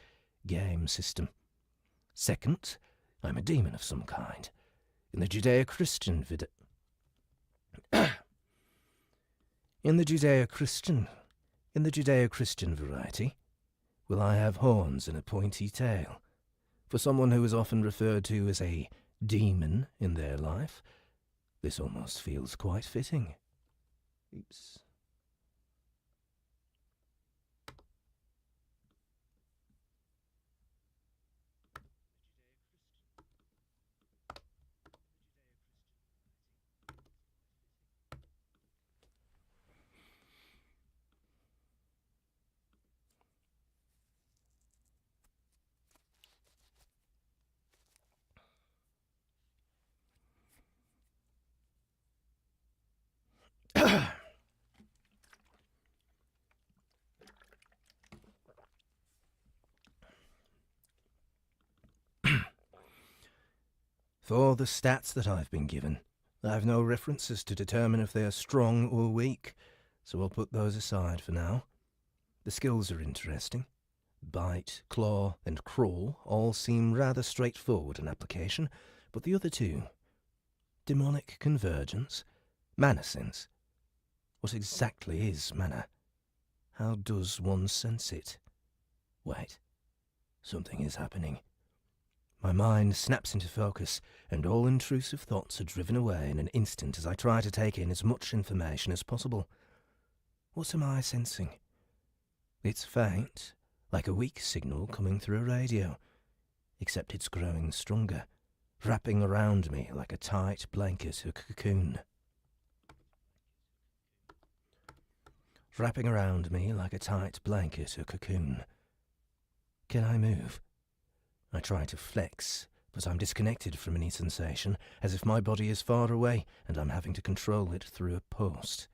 [SPEAKER 3] game system. Second, I'm a demon of some kind. In the Judeo-Christian In the Judeo-Christian variety, will I have horns and a pointy tail? For someone who is often referred to as a demon in their life, this almost feels quite fitting. Oops. For the stats that I've been given, I have no references to determine if they are strong or weak, so I'll put those aside for now. The skills are interesting. Bite, claw, and crawl all seem rather straightforward in application, but the other two, demonic convergence, mana sense. What exactly is mana? How does one sense it? Wait, something is happening. My mind snaps into focus, and all intrusive thoughts are driven away in an instant as I try to take in as much information as possible. What am I sensing? It's faint, like a weak signal coming through a radio, except it's growing stronger, wrapping around me like a tight blanket or cocoon. Wrapping around me like a tight blanket or cocoon. Can I move? I try to flex, but I'm disconnected from any sensation, as if my body is far away and I'm having to control it through a post.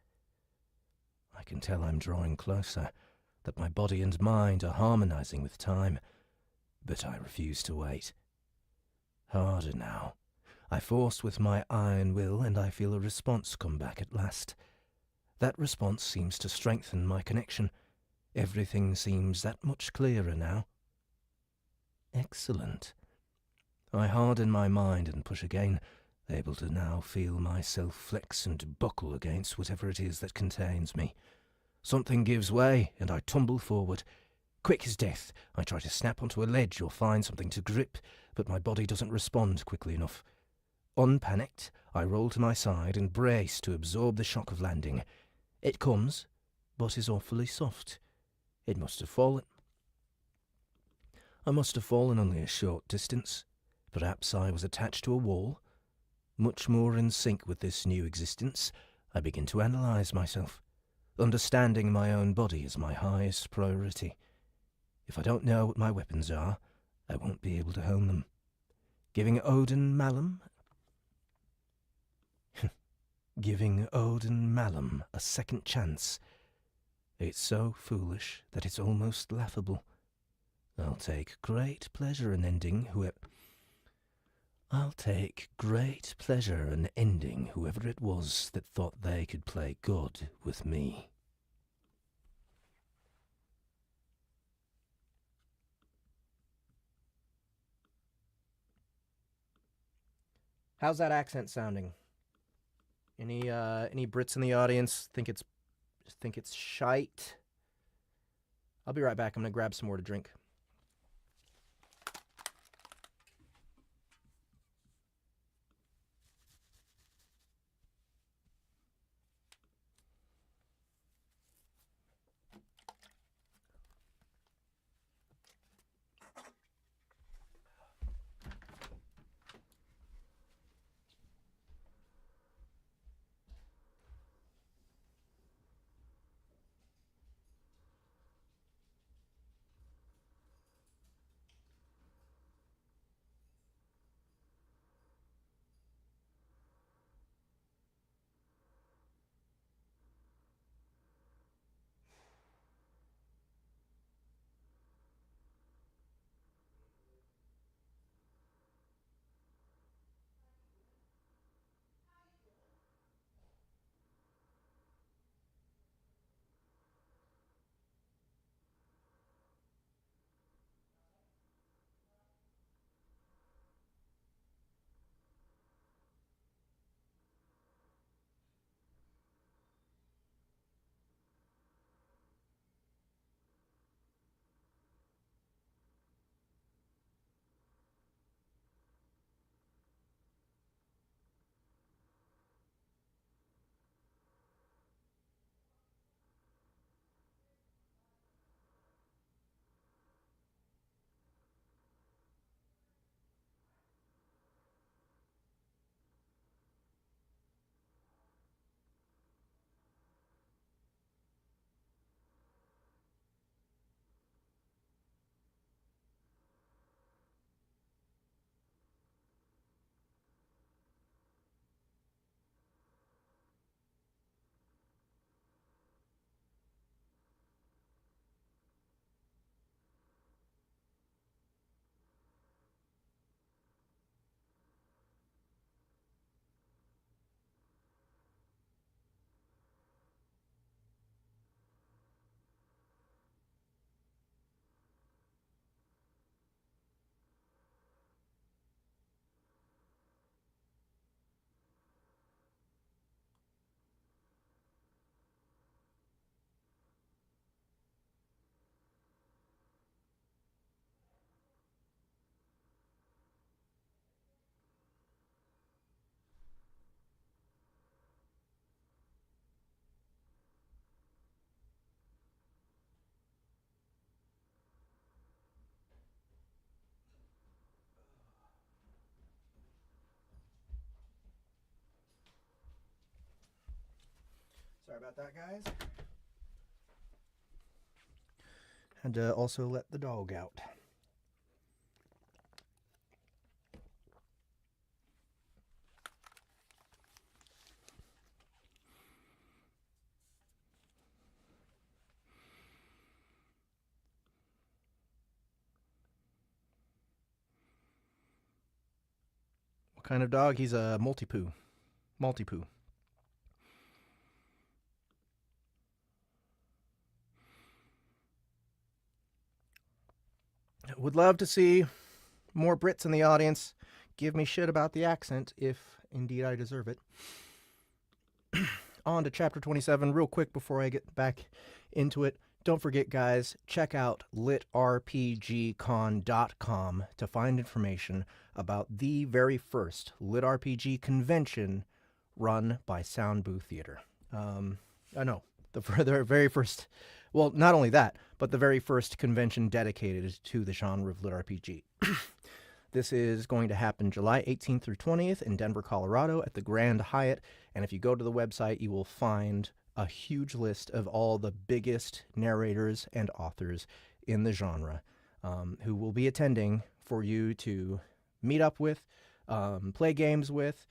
[SPEAKER 3] I can tell I'm drawing closer, that my body and mind are harmonizing with time, but I refuse to wait. Harder now. I force with my iron will, and I feel a response come back at last. That response seems to strengthen my connection. Everything seems that much clearer now. Excellent. I harden my mind and push again, able to now feel myself flex and buckle against whatever it is that contains me. Something gives way, and I tumble forward. Quick as death, I try to snap onto a ledge or find something to grip, but my body doesn't respond quickly enough. Unpanicked, I roll to my side and brace to absorb the shock of landing. It comes, but is awfully soft. It must have fallen. I must have fallen only a short distance. Perhaps I was attached to a wall. Much more in sync with this new existence, I begin to analyze myself. Understanding my own body is my highest priority. If I don't know what my weapons are, I won't be able to hone them. Giving Odin Malum a second chance. It's so foolish that it's almost laughable. I'll take great pleasure in ending whoever it was that thought they could play God with me.
[SPEAKER 1] How's that accent sounding? Any Brits in the audience think it's shite? I'll be right back. I'm gonna grab some more to drink. Sorry about that, guys. Had to also let the dog out. What kind of dog? He's a multi-poo. Multi-poo. Would love to see more Brits in the audience. Give me shit about the accent, if indeed I deserve it. On to chapter 27 real quick before I get back into it. Don't forget, guys, check out litrpgcon.com to find information about the very first LitRPG convention run by Soundbooth Theater. The very first, well, not only that, but the very first convention dedicated to the genre of LitRPG. This is going to happen July 18th through 20th in Denver, Colorado at the Grand Hyatt. And if you go to the website, you will find a huge list of all the biggest narrators and authors in the genre who will be attending for you to meet up with, play games with,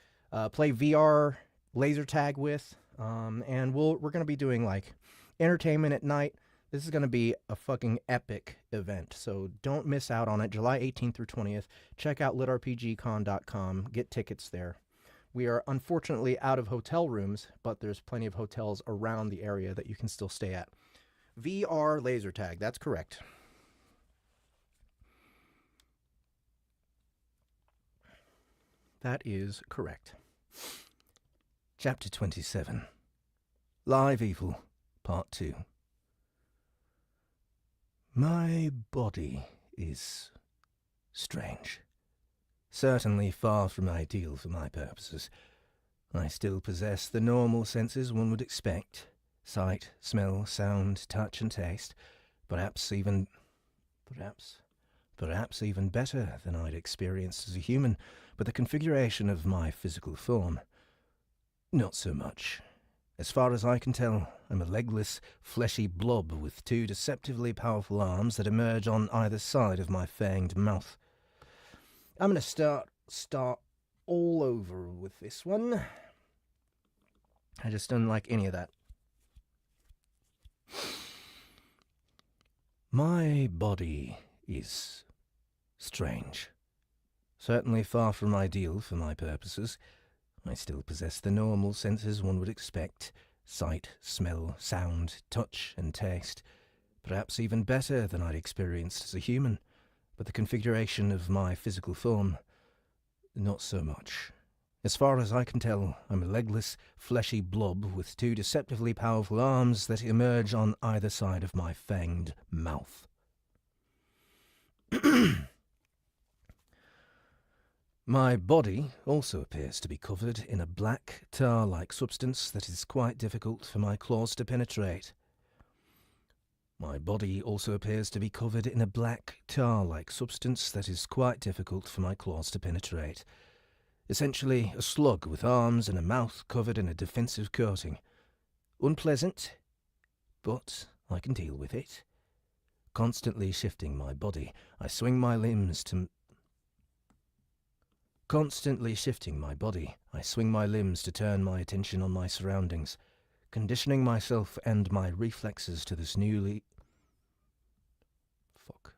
[SPEAKER 1] play VR laser tag with, and we're going to be doing like entertainment at night. This is going to be a fucking epic event, so don't miss out on it. July 18th through 20th. Check out litrpgcon.com. Get tickets there. We are unfortunately out of hotel rooms, but there's plenty of hotels around the area that you can still stay at. VR laser tag, that's correct. That is correct.
[SPEAKER 2] Chapter 27. Live Evil, Part 2. My body is strange. Certainly far from ideal for my purposes. I still possess the normal senses one would expect. Sight, smell, sound, touch, and taste. Perhaps even better than I'd experienced as a human, but the configuration of my physical form, not so much. As far as I can tell, I'm a legless, fleshy blob with two deceptively powerful arms that emerge on either side of my fanged mouth. I'm going to start all over with this one. I just don't like any of that. My body is strange. Certainly far from ideal for my purposes. I still possess the normal senses one would expect. Sight, smell, sound, touch, and taste. Perhaps even better than I'd experienced as a human. But the configuration of my physical form, not so much. As far as I can tell, I'm a legless, fleshy blob with two deceptively powerful arms that emerge on either side of my fanged mouth. My body also appears to be covered in a black, tar-like substance that is quite difficult for my claws to penetrate. My body also appears to be covered in a black, tar-like substance that is quite difficult for my claws to penetrate. Essentially, a slug with arms and a mouth covered in a defensive coating. Unpleasant, but I can deal with it. Constantly shifting my body, I swing my limbs to turn my attention on my surroundings, conditioning myself and my reflexes to this newly... Fuck.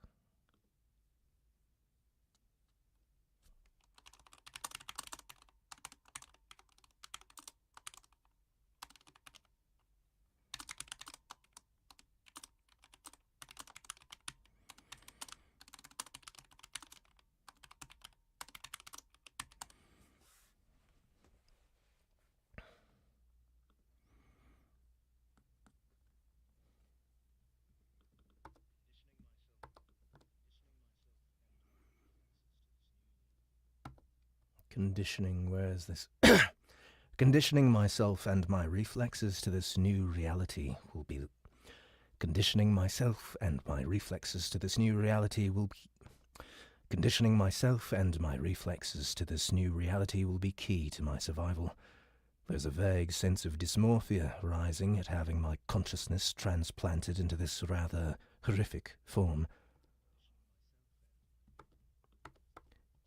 [SPEAKER 2] Conditioning myself and my reflexes to this new reality will be key to my survival.
[SPEAKER 1] There's a vague sense of dysmorphia rising at having my consciousness transplanted into this rather horrific form.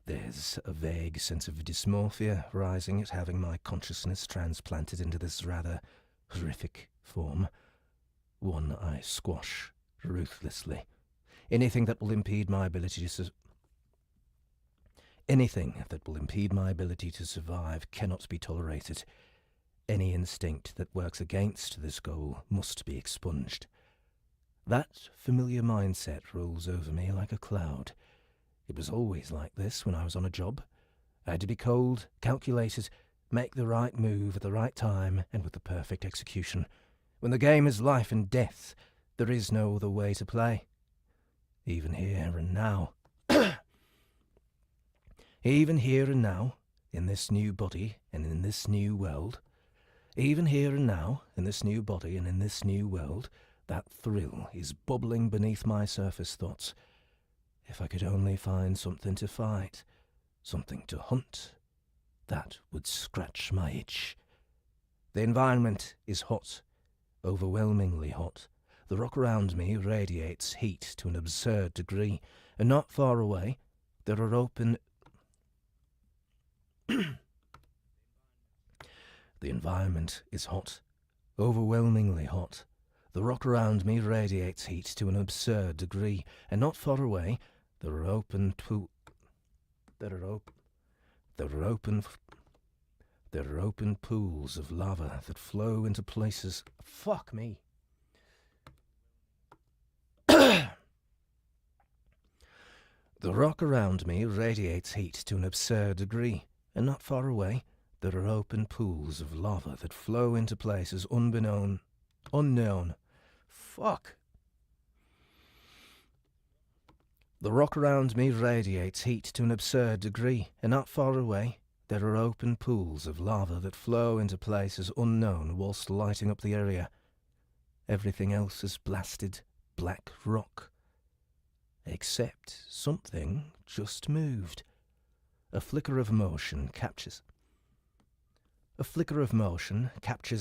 [SPEAKER 1] There's a vague sense of dysmorphia rising at having my consciousness transplanted into this rather horrific form. One I squash ruthlessly. Anything that will impede my ability to survive cannot be tolerated. Any instinct that works against this goal must be expunged. That familiar mindset rolls over me like a cloud. It was always like this when I was on a job. I had to be cold, calculated, make the right move at the right time and with the perfect execution. When the game is life and death, there is no other way to play. Even here and now. Even here and now, in this new body and in this new world. Even here and now, in this new body and in this new world, that thrill is bubbling beneath my surface thoughts. If I could only find something to fight, something to hunt, that would scratch my itch. The environment is hot, overwhelmingly hot. The rock around me radiates heat to an absurd degree, and not far away, there are open... The environment is hot, overwhelmingly hot. The rock around me radiates heat to an absurd degree, and not far away, there are open pools of lava that flow into places... Fuck me. The rock around me radiates heat to an absurd degree, and not far away, there are open pools of lava that flow into places unknown. Fuck. The rock around me radiates heat to an absurd degree, and not far away, there are open pools of lava that flow into places unknown whilst lighting up the area. Everything else is blasted black rock. Except something just moved. A flicker of motion captures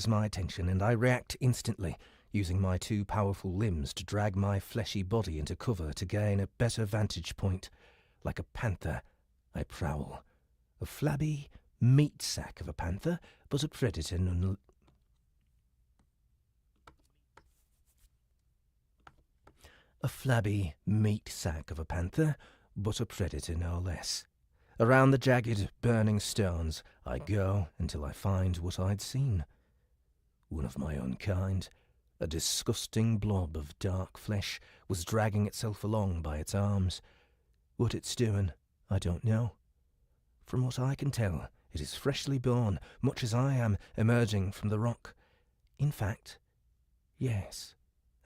[SPEAKER 1] my attention, and I react instantly, using my two powerful limbs to drag my fleshy body into cover to gain a better vantage point. Like a panther, I prowl. A flabby meat sack of a panther, but a predator nonetheless. A flabby meat sack of a panther, but a predator no less. Around the jagged, burning stones I go until I find what I'd seen. One of my own kind, a disgusting blob of dark flesh, was dragging itself along by its arms. What it's doing, I don't know. From what I can tell, it is freshly born, much as I am emerging from the rock. In fact, yes,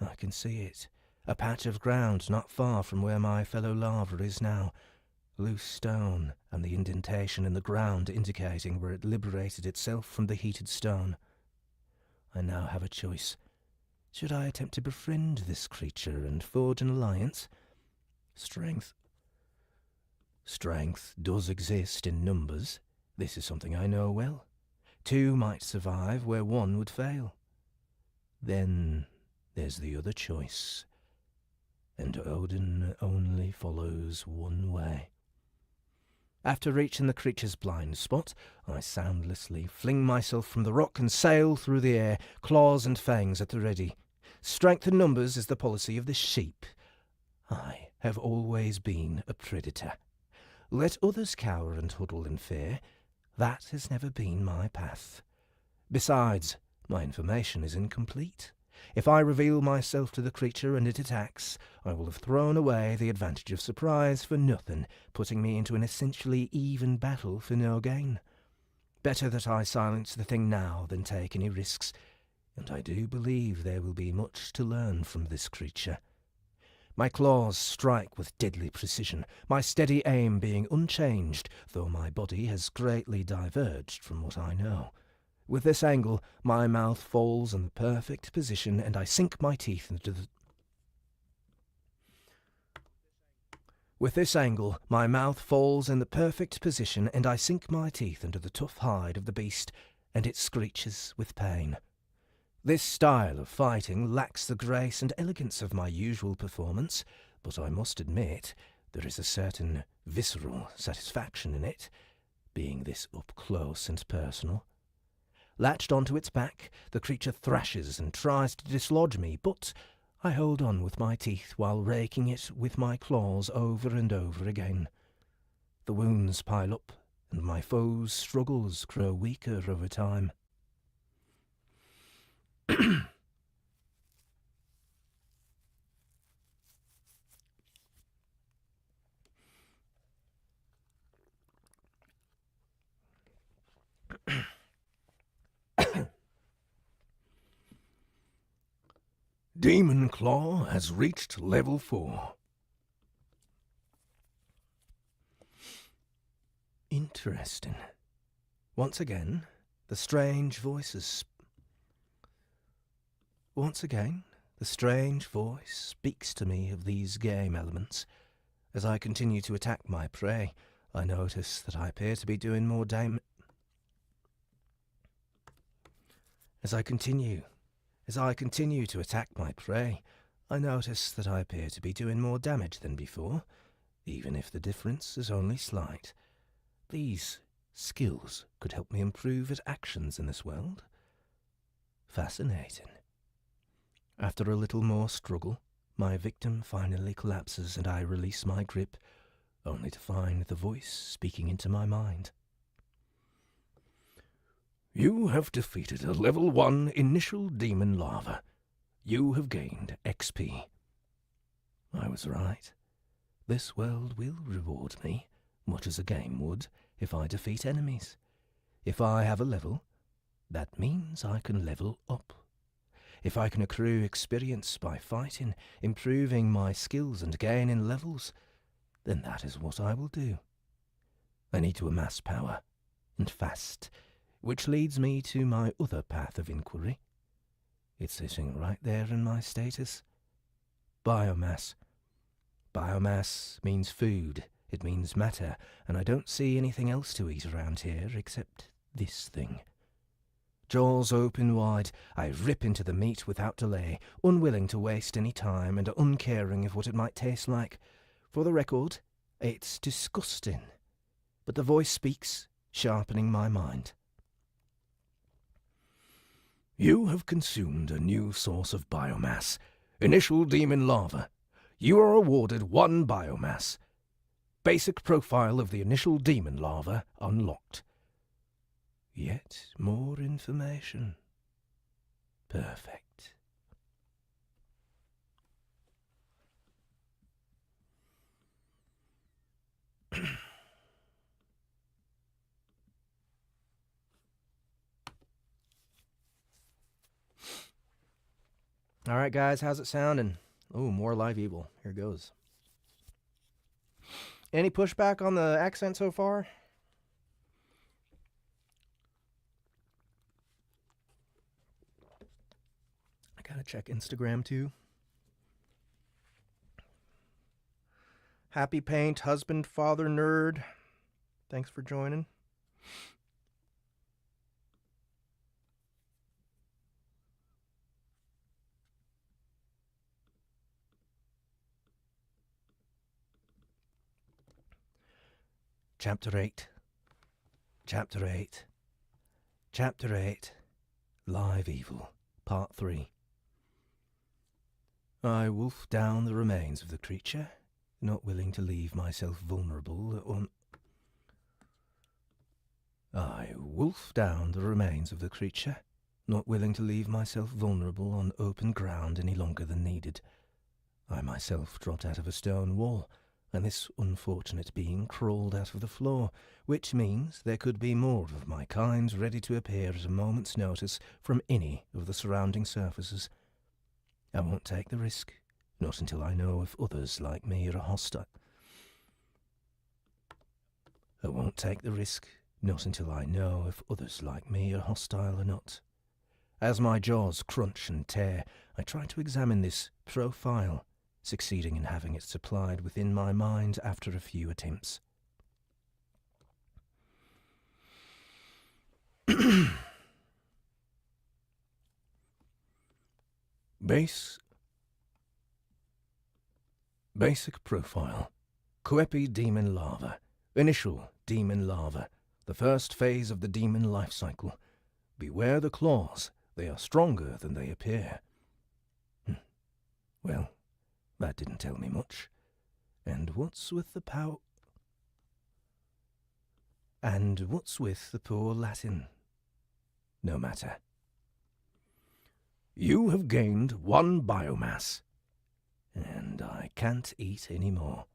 [SPEAKER 1] I can see it. A patch of ground not far from where my fellow lava is now. Loose stone, and the indentation in the ground indicating where it liberated itself from the heated stone. I now have a choice. Should I attempt to befriend this creature and forge an alliance? Strength does exist in numbers. This is something I know well. 2 might survive where 1 would fail. Then there's the other choice. And Odin only follows one way. After reaching the creature's blind spot, I soundlessly fling myself from the rock and sail through the air, claws and fangs at the ready. Strength in numbers is the policy of the sheep. I have always been a predator. Let others cower and huddle in fear. That has never been my path. Besides, my information is incomplete. If I reveal myself to the creature and it attacks, I will have thrown away the advantage of surprise for nothing, putting me into an essentially even battle for no gain. Better that I silence the thing now than take any risks, and I do believe there will be much to learn from this creature. My claws strike with deadly precision, my steady aim being unchanged, though my body has greatly diverged from what I know. With this angle, my mouth falls in the perfect position, and I sink my teeth into the... With this angle, my mouth falls in the perfect position, and I sink my teeth into the tough hide of the beast.
[SPEAKER 2] and it screeches with pain. This style of fighting lacks the grace and elegance of my usual performance, but I must admit there is a certain visceral satisfaction in it, being this up close and personal. Latched onto its back, the creature thrashes and tries to dislodge me, but I hold on with my teeth while raking it with my claws over and over again. The wounds pile up, and my foe's struggles grow weaker over time.
[SPEAKER 4] Demon Claw has reached level 4.
[SPEAKER 2] Interesting. Once again, the strange voice speaks to me of these game elements. As I continue to attack my prey, I notice that I appear to be doing more damage. As I continue to attack my prey, I notice that I appear to be doing more damage than before, even if the difference is only slight. These skills could help me improve at actions in this world. Fascinating. After a little more struggle, my victim finally collapses and I release my grip, only to find the voice speaking into my mind.
[SPEAKER 4] You have defeated a level 1 initial demon larva. You have gained XP.
[SPEAKER 2] I was right. This world will reward me, much as a game would, if I defeat enemies. If I have a level, that means I can level up. If I can accrue experience by fighting, improving my skills and gaining levels, then that is what I will do. I need to amass power, and fast, which leads me to my other path of inquiry. It's sitting right there in my status. Biomass. Biomass means food, it means matter, and I don't see anything else to eat around here except this thing. Jaws open wide, I rip into the meat without delay, unwilling to waste any time and uncaring of what it might taste like. For the record, it's disgusting. But the voice speaks, sharpening my mind.
[SPEAKER 4] You have consumed a new source of biomass, initial demon larva. You are awarded 1 biomass. Basic profile of the initial demon larva unlocked.
[SPEAKER 2] Yet more information. Perfect.
[SPEAKER 1] All right, guys, how's it sounding? Oh, more live evil. Here goes. Any pushback on the accent so far? I gotta check Instagram too. Happy Paint, husband, father, nerd. Thanks for joining.
[SPEAKER 2] Chapter 8. Chapter 8. Chapter 8. Live Evil. Part 3. I wolf down the remains of the creature, not willing to leave myself vulnerable on... I wolf down the remains of the creature, not willing to leave myself vulnerable on open ground any longer than needed. I myself dropped out of a stone wall, and this unfortunate being crawled out of the floor, which means there could be more of my kind ready to appear at a moment's notice from any of the surrounding surfaces. I won't take the risk, not until I know if others like me are hostile. I won't take the risk, not until I know if others like me are hostile or not. As my jaws crunch and tear, I try to examine this profile, succeeding in having it supplied within my mind after a few attempts.
[SPEAKER 4] Basic profile. Coepi demon larva. Initial demon larva. The first phase of the demon life cycle. Beware the claws. They are stronger than they appear. Well, that didn't tell me much. And what's with the poor Latin? No matter. You have gained 1 biomass. And I can't eat any more.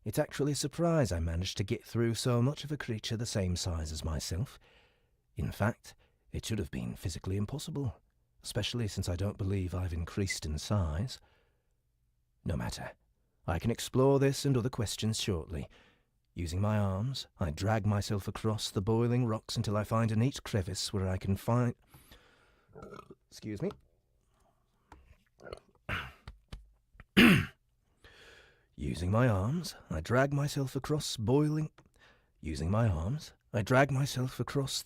[SPEAKER 4] It's actually a surprise I managed to get through so much of a creature the same size as myself. In fact, it should have been physically impossible, especially since I don't believe I've increased in size. No matter. I can explore this and other questions shortly. Using my arms, I drag myself across the boiling rocks until I find a neat crevice where I can find... Excuse me. Using my arms, I drag myself across the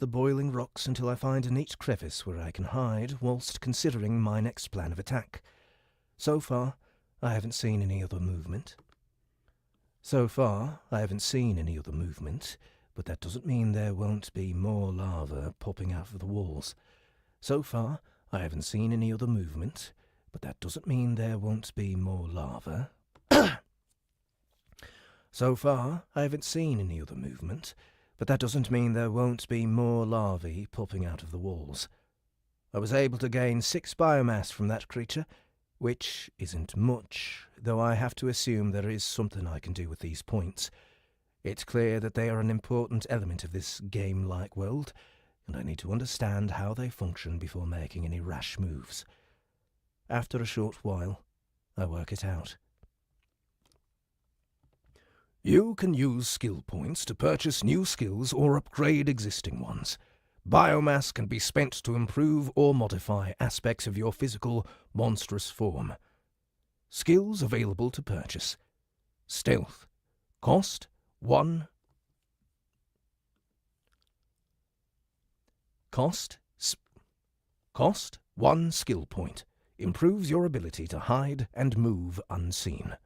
[SPEAKER 4] boiling rocks until I find a neat crevice where I can hide whilst considering my next plan of attack. So far, I haven't seen any other movement. But that doesn't mean there won't be more lava popping out of the walls. So far, I haven't seen any other movement, but that doesn't mean there won't be more lava. So far, I haven't seen any other movement, but that doesn't mean there won't be more larvae popping out of the walls. I was able to gain 6 biomass from that creature, which isn't much, though I have to assume there is something I can do with these points. It's clear that they are an important element of this game-like world, and I need to understand how they function before making any rash moves. After a short while, I work it out. You can use skill points to purchase new skills or upgrade existing ones. Biomass can be spent to improve or modify aspects of your physical, monstrous form. Skills available to purchase. Stealth. Cost 1. Cost 1 skill point. Improves your ability to hide and move unseen.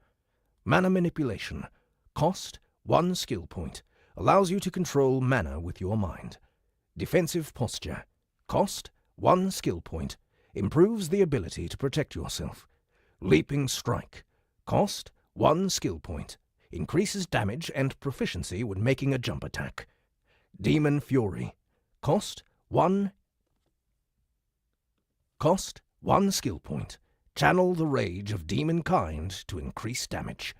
[SPEAKER 4] Mana manipulation. Cost 1 skill point. Allows you to control mana with your mind. Defensive posture. Cost 1 skill point. Improves the ability to protect yourself. Leaping strike. Cost 1 skill point. Increases damage and proficiency when making a jump attack. Demon fury. Cost 1 skill point. Channel the rage of demon kind to increase damage.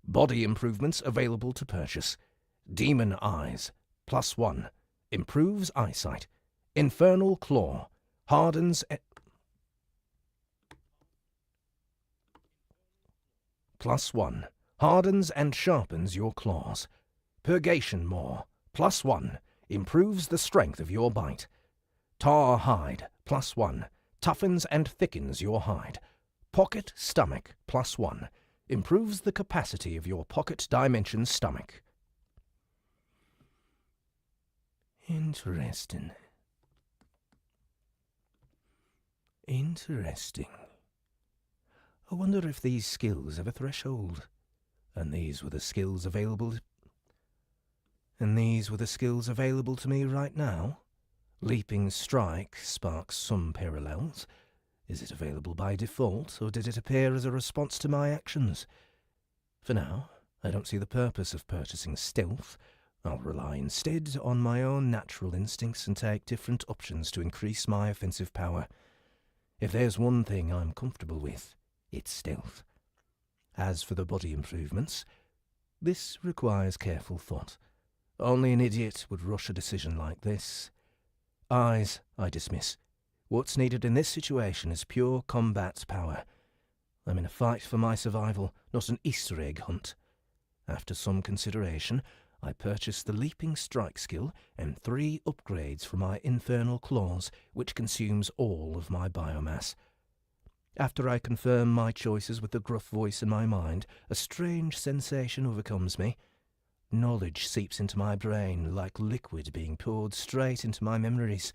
[SPEAKER 4] Body improvements available to purchase. Demon eyes. +1. Improves eyesight. Infernal claw. Hardens... +1. Hardens and sharpens your claws. Purgation maw. +1. Improves the strength of your bite. Tar hide. +1. Toughens and thickens your hide. Pocket stomach. +1. Improves the capacity of your pocket dimension stomach. Interesting. I wonder if these skills have a threshold. And these were the skills available to me right now? Leaping strike sparks some parallels. Is it available by default, or did it appear as a response to my actions? For now, I don't see the purpose of purchasing stealth. I'll rely instead on my own natural instincts and take different options to increase my offensive power. If there's one thing I'm comfortable with, it's stealth. As for the body improvements, this requires careful thought. Only an idiot would rush a decision like this. Eyes, I dismiss. What's needed in this situation is pure combat power. I'm in a fight for my survival, not an Easter egg hunt. After some consideration, I purchased the Leaping Strike skill and 3 upgrades for my Infernal Claws, which consumes all of my biomass. After I confirm my choices with the gruff voice in my mind, a strange sensation overcomes me. Knowledge seeps into my brain like liquid being poured straight into my memories.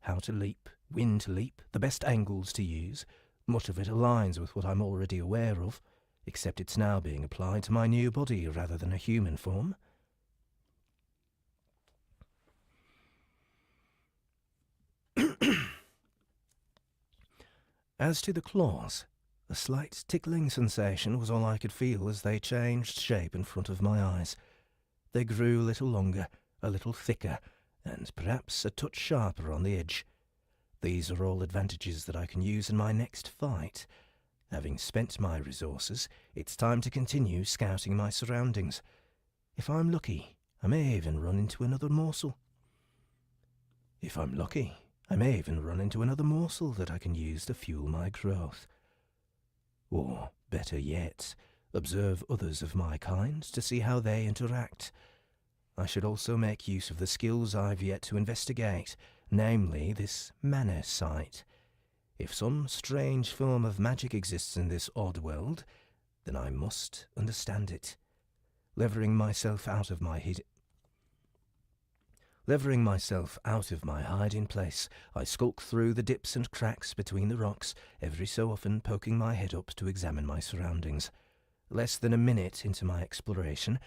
[SPEAKER 4] How to leap, when to leap, the best angles to use, Much of it aligns with what I'm already aware of, except it's now being applied to my new body rather than a human form. As to the claws, a slight tickling sensation was all I could feel as they changed shape in front of my eyes. They grew a little longer, a little thicker, and perhaps a touch sharper on the edge. These are all advantages that I can use in my next fight. Having spent my resources, it's time to continue scouting my surroundings. If I'm lucky, I may even run into another morsel. That I can use to fuel my growth. Or, better yet, observe others of my kind to see how they interact. I should also make use of the skills I've yet to investigate, namely this mana sight. If some strange form of magic exists in this odd world, then I must understand it. Levering myself out of my hiding place, I skulk through the dips and cracks between the rocks, every so often poking my head up to examine my surroundings. Less than a minute into my exploration,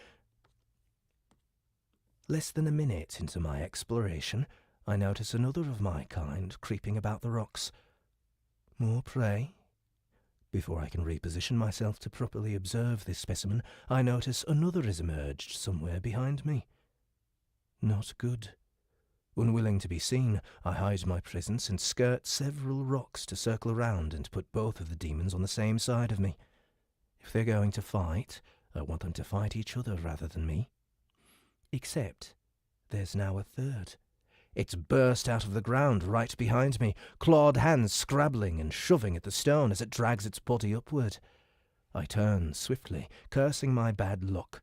[SPEAKER 4] I notice another of my kind creeping about the rocks. More prey? Before I can reposition myself to properly observe this specimen, I notice another has emerged somewhere behind me. Not good. Unwilling to be seen, I hide my presence and skirt several rocks to circle around and put both of the demons on the same side of me. If they're going to fight, I want them to fight each other rather than me. Except there's now a third. It's burst out of the ground right behind me, clawed hands scrabbling and shoving at the stone as it drags its body upward. I turn swiftly, cursing my bad luck.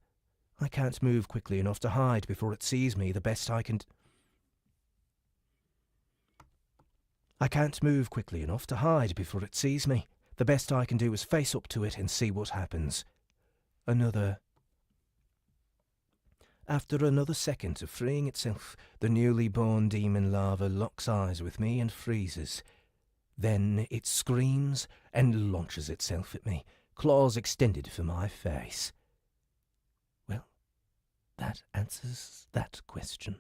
[SPEAKER 4] I can't move quickly enough to hide before it sees me. The best I can do is face up to it and see what happens. After another second of freeing itself, the newly born demon larva locks eyes with me and freezes. Then it screams and launches itself at me, claws extended for my face. Well, that answers that question.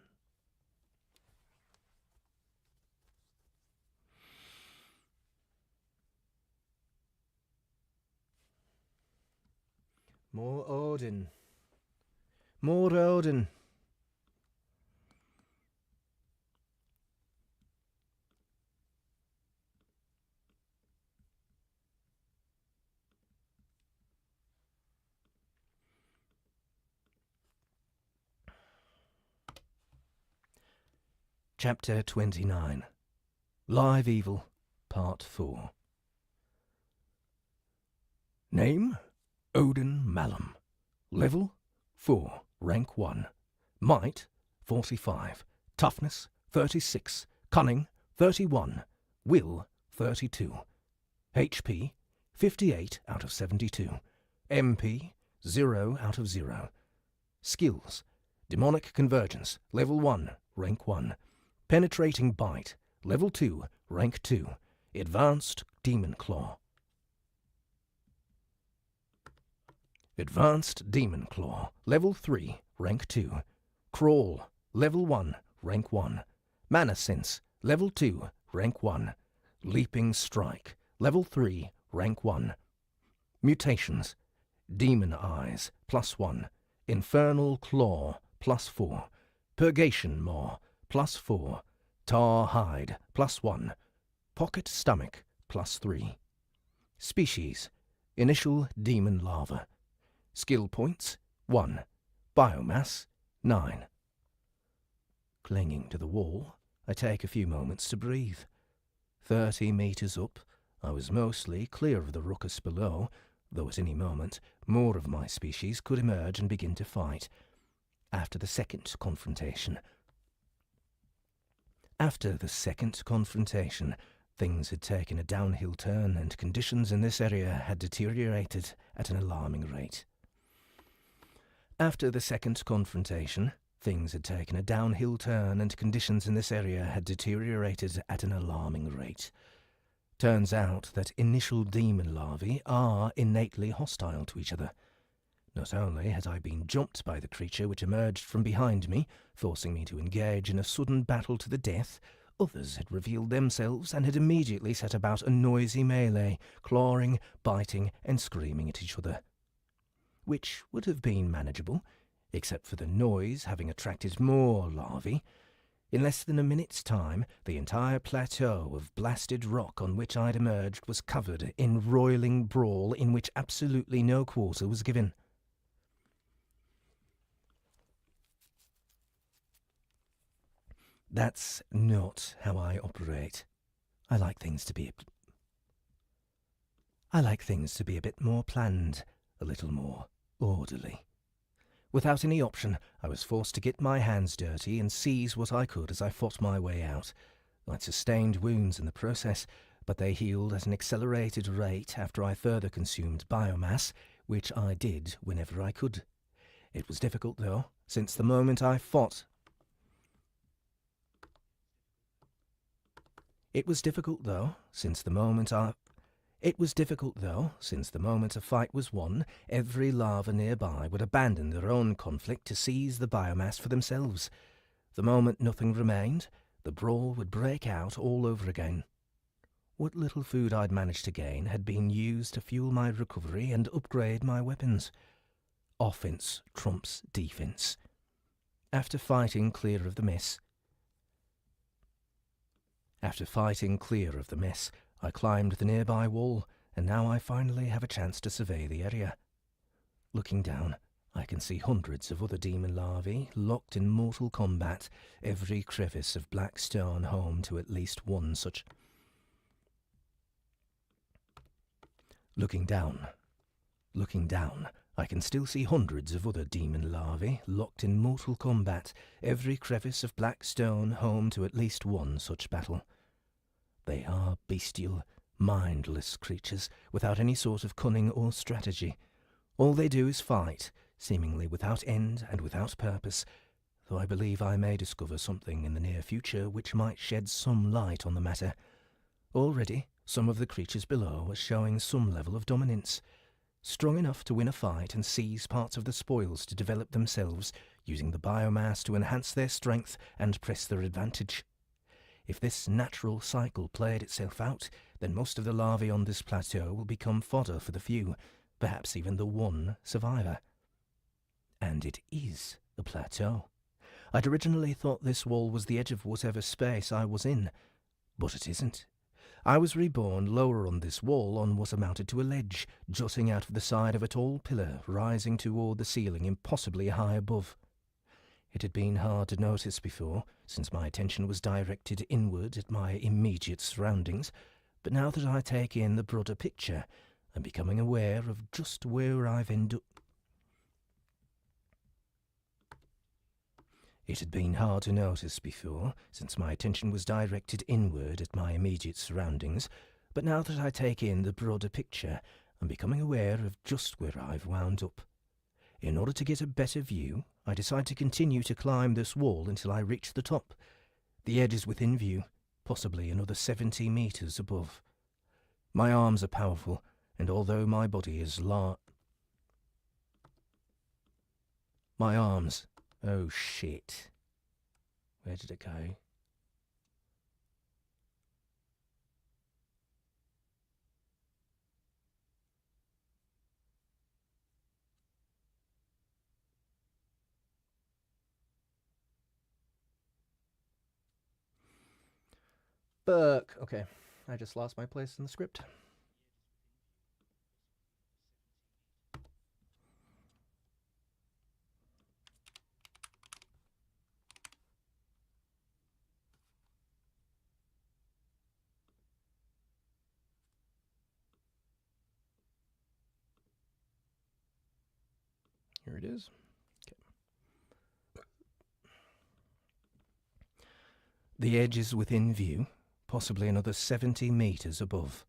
[SPEAKER 1] More Odin. More Odin.
[SPEAKER 4] Chapter 29. Live Evil, Part 4. Name: Odin Malum. Level: 4, Rank 1. Might: 45. Toughness: 36. Cunning: 31. Will: 32. HP: 58 out of 72. MP: 0 out of 0. Skills: Demonic Convergence, Level 1, Rank 1. Penetrating Bite, Level 2, Rank 2. Advanced Demon Claw. Advanced Demon Claw, Level 3, Rank 2. Crawl, Level 1, Rank 1. Mana Sense, Level 2, Rank 1. Leaping Strike, Level 3, Rank 1. Mutations: Demon Eyes, +1. Infernal Claw, +4. Purgation Maw, +4. Tar Hide, +1. Pocket Stomach, +3. Species: Initial Demon Larva. Skill points: 1. Biomass: 9. Clinging to the wall, I take a few moments to breathe. 30 meters up, I was mostly clear of the ruckus below, though at any moment more of my species could emerge and begin to fight. After the second confrontation, things had taken a downhill turn and conditions in this area had deteriorated at an alarming rate. Turns out that initial demon larvae are innately hostile to each other. Not only had I been jumped by the creature which emerged from behind me, forcing me to engage in a sudden battle to the death, others had revealed themselves and had immediately set about a noisy melee, clawing, biting, and screaming at each other. Which would have been manageable, except for the noise having attracted more larvae. In less than a minute's time, the entire plateau of blasted rock on which I'd emerged was covered in roiling brawl in which absolutely no quarter was given. That's not how I operate. I like things to be a bit more planned, a little more orderly. Without any option, I was forced to get my hands dirty and seize what I could as I fought my way out. I'd sustained wounds in the process, but they healed at an accelerated rate after I further consumed biomass, which I did whenever I could. It was difficult, though, since the moment I fought... It was difficult, though, since the moment a fight was won, every larva nearby would abandon their own conflict to seize the biomass for themselves. The moment nothing remained, the brawl would break out all over again. What little food I'd managed to gain had been used to fuel my recovery and upgrade my weapons. Offense trumps defense. After fighting clear of the mess, I climbed the nearby wall, and now I finally have a chance to survey the area. Looking down, I can see hundreds of other demon larvae locked in mortal combat, every crevice of black stone home to at least one such. Looking down, I can still see hundreds of other demon larvae locked in mortal combat, every crevice of black stone home to at least one such battle. They are bestial, mindless creatures without any sort of cunning or strategy. All they do is fight, seemingly without end and without purpose, though I believe I may discover something in the near future which might shed some light on the matter. Already, some of the creatures below are showing some level of dominance, strong enough to win a fight and seize parts of the spoils to develop themselves, using the biomass to enhance their strength and press their advantage. If this natural cycle played itself out, then most of the larvae on this plateau will become fodder for the few, perhaps even the one survivor. And it is a plateau. I'd originally thought this wall was the edge of whatever space I was in, but it isn't. I was reborn lower on this wall on what amounted to a ledge, jutting out of the side of a tall pillar, rising toward the ceiling impossibly high above. It had been hard to notice before, since my attention was directed inward at my immediate surroundings, but now that I take in the broader picture, I'm becoming aware of just where I've ended up. It had been hard to notice before, since my attention was directed inward at my immediate surroundings, but now that I take in the broader picture, I'm becoming aware of just where I've wound up. In order to get a better view, I decide to continue to climb this wall until I reach the top. The edge is within view, possibly another 70 meters above. My arms are powerful, and although my body is large... My arms... Oh shit. Where did it go?
[SPEAKER 1] Fuck. Okay. I just lost my place in the script. Here it is. Okay.
[SPEAKER 4] The edge is within view, possibly another 70 meters above.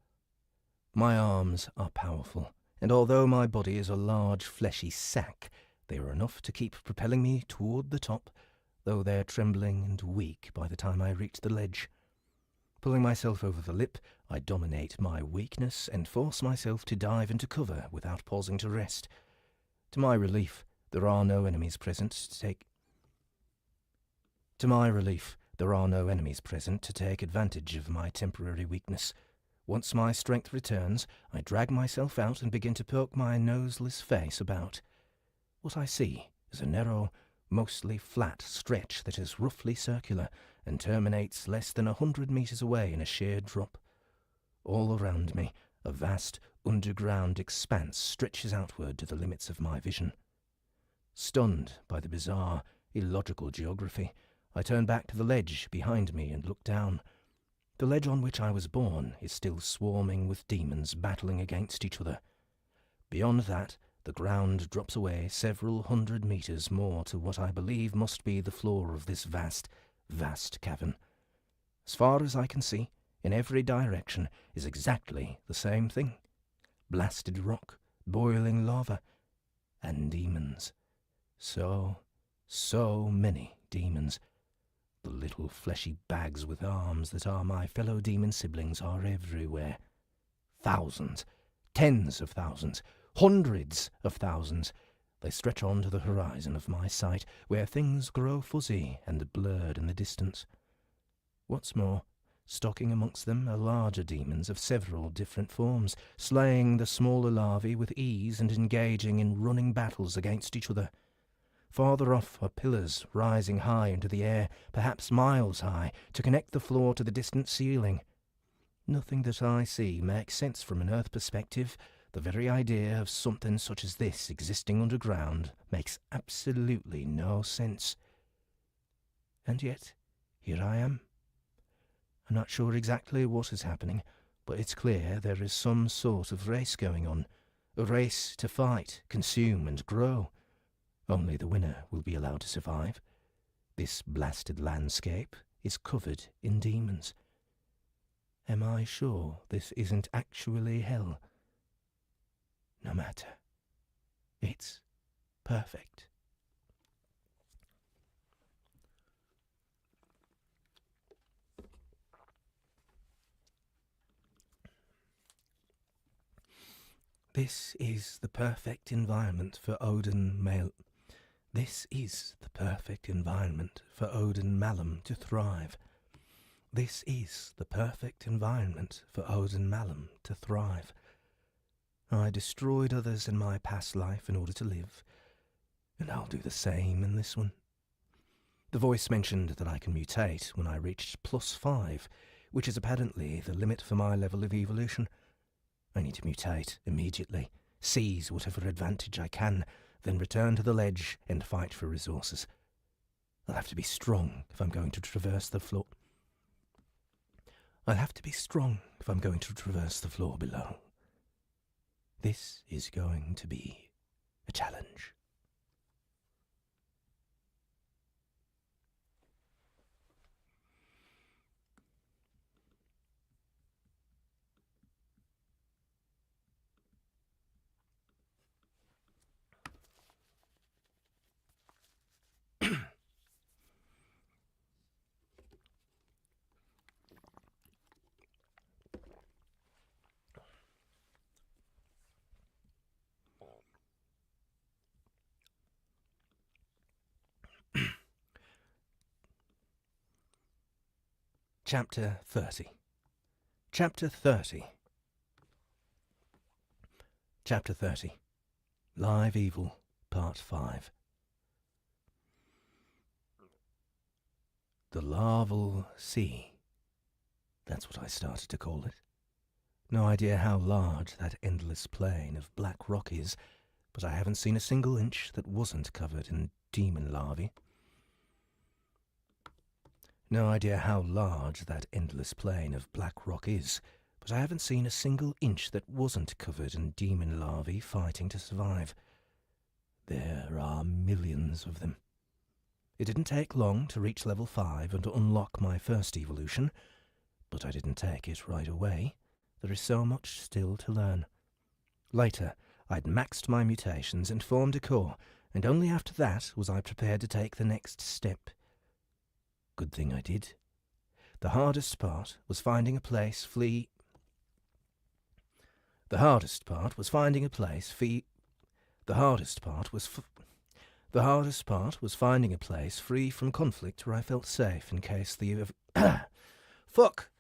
[SPEAKER 4] My arms are powerful, and although my body is a large fleshy sack, they are enough to keep propelling me toward the top, though they're trembling and weak by the time I reach the ledge. Pulling myself over the lip, I dominate my weakness and force myself to dive into cover without pausing to rest. To my relief, there are no enemies present to take advantage of my temporary weakness. Once my strength returns, I drag myself out and begin to poke my noseless face about. What I see is a narrow, mostly flat stretch that is roughly circular and terminates less than 100 meters away in a sheer drop. All around me, a vast underground expanse stretches outward to the limits of my vision. Stunned by the bizarre, illogical geography, I turn back to the ledge behind me and look down. The ledge on which I was born is still swarming with demons battling against each other. Beyond that, the ground drops away several hundred meters more to what I believe must be the floor of this vast, vast cavern. As far as I can see, in every direction is exactly the same thing. Blasted rock, boiling lava, and demons. So many demons. The little fleshy bags with arms that are my fellow demon siblings are everywhere. Thousands, tens of thousands, hundreds of thousands. They stretch on to the horizon of my sight, where things grow fuzzy and blurred in the distance. What's more, stalking amongst them are larger demons of several different forms, slaying the smaller larvae with ease and engaging in running battles against each other. Farther off are pillars rising high into the air, perhaps miles high, to connect the floor to the distant ceiling. Nothing that I see makes sense from an Earth perspective. The very idea of something such as this existing underground makes absolutely no sense. And yet, here I am. I'm not sure exactly what is happening, but it's clear there is some sort of race going on. A race to fight, consume, and grow. Only the winner will be allowed to survive. This blasted landscape is covered in demons. Am I sure this isn't actually hell? No matter. It's perfect. This is the perfect environment for This is the perfect environment for Odin Malum to thrive. This is the perfect environment for Odin Malum to thrive. I destroyed others in my past life in order to live, and I'll do the same in this one. The voice mentioned that I can mutate when I reached +5, which is apparently the limit for my level of evolution. I need to mutate immediately, seize whatever advantage I can, then return to the ledge and fight for resources. I'll have to be strong if I'm going to traverse the floor. Below. This is going to be a challenge. Chapter 30. Chapter 30. Chapter 30. Live Evil, Part 5. The Larval Sea. That's what I started to call it. No idea how large that endless plain of black rock is, but I haven't seen a single inch that wasn't covered in demon larvae. No idea how large that endless plain of black rock is, but I haven't seen a single inch that wasn't covered in demon larvae fighting to survive. There are millions of them. It didn't take long to reach level 5 and to unlock my first evolution, but I didn't take it right away. There is so much still to learn. Later, I'd maxed my mutations and formed a core, and only after that was I prepared to take the next step. Good thing I did. The hardest part was finding a place free. The hardest part was finding a place free. The hardest part was finding a place free from conflict where I felt safe in case the fuck.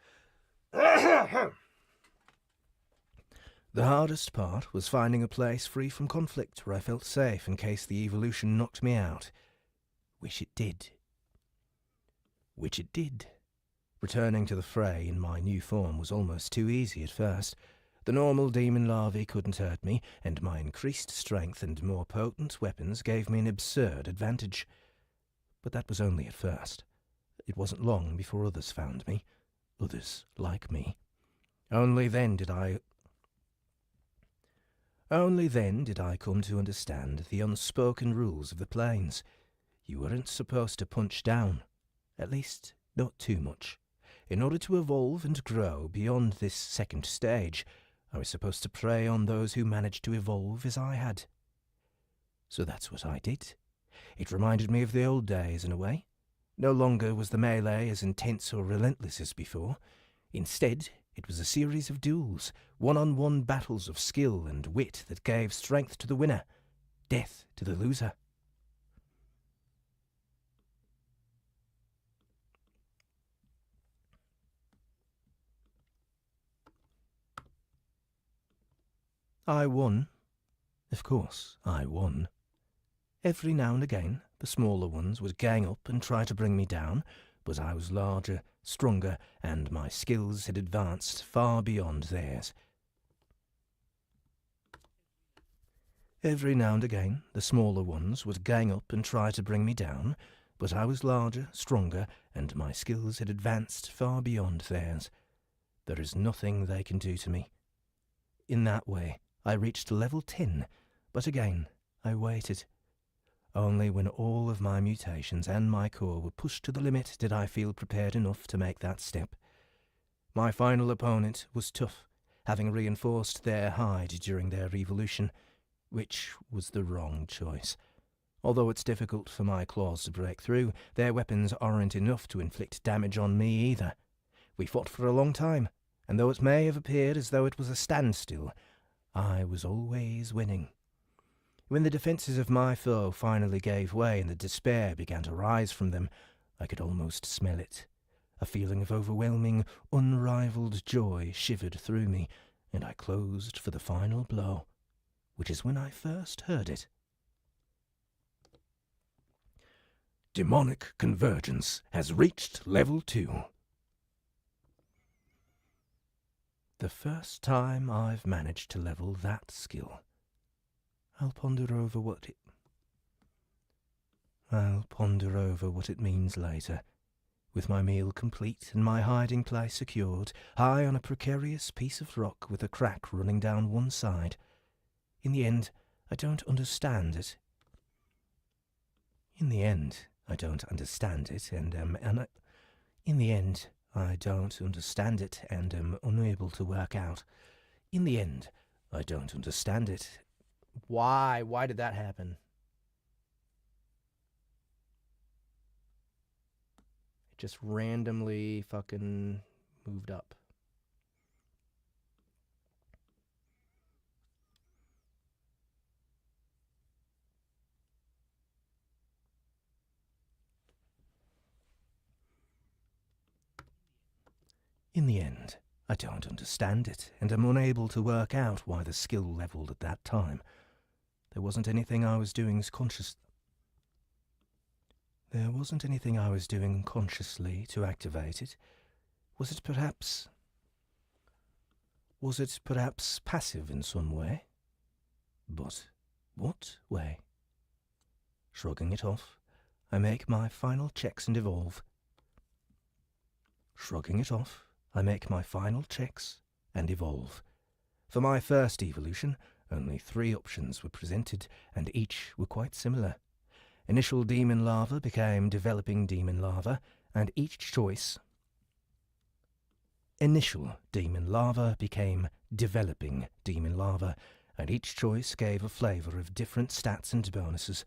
[SPEAKER 4] The hardest part was finding a place free from conflict where I felt safe in case the evolution knocked me out. Which it did. Returning to the fray in my new form was almost too easy at first. The normal demon larvae couldn't hurt me, and my increased strength and more potent weapons gave me an absurd advantage. But that was only at first. It wasn't long before others found me. Others like me. Only then did I come to understand the unspoken rules of the planes. You weren't supposed to punch down. At least, not too much. In order to evolve and grow beyond this second stage, I was supposed to prey on those who managed to evolve as I had. So that's what I did. It reminded me of the old days in a way. No longer was the melee as intense or relentless as before. Instead, it was a series of duels, one-on-one battles of skill and wit that gave strength to the winner, death to the loser. I won. Of course, I won. Every now and again, the smaller ones would gang up and try to bring me down, but I was larger, stronger, and my skills had advanced far beyond theirs. Every now and again, the smaller ones would gang up and try to bring me down, but I was larger, stronger, and my skills had advanced far beyond theirs. There is nothing they can do to me. In that way, I reached level 10, but again, I waited. Only when all of my mutations and my core were pushed to the limit did I feel prepared enough to make that step. My final opponent was tough, having reinforced their hide during their evolution, which was the wrong choice. Although it's difficult for my claws to break through, their weapons aren't enough to inflict damage on me either. We fought for a long time, and though it may have appeared as though it was a standstill, I was always winning. When the defences of my foe finally gave way and the despair began to rise from them, I could almost smell it. A feeling of overwhelming, unrivalled joy shivered through me, and I closed for the final blow, which is when I first heard it. Demonic convergence has reached level 2. The first time I've managed to level that skill. I'll ponder over what it means later. With my meal complete and my hiding place secured, high on a precarious piece of rock with a crack running down one side. In the end, I don't understand it. and I don't understand it and am unable to work out. In the end, I don't understand it.
[SPEAKER 1] Why? Why did that happen? It just randomly fucking moved up.
[SPEAKER 4] In the end, I don't understand it, and am unable to work out why the skill levelled at that time. There wasn't anything I was doing consciously to activate it. Was it perhaps passive in some way? But what way? Shrugging it off, I make my final checks and evolve. Shrugging it off, I make my final checks and evolve. For my first evolution, only 3 options were presented, and each were quite similar. Initial demon larva became developing demon larva, and each choice... Initial demon larva became developing demon larva, and each choice gave a flavour of different stats and bonuses.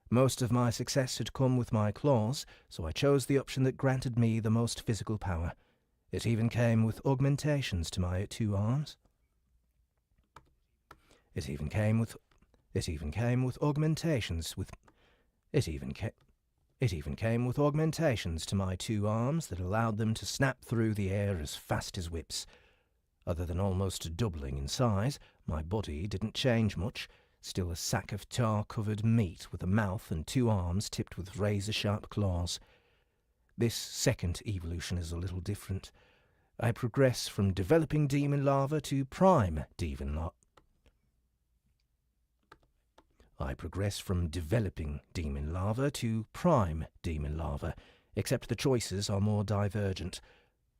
[SPEAKER 1] Most of my success had come with my claws, so I chose the option that granted me the most physical power. It even came with augmentations to my 2 arms. It even came with augmentations to my 2 arms that allowed them to snap through the air as fast as whips. Other than almost doubling in size, my body didn't change much, still a sack of tar-covered meat with a mouth and 2 arms tipped with razor-sharp claws. This second evolution is a little different. I progress from developing demon larva to prime demon larva. Except the choices are more divergent.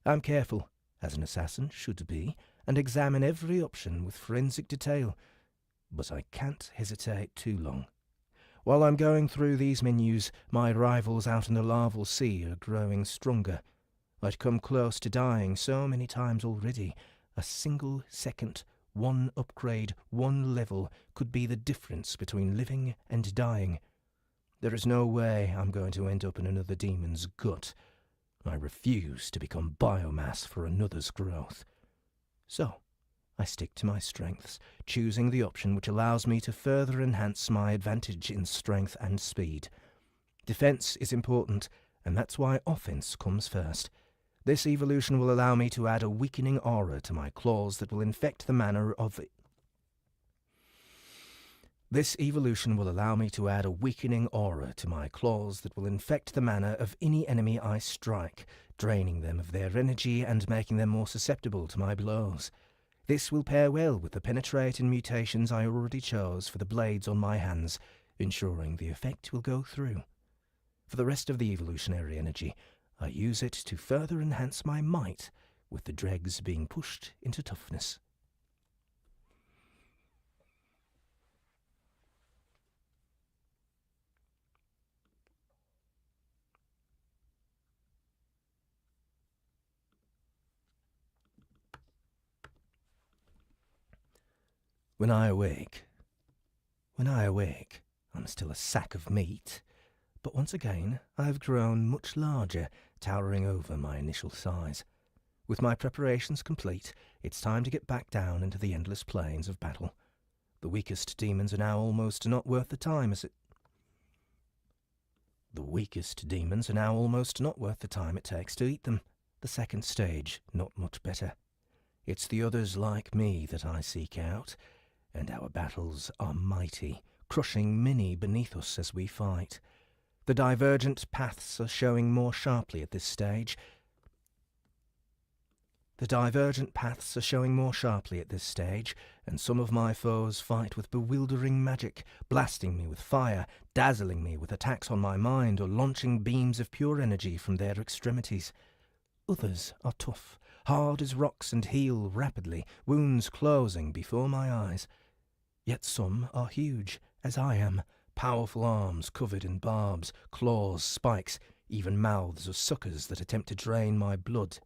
[SPEAKER 1] I'm careful, as an assassin should be, and examine every option with forensic detail. But I can't hesitate too long. While I'm going through these menus, my rivals out in the larval sea are growing stronger. I'd come close to dying so many times already. A single second, 1 upgrade, 1 level could be the difference between living and dying. There is no way I'm going to end up in another demon's gut. I refuse to become biomass for another's growth. So, I stick to my strengths, choosing the option which allows me to further enhance my advantage in strength and speed. Defense is important, and that's why offense comes first. This evolution will allow me to add a weakening aura to my claws that will infect the mana of any enemy I strike, draining them of their energy and making them more susceptible to my blows. This will pair well with the penetrating mutations I already chose for the blades on my hands, ensuring the effect will go through. For the rest of the evolutionary energy, I use it to further enhance my might, with the dregs being pushed into toughness. When I awake, I'm still a sack of meat, but once again I have grown much larger, towering over my initial size. With my preparations complete, it's time to get back down into the endless plains of battle. The weakest demons are now almost not worth the time it takes to eat them. The second stage, not much better. It's the others like me that I seek out, and our battles are mighty, crushing many beneath us as we fight. The divergent paths are showing more sharply at this stage, and some of my foes fight with bewildering magic, blasting me with fire, dazzling me with attacks on my mind, or launching beams of pure energy from their extremities. Others are tough, hard as rocks, and heal rapidly, wounds closing before my eyes. Yet some are huge, as I am, powerful arms covered in barbs, claws, spikes, even mouths of suckers that attempt to drain my blood.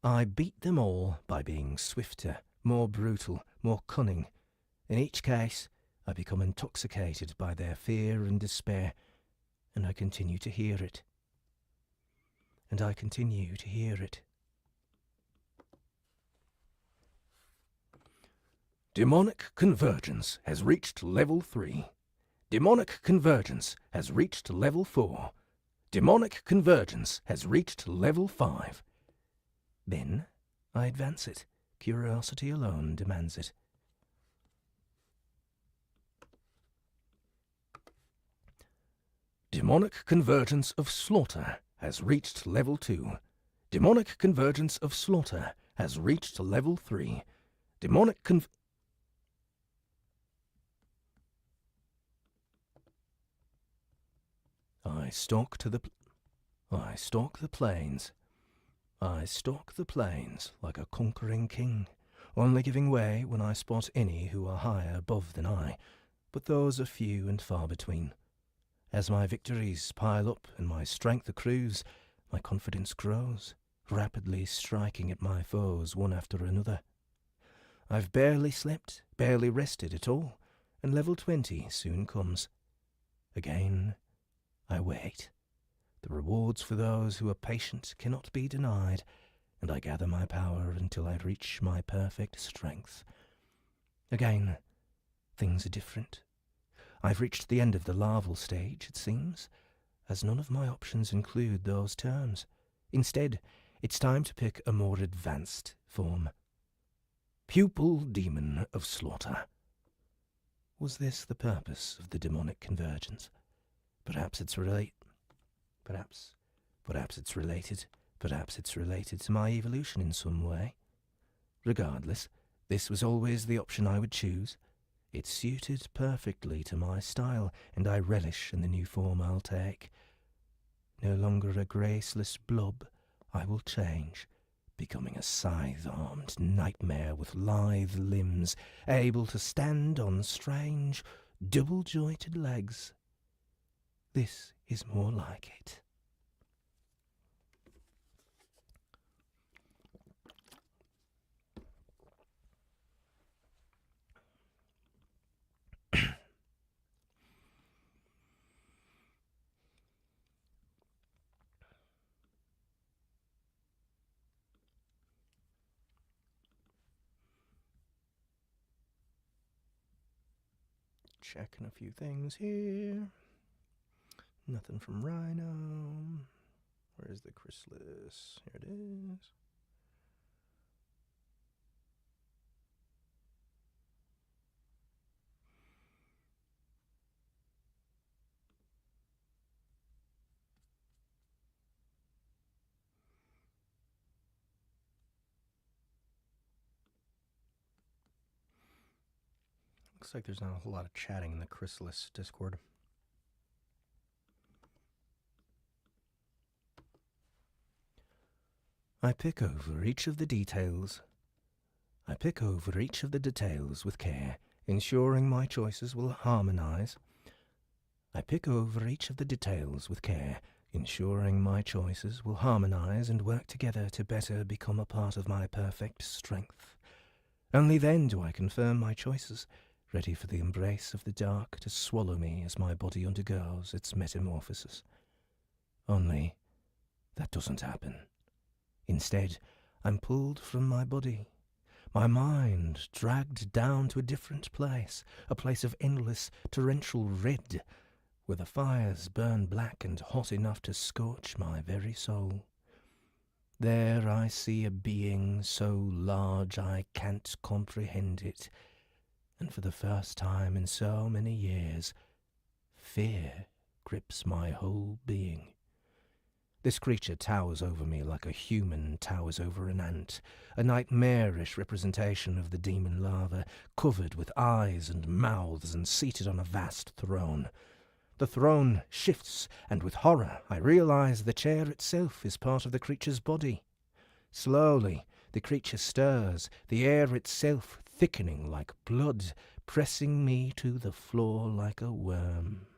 [SPEAKER 1] I beat them all by being swifter, more brutal, more cunning. In each case, I become intoxicated by their fear and despair, and I continue to hear it.
[SPEAKER 4] Demonic convergence has reached level 3. Demonic convergence has reached level 4. Demonic convergence has reached level 5.
[SPEAKER 1] Then I advance it. Curiosity alone demands it.
[SPEAKER 4] Demonic convergence of slaughter has reached level 2. Demonic convergence of slaughter has reached level 3.
[SPEAKER 1] I stalk the plains. I stalk the plains like a conquering king, only giving way when I spot any who are higher above than I, but those are few and far between. As my victories pile up and my strength accrues, my confidence grows.
[SPEAKER 4] rapidly striking at my foes one after another. I've barely slept, barely rested at all, and level 20 soon comes. Again, I wait. The rewards for those who are patient cannot be denied, and I gather my power until I reach my perfect strength. Again, things are different. I've reached the end of the larval stage, it seems, as none of my options include those terms. Instead, it's time to pick a more advanced form. Pupil Demon of Slaughter. Was this the purpose of the demonic convergence? Perhaps it's related. Perhaps it's related. Perhaps it's related to my evolution in some way. Regardless, this was always the option I would choose. It suited perfectly to my style, and I relish in the new form I'll take. No longer a graceless blob, I will change, becoming a scythe-armed nightmare with lithe limbs, able to stand on strange, double-jointed legs. This is more like it.
[SPEAKER 1] Checking a few things here. Nothing from Rhino. Where's the Chrysalis? Here it is. Looks like there's not a whole lot of chatting in the Chrysalis Discord.
[SPEAKER 4] I pick over each of the details. With care, ensuring my choices will harmonize. And work together to better become a part of my perfect strength. Only then do I confirm my choices, ready for the embrace of the dark to swallow me as my body undergoes its metamorphosis. Only that doesn't happen. Instead, I'm pulled from my body, my mind dragged down to a different place, a place of endless torrential red, where the fires burn black and hot enough to scorch my very soul. There I see a being so large I can't comprehend it, and for the first time in so many years, fear grips my whole being. This creature towers over me like a human towers over an ant, a nightmarish representation of the demon larva, covered with eyes and mouths and seated on a vast throne. The throne shifts, and with horror I realize the chair itself is part of the creature's body. Slowly, the creature stirs, the air itself thickening like blood, pressing me to the floor like a worm.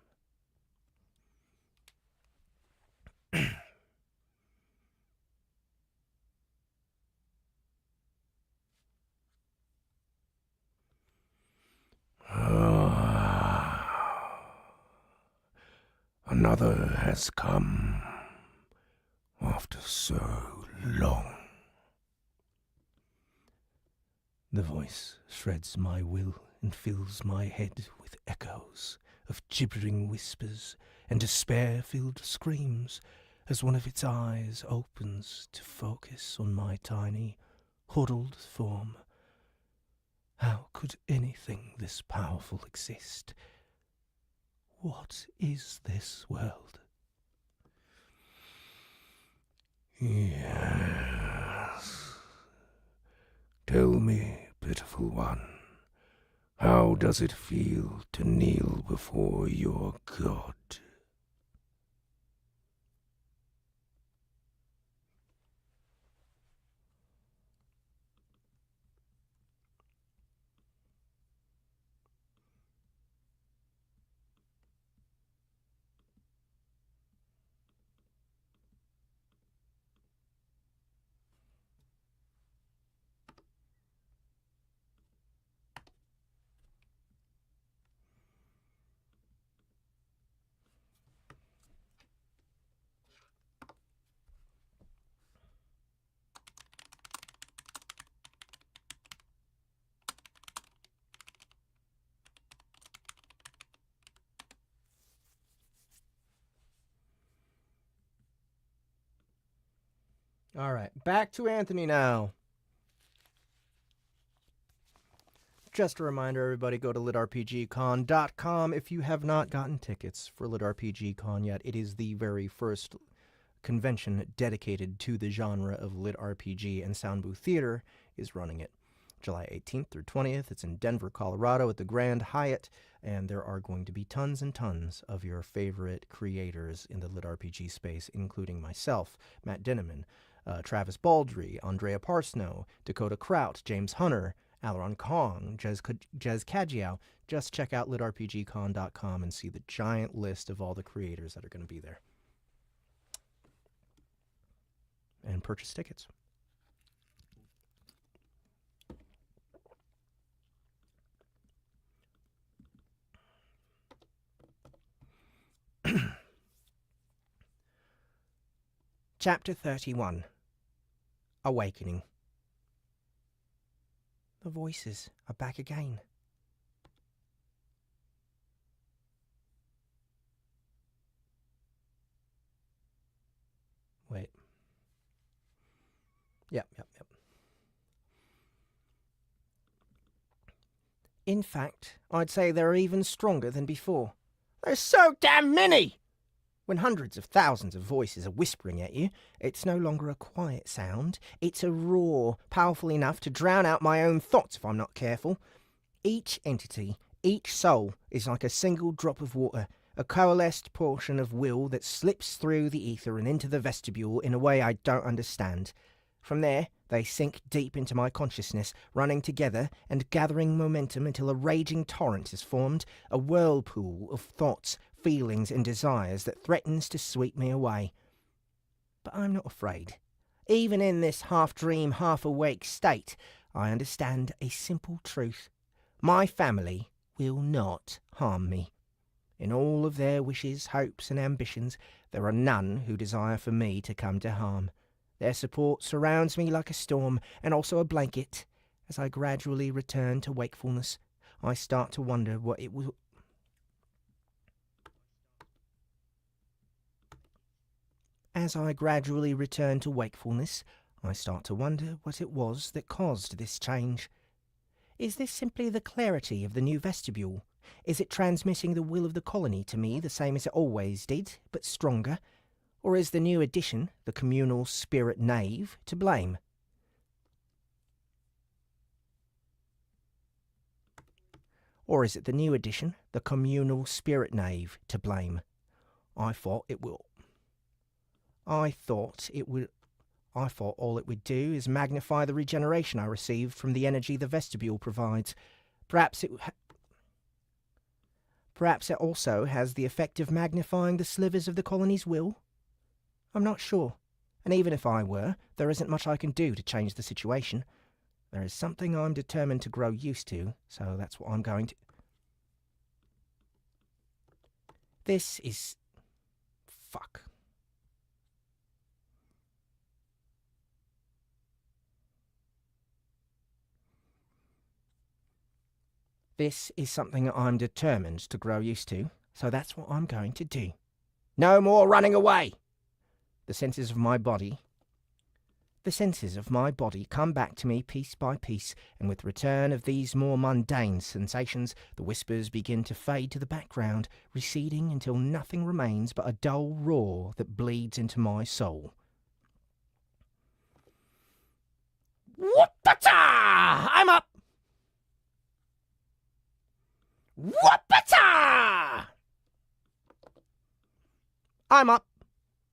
[SPEAKER 4] Another has come after so long. The voice shreds my will and fills my head with echoes of gibbering whispers and despair-filled screams as one of its eyes opens to focus on my tiny, huddled form. How could anything this powerful exist? What is this world? Yes. Tell me, pitiful one, how does it feel to kneel before your God?
[SPEAKER 1] All right, back to Anthony now. Just a reminder, everybody, go to litrpgcon.com if you have not gotten tickets for LitRPGCon yet. It is the very first convention dedicated to the genre of LitRPG, and Soundbooth Theater is running it. July 18th through 20th. It's in Denver, Colorado at the Grand Hyatt, and there are going to be tons and tons of your favorite creators in the LitRPG space, including myself, Matt Dinneman, Travis Baldry, Andrea Parsnow, Dakota Kraut, James Hunter, Alaron Kong, Jez Kajiao. Just check out litrpgcon.com and see the giant list of all the creators that are going to be there. And purchase tickets.
[SPEAKER 2] Chapter 31. Awakening. The voices are back again.
[SPEAKER 1] Wait. Yep.
[SPEAKER 2] In fact, I'd say they're even stronger than before. There's so damn many! When hundreds of thousands of voices are whispering at you, it's no longer a quiet sound. It's a roar, powerful enough to drown out my own thoughts if I'm not careful. Each entity, each soul, is like a single drop of water, a coalesced portion of will that slips through the ether and into the vestibule in a way I don't understand. From there, they sink deep into my consciousness, running together and gathering momentum until a raging torrent is formed, a whirlpool of thoughts, feelings and desires that threatens to sweep me away. But I'm not afraid. Even in this half-dream, half-awake state, I understand a simple truth. My family will not harm me. In all of their wishes, hopes and ambitions, there are none who desire for me to come to harm. Their support surrounds me like a storm, and also a blanket. As I gradually return to wakefulness, I start to wonder what it will... As I gradually return to wakefulness, I start to wonder what it was that caused this change. Is this simply the clarity of the new vestibule? Is it transmitting the will of the colony to me the same as it always did, but stronger? Or is the new addition, the communal spirit nave, to blame? Or is it the new addition, the communal spirit nave, to blame? I thought all it would do is magnify the regeneration I received from the energy the vestibule provides. Perhaps it also has the effect of magnifying the slivers of the colony's will? I'm not sure, and even if I were, there isn't much I can do to change the situation. There is something I'm determined to grow used to, so that's what I'm going to... This is... fuck. This is something I'm determined to grow used to, so that's what I'm going to do. No more running away! The senses of my body come back to me piece by piece, and with return of these more mundane sensations, the whispers begin to fade to the background, receding until nothing remains but a dull roar that bleeds into my soul. Whoopata! I'm up! Whoopata! I'm up!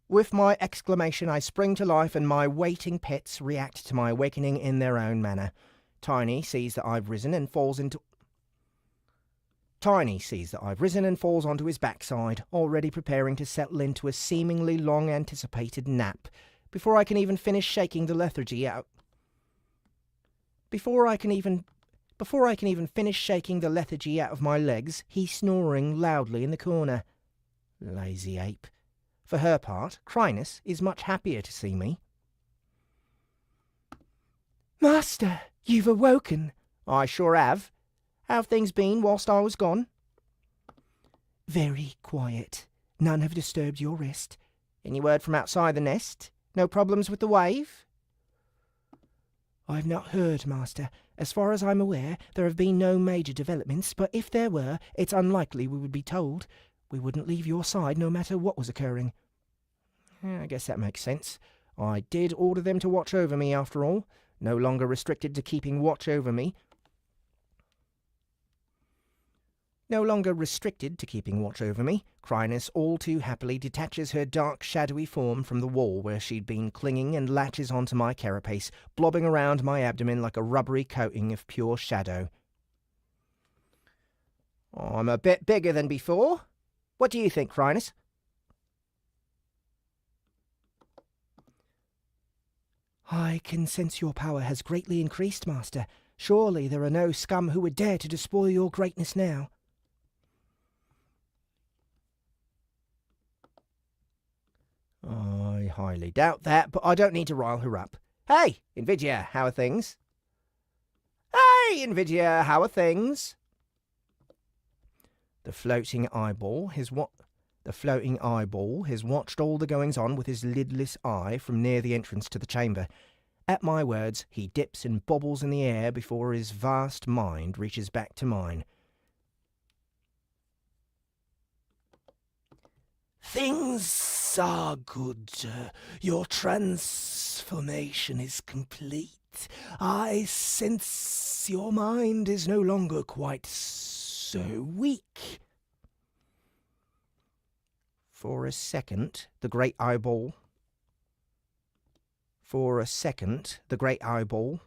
[SPEAKER 2] With my exclamation, I spring to life, and my waiting pets react to my awakening in their own manner. Tiny sees that I've risen and falls onto his backside, already preparing to settle into a seemingly long-anticipated nap. Before I can even finish shaking the lethargy out of my legs, he's snoring loudly in the corner. Lazy ape. For her part, Chrysalis is much happier to see me. Master, you've awoken. I sure have. How have things been whilst I was gone? Very quiet. None have disturbed your rest. Any word from outside the nest? No problems with the wave?
[SPEAKER 3] I've not heard, Master. As far as I'm aware, there have been no major developments, but if there were, it's unlikely we would be told. We wouldn't leave your side no matter what was occurring.
[SPEAKER 2] I guess that makes sense. I did order them to watch over me, after all. No longer restricted to keeping watch over me. No longer restricted to keeping watch over me, Chrysalis all too happily detaches her dark, shadowy form from the wall where she'd been clinging and latches onto my carapace, blobbing around my abdomen like a rubbery coating of pure shadow. I'm a bit bigger than before. What do you think, Chrysalis?
[SPEAKER 3] I can sense your power has greatly increased, Master. Surely there are no scum who would dare to despoil your greatness now.
[SPEAKER 2] I highly doubt that, but I don't need to rile her up. Hey, Invidia, how are things? Hey, Invidia, how are things? The floating eyeball has watched all the goings-on with his lidless eye from near the entrance to the chamber. At my words, he dips and bobbles in the air before his vast mind reaches back to mine.
[SPEAKER 3] Things are good. Your transformation is complete. I sense your mind is no longer quite so weak.
[SPEAKER 2] For a second, the great eyeball. For a second, the great eyeball.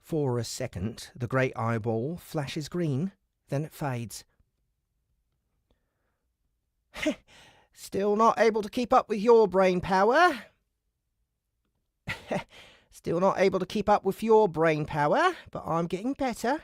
[SPEAKER 2] For a second, the great eyeball flashes green, then it fades. Still not able to keep up with your brain power. Still not able to keep up with your brain power, but I'm getting better.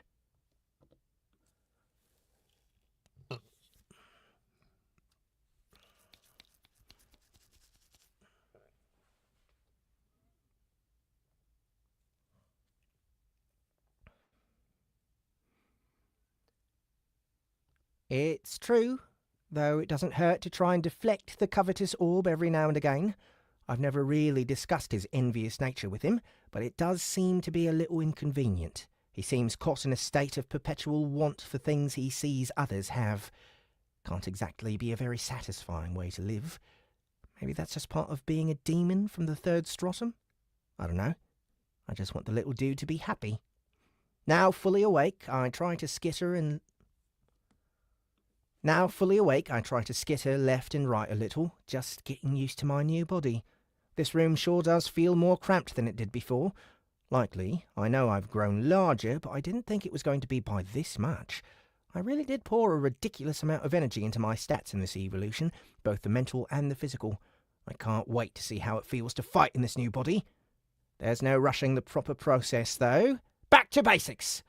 [SPEAKER 2] It's true, though it doesn't hurt to try and deflect the covetous orb every now and again. I've never really discussed his envious nature with him, but it does seem to be a little inconvenient. He seems caught in a state of perpetual want for things he sees others have. Can't exactly be a very satisfying way to live. Maybe that's just part of being a demon from the third stratum? I don't know. I just want the little dude to be happy. Now fully awake, I try to skitter left and right a little, just getting used to my new body. This room sure does feel more cramped than it did before. Likely, I know I've grown larger, but I didn't think it was going to be by this much. I really did pour a ridiculous amount of energy into my stats in this evolution, both the mental and the physical. I can't wait to see how it feels to fight in this new body. There's no rushing the proper process, though. Back to basics!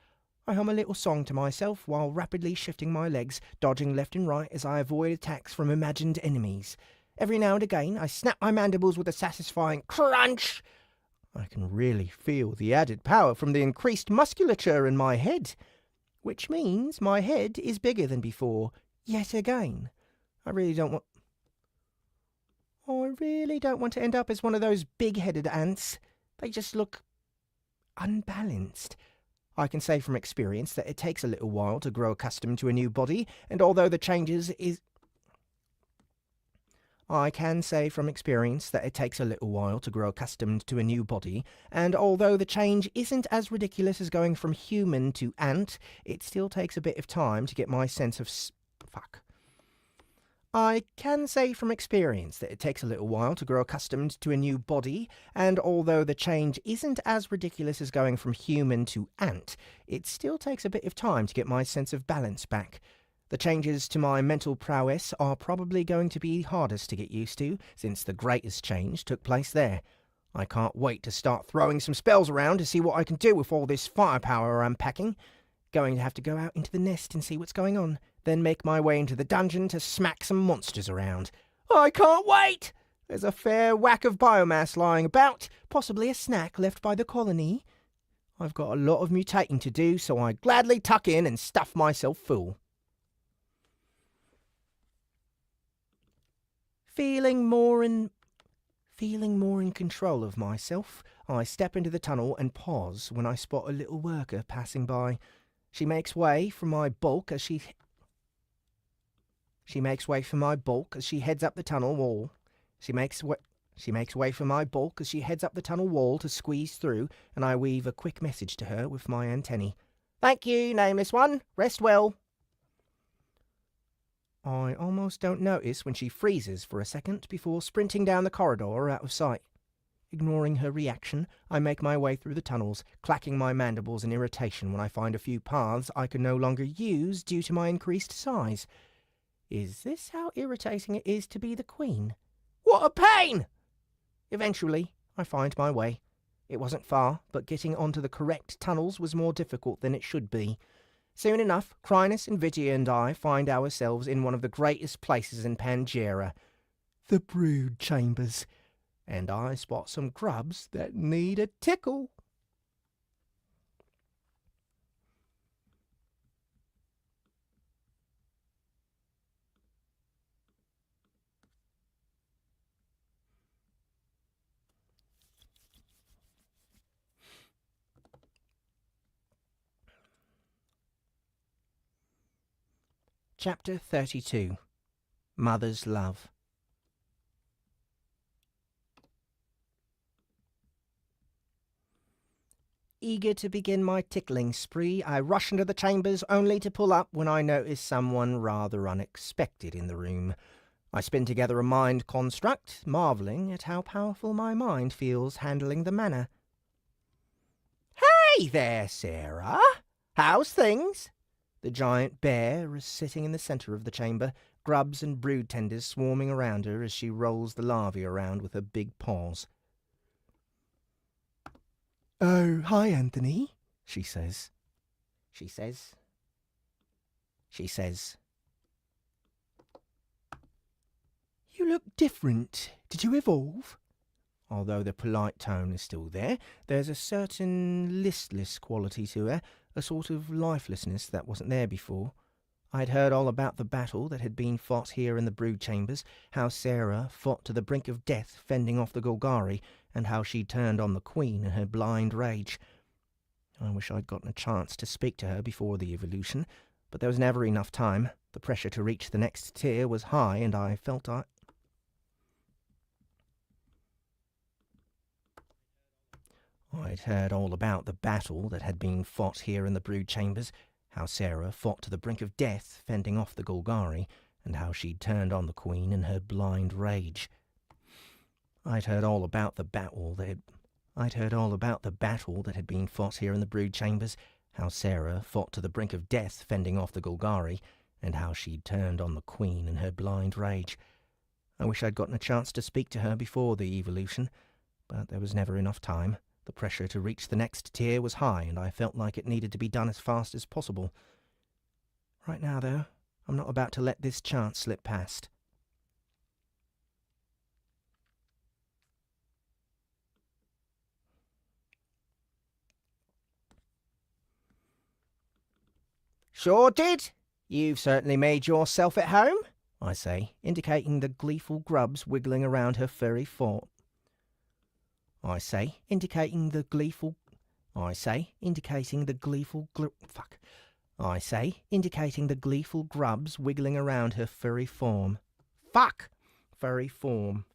[SPEAKER 2] I hum a little song to myself while rapidly shifting my legs, dodging left and right as I avoid attacks from imagined enemies. Every now and again, I snap my mandibles with a satisfying crunch. I can really feel the added power from the increased musculature in my head, which means my head is bigger than before, yet again. I really don't want to end up as one of those big-headed ants. They just look unbalanced. I can say from experience that it takes a little while to grow accustomed to a new body, and although the changes isn't as ridiculous as going from human to ant, it still takes a bit of time to get my sense of I can say from experience that it takes a little while to grow accustomed to a new body, and although the change isn't as ridiculous as going from human to ant, it still takes a bit of time to get my sense of balance back. The changes to my mental prowess are probably going to be hardest to get used to, since the greatest change took place there. I can't wait to start throwing some spells around to see what I can do with all this firepower I'm packing. Going to have to go out into the nest and see what's going on, then make my way into the dungeon to smack some monsters around. I can't wait! There's a fair whack of biomass lying about, possibly a snack left by the colony. I've got a lot of mutating to do, so I gladly tuck in and stuff myself full. Feeling more in control of myself, I step into the tunnel and pause when I spot a little worker passing by. She makes way for my bulk as she heads up the tunnel wall. She makes way for my bulk as she heads up the tunnel wall to squeeze through, and I weave a quick message to her with my antennae. "Thank you, nameless one. Rest well." I almost don't notice when she freezes for a second before sprinting down the corridor out of sight. Ignoring her reaction, I make my way through the tunnels, clacking my mandibles in irritation when I find a few paths I can no longer use due to my increased size. Is this how irritating it is to be the queen? What a pain! Eventually, I find my way. It wasn't far, but getting onto the correct tunnels was more difficult than it should be. Soon enough, Chrysalis and Vigia and I find ourselves in one of the greatest places in Pangea, the Brood Chambers, and I spot some grubs that need a tickle. Chapter 32. Mother's Love. Eager to begin my tickling spree, I rush into the chambers only to pull up when I notice someone rather unexpected in the room. I spin together a mind construct, marvelling at how powerful my mind feels handling the manner. "Hey there, Sarah! How's things?" The giant bear is sitting in the centre of the chamber, grubs and brood tenders swarming around her as she rolls the larvae around with her big paws. "Oh, hi, Anthony," she says. She says. "You look different. Did you evolve?" Although the polite tone is still there, there's a certain listless quality to her, a sort of lifelessness that wasn't there before. I'd heard all about the battle that had been fought here in the brood chambers, how Sarah fought to the brink of death fending off the Golgari, and how she turned on the Queen in her blind rage. I wish I'd gotten a chance to speak to her before the evolution, but there was never enough time. The pressure to reach the next tier was high, and I felt I'd heard all about the battle that had been fought here in the brood chambers, how Sarah fought to the brink of death fending off the Golgari, and how she'd turned on the Queen in her blind rage. I'd heard all about the battle that had been fought here in the brood chambers, how Sarah fought to the brink of death fending off the Golgari, and how she'd turned on the Queen in her blind rage. I wish I'd gotten a chance to speak to her before the evolution, but there was never enough time. The pressure to reach the next tier was high, and I felt like it needed to be done as fast as possible. Right now, though, I'm not about to let this chance slip past. "Sure did. You've certainly made yourself at home," I say, indicating the gleeful grubs wiggling around her furry form. I say, indicating the gleeful grubs wiggling around her furry form. Furry form.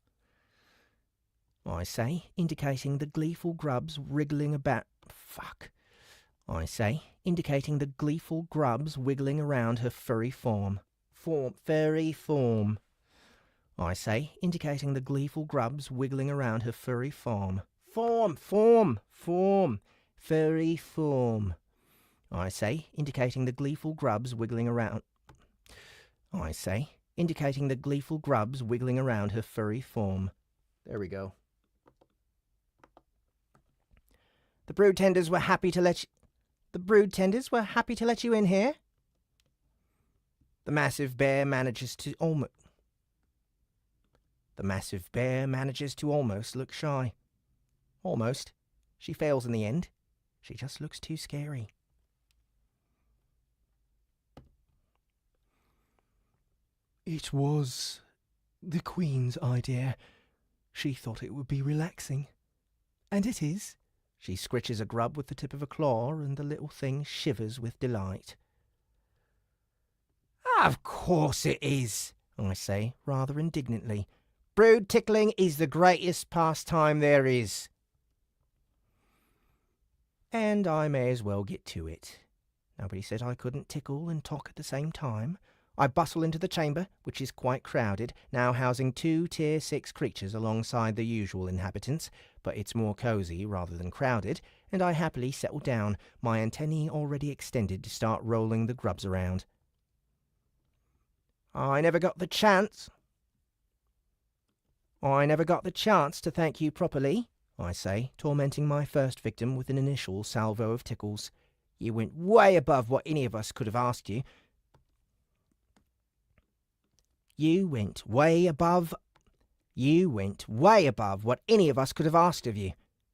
[SPEAKER 2] I say, indicating the gleeful grubs wiggling about. Indicating the gleeful grubs wiggling around her furry form. Furry form. I say, indicating the gleeful grubs wiggling around her furry form. Form. Furry form. I say, indicating the gleeful grubs wiggling around. I say, indicating the gleeful grubs wiggling around her furry form. There we go. The brood tenders were happy to let you in here. The massive bear manages to almost look shy. Almost. She fails in the end. She just looks too scary.
[SPEAKER 1] It was
[SPEAKER 3] the Queen's idea. She thought it would be relaxing. And it is.
[SPEAKER 2] She scritches a grub with the tip of a claw, and the little thing shivers with delight. Of course it is, I say, rather indignantly. Brood tickling is the greatest pastime there is. And I may as well get to it. Nobody said I couldn't tickle and talk at the same time. I bustle into the chamber, which is quite crowded, now housing 2 Tier 6 creatures alongside the usual inhabitants, but it's more cosy rather than crowded, and I happily settle down, my antennae already extended to start rolling the grubs around. I never got the chance to thank you properly, I say, tormenting my first victim with an initial salvo of tickles. You went way above what any of us could have asked you. You went way above what any of us could have asked of you,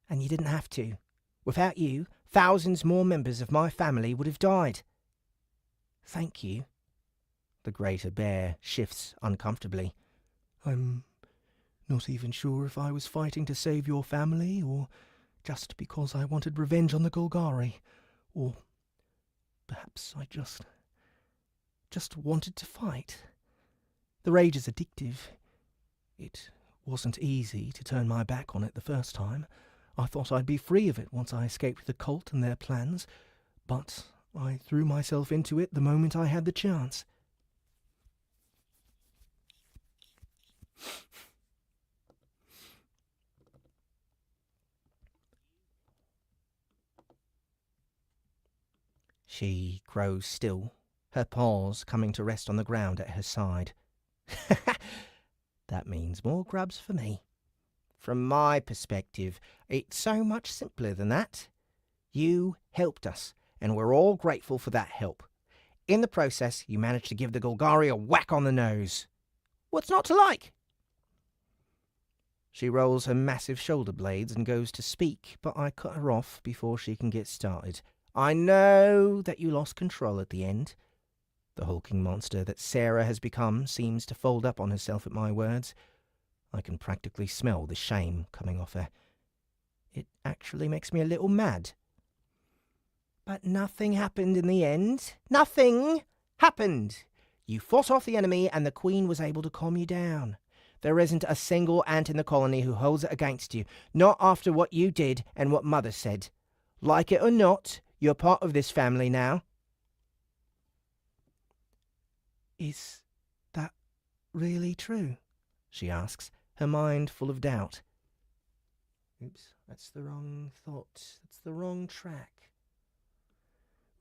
[SPEAKER 2] and you didn't have to. Without you, thousands more members of my family would have died. Thank you. The greater bear shifts uncomfortably.
[SPEAKER 3] I'm not even sure if I was fighting to save your family, or just because I wanted revenge on the Golgari, or perhaps I just wanted to fight. The rage is addictive. It wasn't easy to turn my back on it the first time. I thought I'd be free of it once I escaped the cult and their plans, but I threw myself into it the moment I had the chance.
[SPEAKER 2] She grows still, her paws coming to rest on the ground at her side. That means more grubs for me. From my perspective, it's so much simpler than that. You helped us, and we're all grateful for that help. In the process, you managed to give the Golgari a whack on the nose. What's not to like? She rolls her massive shoulder blades and goes to speak, but I cut her off before she can get started. I know that you lost control at the end. The hulking monster that Sarah has become seems to fold up on herself at my words. I can practically smell the shame coming off her. It actually makes me a little mad. But nothing happened in the end. Nothing happened. You fought off the enemy and the Queen was able to calm you down. There isn't a single ant in the colony who holds it against you, not after what you did and what Mother said. Like it or not, you're part of this family now.
[SPEAKER 3] Is that really true?
[SPEAKER 2] She asks, her mind full of doubt.
[SPEAKER 3] Oops, that's the wrong thought. That's the wrong track.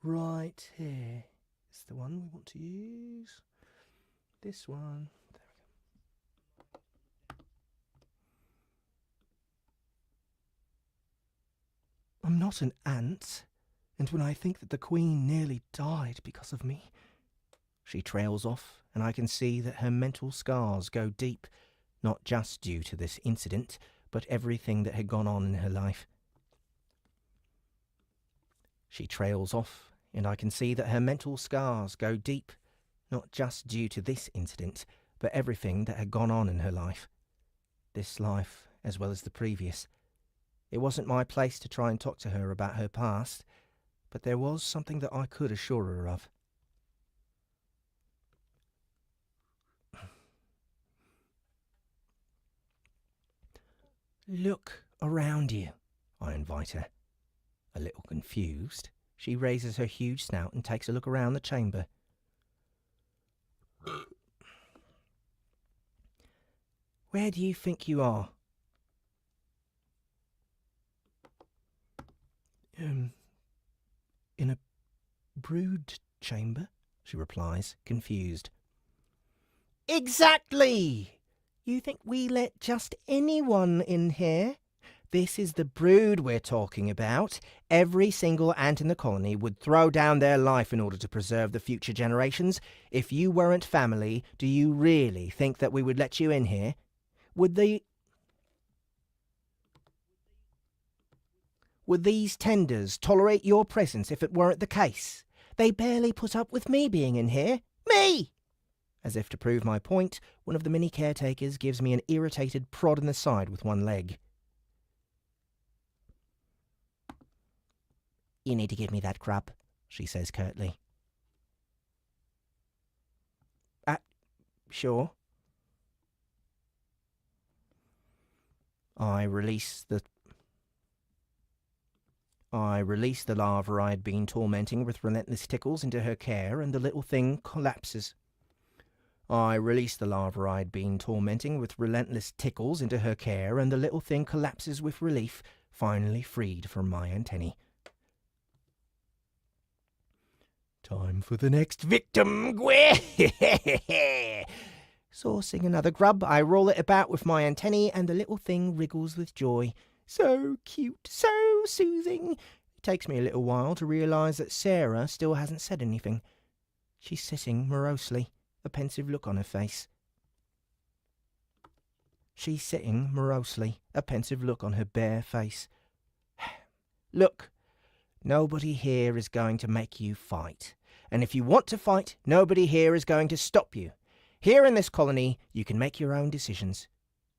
[SPEAKER 3] Right here is the one we want to use. This one. There we go. I'm not an ant, and when I think that the Queen nearly died because of me...
[SPEAKER 2] She trails off, and I can see that her mental scars go deep, not just due to this incident, but everything that had gone on in her life. She trails off, and I can see that her mental scars go deep, not just due to this incident, but everything that had gone on in her life. This life, as well as the previous. It wasn't my place to try and talk to her about her past, but there was something that I could assure her of. Look around you, I invite her. A little confused, she raises her huge snout and takes a look around the chamber. Where do you think you are?
[SPEAKER 3] In a brood chamber, she replies, confused.
[SPEAKER 2] Exactly! You think we let just anyone in here? This is the brood we're talking about. Every single ant in the colony would throw down their life in order to preserve the future generations. If you weren't family, do you really think that we would let you in here? Would these tenders tolerate your presence if it weren't the case? They barely put up with me being in here. Me! As if to prove my point, one of the mini caretakers gives me an irritated prod in the side with one leg. "You need to give me that grub," she says curtly. Sure." I release the larva I'd been tormenting with relentless tickles into her care, and the little thing collapses. I release the larva I'd been tormenting with relentless tickles into her care, and the little thing collapses with relief, finally freed from my antennae. Time for the next victim! Sourcing another grub, I roll it about with my antennae, and the little thing wriggles with joy. So cute, so soothing. It takes me a little while to realise that Sarah still hasn't said anything. She's sitting morosely, a pensive look on her face. Bare face. "Look, nobody here is going to make you fight. And if you want to fight, nobody here is going to stop you. Here in this colony, you can make your own decisions.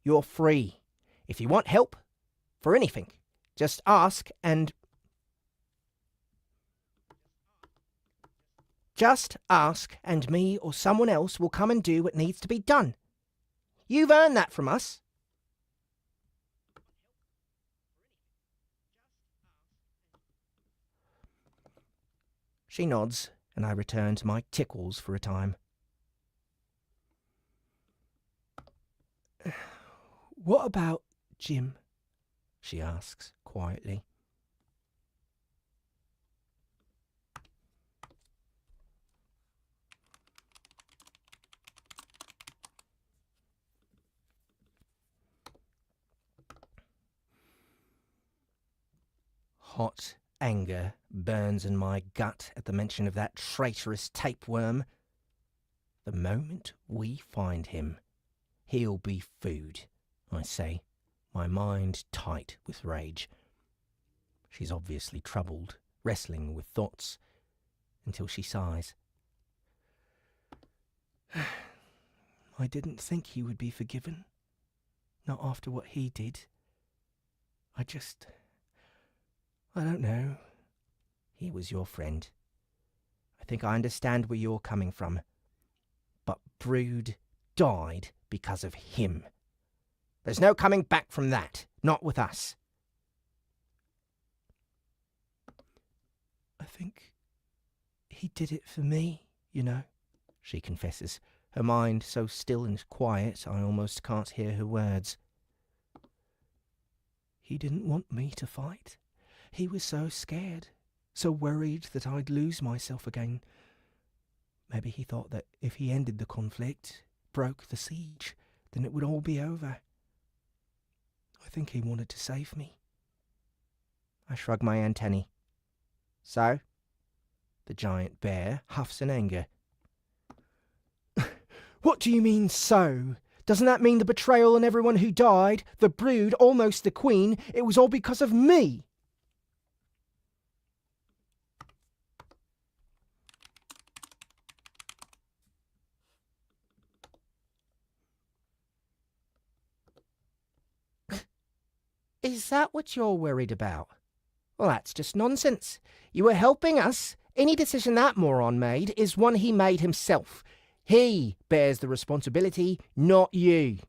[SPEAKER 2] You're free. If you want help, for anything, just ask and me or someone else will come and do what needs to be done. You've earned that from us." She nods, and I return to my tickles for a time. "What about Jim?" she asks quietly. Hot anger burns in my gut at the mention of that traitorous tapeworm. The moment we find him, he'll be food, I say, my mind tight with rage. She's obviously troubled, wrestling with thoughts, until she sighs. "I didn't think he would be forgiven. Not after what he did. I don't know. He was your friend. I think I understand where you're coming from. But Brood died because of him. There's no coming back from that. Not with us." "I think he did it for me, you know," she confesses, her mind so still and quiet I almost can't hear her words. "He didn't want me to fight. He was so scared, so worried that I'd lose myself again. Maybe he thought that if he ended the conflict, broke the siege, then it would all be over. I think he wanted to save me." I shrug my antennae. "So?" The giant bear huffs in anger. "What do you mean, so? Doesn't that mean the betrayal on everyone who died, the Brood, almost the Queen, it was all because of me?" "Is that what you're worried about? Well, that's just nonsense. You were helping us. Any decision that moron made is one he made himself. He bears the responsibility, not you."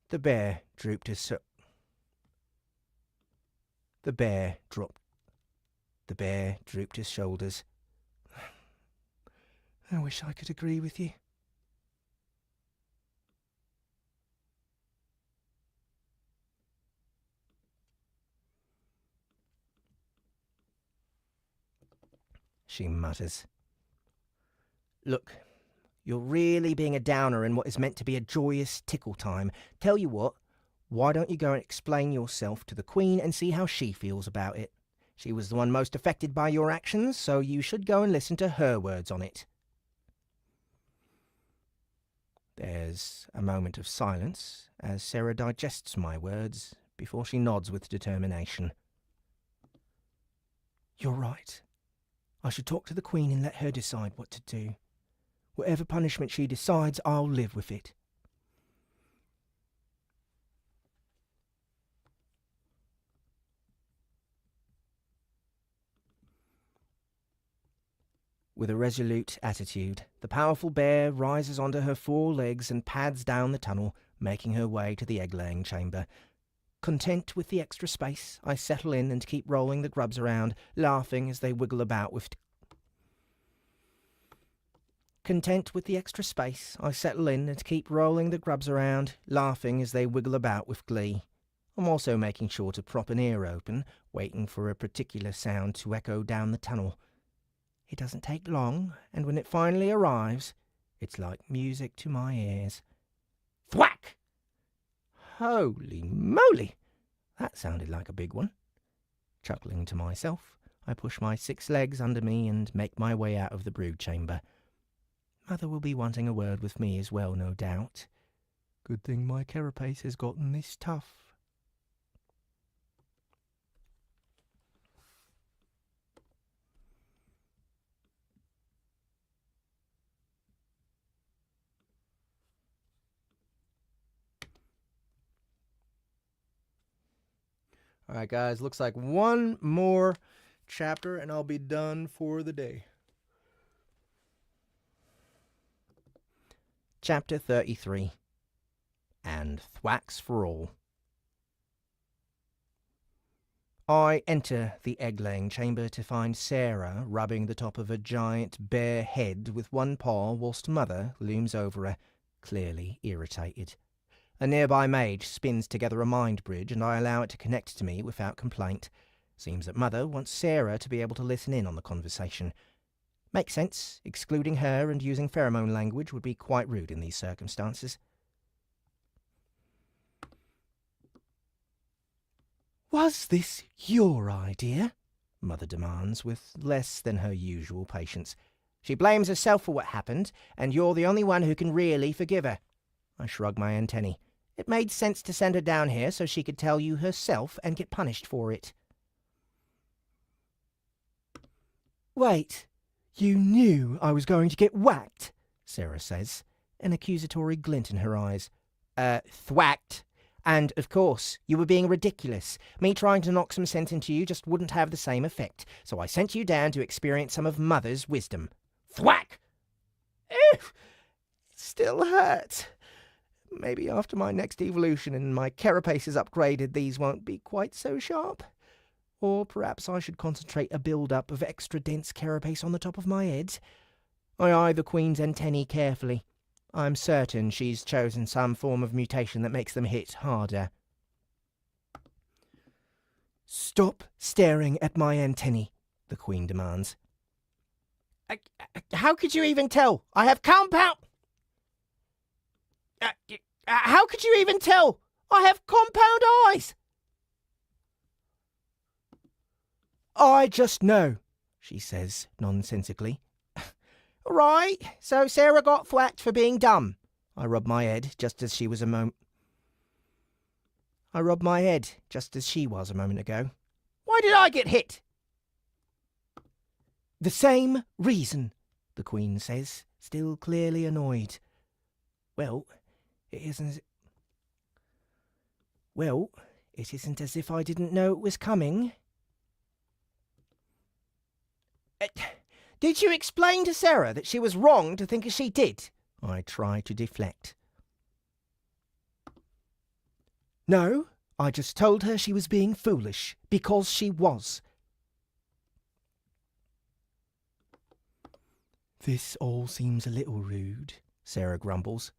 [SPEAKER 2] The bear drooped his shoulders. "I wish I could agree with you." She mutters. "Look, you're really being a downer in what is meant to be a joyous tickle time. Tell you what, why don't you go and explain yourself to the Queen and see how she feels about it? She was the one most affected by your actions, so you should go and listen to her words on it." There's a moment of silence as Sarah digests my words before she nods with determination. "You're right. I should talk to the Queen and let her decide what to do. Whatever punishment she decides, I'll live with it. With a resolute attitude, the powerful bear rises onto her 4 legs and pads down the tunnel, making her way to the egg-laying chamber. Content with the extra space, I settle in and keep rolling the grubs around, laughing as they wiggle about with... Content with the extra space, I settle in and keep rolling the grubs around, laughing as they wiggle about with glee. I'm also making sure to prop an ear open, waiting for a particular sound to echo down the tunnel. It doesn't take long, and when it finally arrives, it's like music to my ears. Thwack! Holy moly! That sounded like a big one. Chuckling to myself, I push my 6 legs under me and make my way out of the brood chamber. Mother will be wanting a word with me as well, no doubt. Good thing my carapace has gotten this tough.
[SPEAKER 1] All right, guys, looks like one more chapter and I'll be done for the day.
[SPEAKER 2] Chapter 33. And Thwacks for All. I enter the egg-laying chamber to find Sarah rubbing the top of a giant bare head with one paw whilst Mother looms over her, clearly irritated. A nearby mage spins together a mind bridge and I allow it to connect to me without complaint. Seems that Mother wants Sarah to be able to listen in on the conversation. Makes sense. Excluding her and using pheromone language would be quite rude in these circumstances. Was this your idea? Mother demands with less than her usual patience. She blames herself for what happened, and you're the only one who can really forgive her. I shrug my antennae. It made sense to send her down here so she could tell you herself and get punished for it. Wait, you knew I was going to get whacked, Sarah says, an accusatory glint in her eyes. Thwacked. And, of course, you were being ridiculous. Me trying to knock some sense into you just wouldn't have the same effect, so I sent you down to experience some of Mother's wisdom. Thwack! Ew! It still hurts. Maybe after my next evolution and my carapace is upgraded, these won't be quite so sharp. Or perhaps I should concentrate a build-up of extra dense carapace on the top of my head. I eye the Queen's antennae carefully. I'm certain she's chosen some form of mutation that makes them hit harder. Stop staring at my antennae, the Queen demands. How could you even tell? I have compound... how could you even tell? I have compound eyes! I just know, she says nonsensically. Right, so Sarah got thwacked for being dumb. I rubbed my head just as she was a moment ago. Why did I get hit? The same reason, the Queen says, still clearly annoyed. Well, it isn't as if I didn't know it was coming. Did you explain to Sarah that she was wrong to think as she did? I try to deflect. No, I just told her she was being foolish, because she was. This all seems a little rude, Sarah grumbles.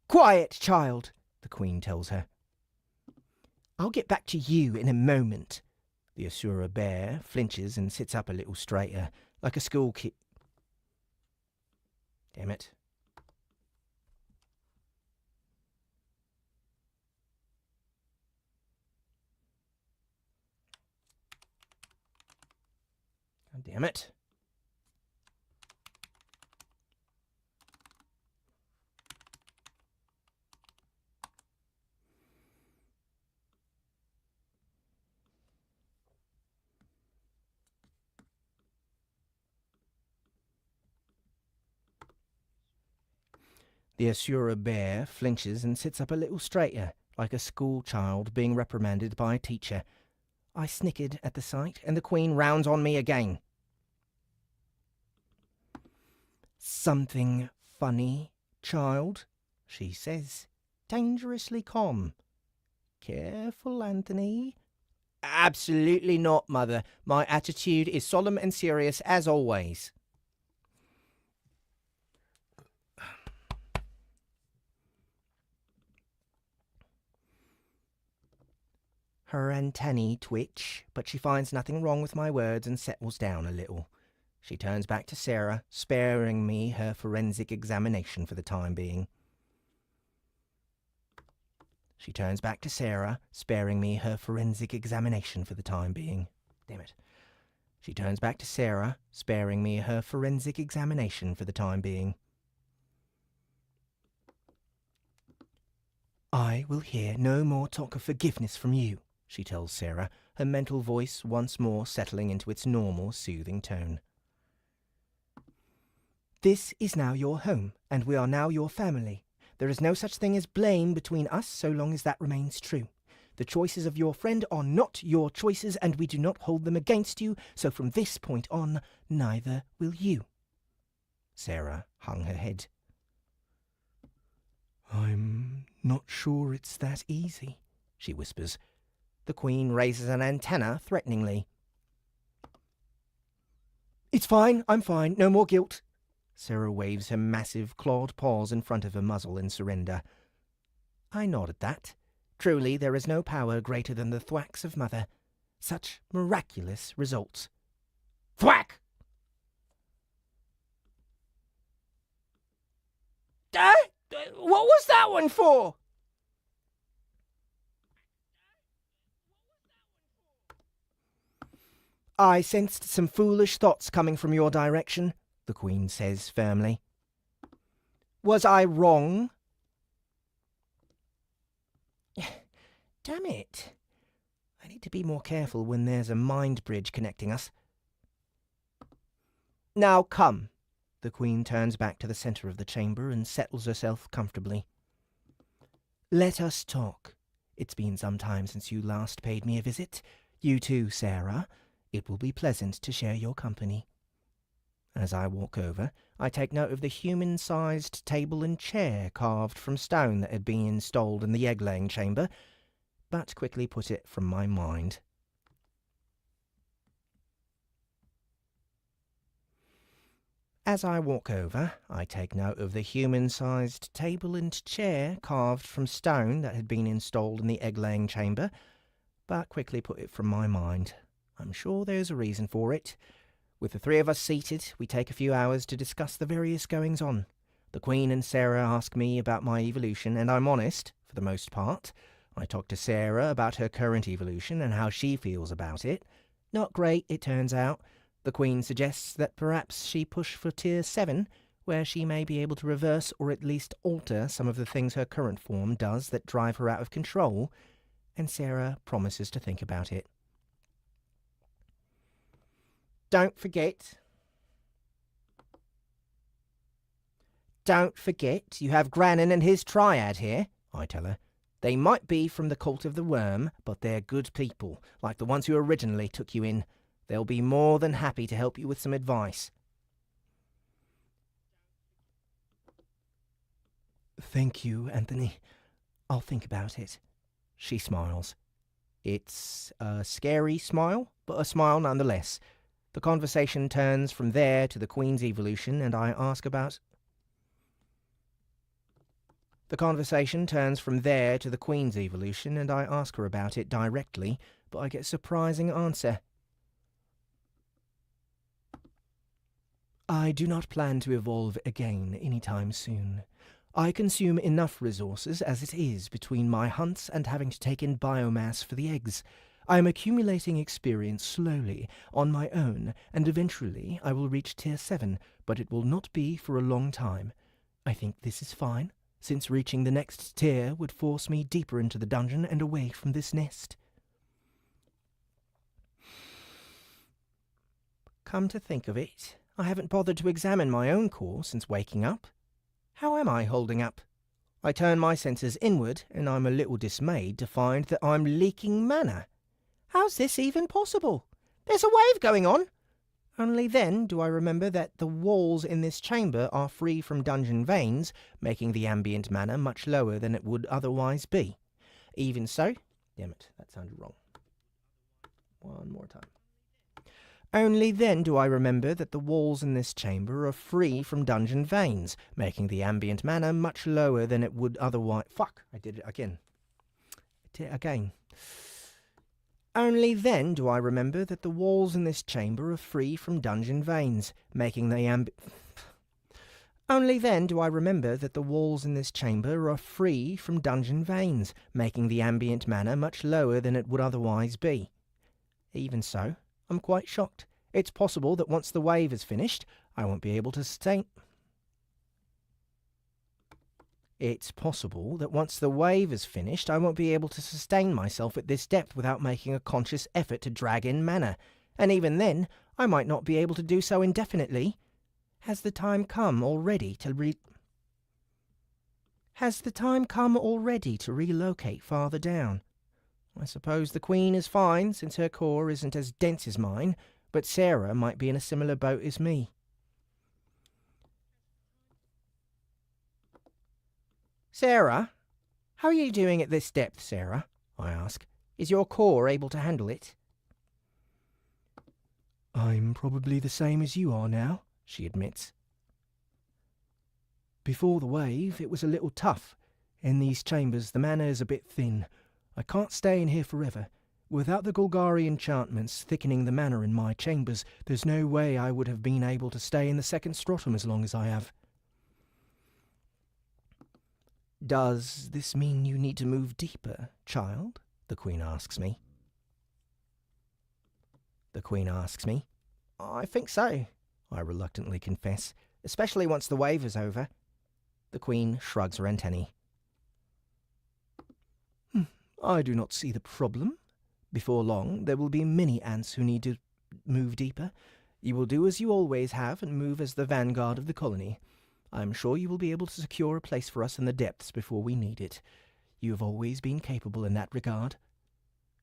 [SPEAKER 2] Quiet, child, the Queen tells her. I'll get back to you in a moment. The Asura bear flinches and sits up a little straighter, like a school kid. Damn it. God damn it. The Asura bear flinches and sits up a little straighter, like a school child being reprimanded by a teacher. I snickered at the sight, and the Queen rounds on me again. "Something funny, child?" she says, dangerously calm. "Careful, Anthony." "Absolutely not, Mother. My attitude is solemn and serious as always." Her antennae twitch, but she finds nothing wrong with my words and settles down a little. She turns back to Sarah, sparing me her forensic examination for the time being. She turns back to Sarah, sparing me her forensic examination for the time being. Damn it. She turns back to Sarah, sparing me her forensic examination for the time being. "I will hear no more talk of forgiveness from you," she tells Sarah, her mental voice once more settling into its normal, soothing tone. "This is now your home, and we are now your family. There is no such thing as blame between us so long as that remains true. The choices of your friend are not your choices, and we do not hold them against you, so from this point on, neither will you." Sarah hung her head. "I'm not sure it's that easy," she whispers. The Queen raises an antenna threateningly. "It's fine, I'm fine, no more guilt." Sarah waves her massive clawed paws in front of her muzzle in surrender. I nod at that. Truly, there is no power greater than the thwacks of Mother. Such miraculous results. Thwack! What was that one for? "I sensed some foolish thoughts coming from your direction," the Queen says firmly. "Was I wrong?" Damn it. I need to be more careful when there's a mind bridge connecting us. "Now come." The Queen turns back to the centre of the chamber and settles herself comfortably. "Let us talk. It's been some time since you last paid me a visit. You too, Sarah. It will be pleasant to share your company." As I walk over, I take note of the human-sized table and chair carved from stone that had been installed in the egg-laying chamber, but quickly put it from my mind. As I walk over, I take note of the human-sized table and chair carved from stone that had been installed in the egg-laying chamber, but quickly put it from my mind. I'm sure there's a reason for it. With the three of us seated, we take a few hours to discuss the various goings-on. The Queen and Sarah ask me about my evolution, and I'm honest, for the most part. I talk to Sarah about her current evolution and how she feels about it. Not great, it turns out. The Queen suggests that perhaps she push for Tier 7, where she may be able to reverse or at least alter some of the things her current form does that drive her out of control, and Sarah promises to think about it. Don't forget, you have Grannon and his triad here," I tell her. "They might be from the Cult of the Worm, but they're good people, like the ones who originally took you in. They'll be more than happy to help you with some advice." "Thank you, Anthony. I'll think about it." She smiles. It's a scary smile, but a smile nonetheless. The conversation turns from there to the Queen's evolution, and I ask about... her about it directly, but I get a surprising answer. "I do not plan to evolve again anytime soon. I consume enough resources as it is between my hunts and having to take in biomass for the eggs. I am accumulating experience slowly, on my own, and eventually I will reach Tier 7, but it will not be for a long time. I think this is fine, since reaching the next tier would force me deeper into the dungeon and away from this nest." Come to think of it, I haven't bothered to examine my own core since waking up. How am I holding up? I turn my senses inward, and I'm a little dismayed to find that I'm leaking mana. How's this even possible? There's a wave going on! Only then do I remember that the walls in this chamber are free from dungeon veins, making the ambient mana much lower than it would otherwise be. Even so... Damn it, that sounded wrong. One more time. Only then do I remember that the walls in this chamber are free from dungeon veins, making the ambient mana much lower than it would otherwise... Fuck! I did it again. Only then do I remember that the walls in this chamber are free from dungeon veins, making the Only then do I remember that the walls in this chamber are free from dungeon veins, making the ambient mana much lower than it would otherwise be. Even so, I'm quite shocked. It's possible that once the wave is finished, I won't be able to sustain... It's possible that once the wave is finished, I won't be able to sustain myself at this depth without making a conscious effort to drag in mana, and even then, I might not be able to do so indefinitely. Has the time come already to relocate farther down? I suppose the Queen is fine, since her core isn't as dense as mine, but Sarah might be in a similar boat as me. Sarah? How are you doing at this depth, Sarah? I ask. Is your core able to handle it?
[SPEAKER 1] I'm probably the same as you are now, she admits. Before the wave, it was a little tough. In these chambers, the mana is a bit thin. I can't stay in here forever. Without the Golgari enchantments thickening the mana in my chambers, there's no way I would have been able to stay in the second stratum as long as I have.
[SPEAKER 2] Does this mean you need to move deeper, child? The Queen asks me. I think so, I reluctantly confess, especially once the wave is over. The Queen shrugs her antennae.
[SPEAKER 1] I do not see the problem. Before long, there will be many ants who need to move deeper. You will do as you always have and move as the vanguard of the colony. I am sure you will be able to secure a place for us in the depths before we need it. You have always been capable in that regard.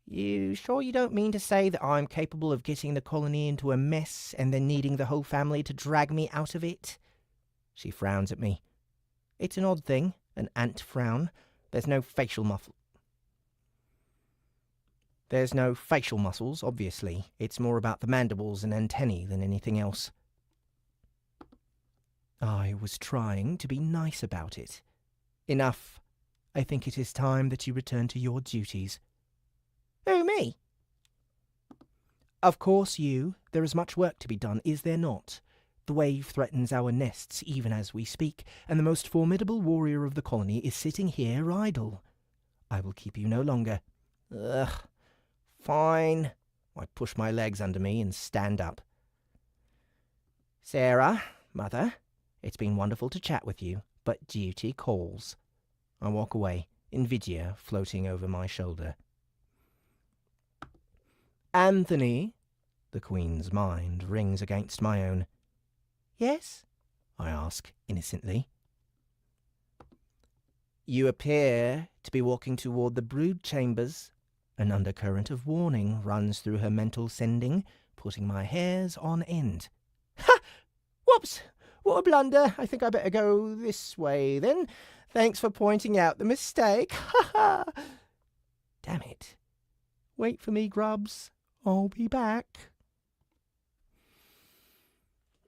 [SPEAKER 2] You sure you don't mean to say that I'm capable of getting the colony into a mess and then needing the whole family to drag me out of it? She frowns at me. It's an odd thing, an ant frown. There's no facial muscles, obviously. It's more about the mandibles and antennae than anything else.
[SPEAKER 1] I was trying to be nice about it.
[SPEAKER 2] Enough.
[SPEAKER 1] I think it is time that you return to your duties.
[SPEAKER 2] Who, me?
[SPEAKER 1] Of course you. There is much work to be done, is there not? The wave threatens our nests even as we speak, and the most formidable warrior of the colony is sitting here idle. I will keep you no longer.
[SPEAKER 2] Ugh. Fine. I push my legs under me and stand up. Sarah, Mother, it's been wonderful to chat with you, but duty calls. I walk away, Invidia floating over my shoulder.
[SPEAKER 1] Anthony,
[SPEAKER 2] the Queen's mind rings against my own. Yes? I ask, innocently. You appear to be walking toward the brood chambers. An undercurrent of warning runs through her mental sending, putting my hairs on end. Ha! Whoops! What a blunder! I think I better go this way, then. Thanks for pointing out the mistake. Ha ha! Damn it.
[SPEAKER 1] Wait for me, Grubs. I'll be back.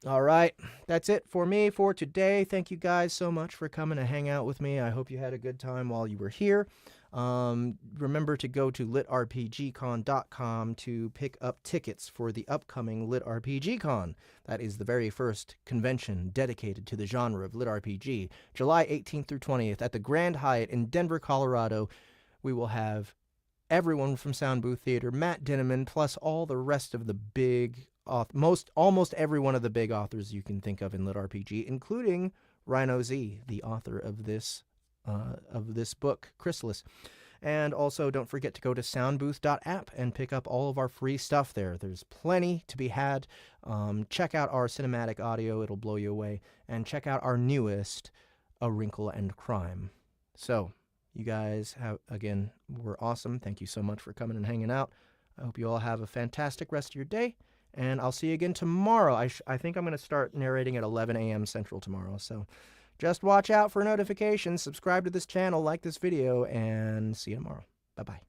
[SPEAKER 1] All right, that's it for me for today. Thank you guys so much for coming to hang out with me. I hope you had a good time while you were here. Remember to go to litrpgcon.com to pick up tickets for the upcoming LitRPGCon. That is the very first convention dedicated to the genre of LitRPG. July 18th through 20th at the Grand Hyatt in Denver, Colorado. We will have everyone from Soundbooth Theater, Matt Dinneman, plus all the rest of the big, almost every one of the big authors you can think of in LitRPG, including Rhino Z, the author of this book, Chrysalis. And also, don't forget to go to soundbooth.app and pick up all of our free stuff there. There's plenty to be had. Check out our cinematic audio. It'll blow you away. And check out our newest A Wrinkle and Crime. So, you guys were awesome. Thank you so much for coming and hanging out. I hope you all have a fantastic rest of your day, and I'll see you again tomorrow. I think I'm going to start narrating at 11 a.m. Central tomorrow, so just watch out for notifications, subscribe to this channel, like this video, and see you tomorrow. Bye-bye.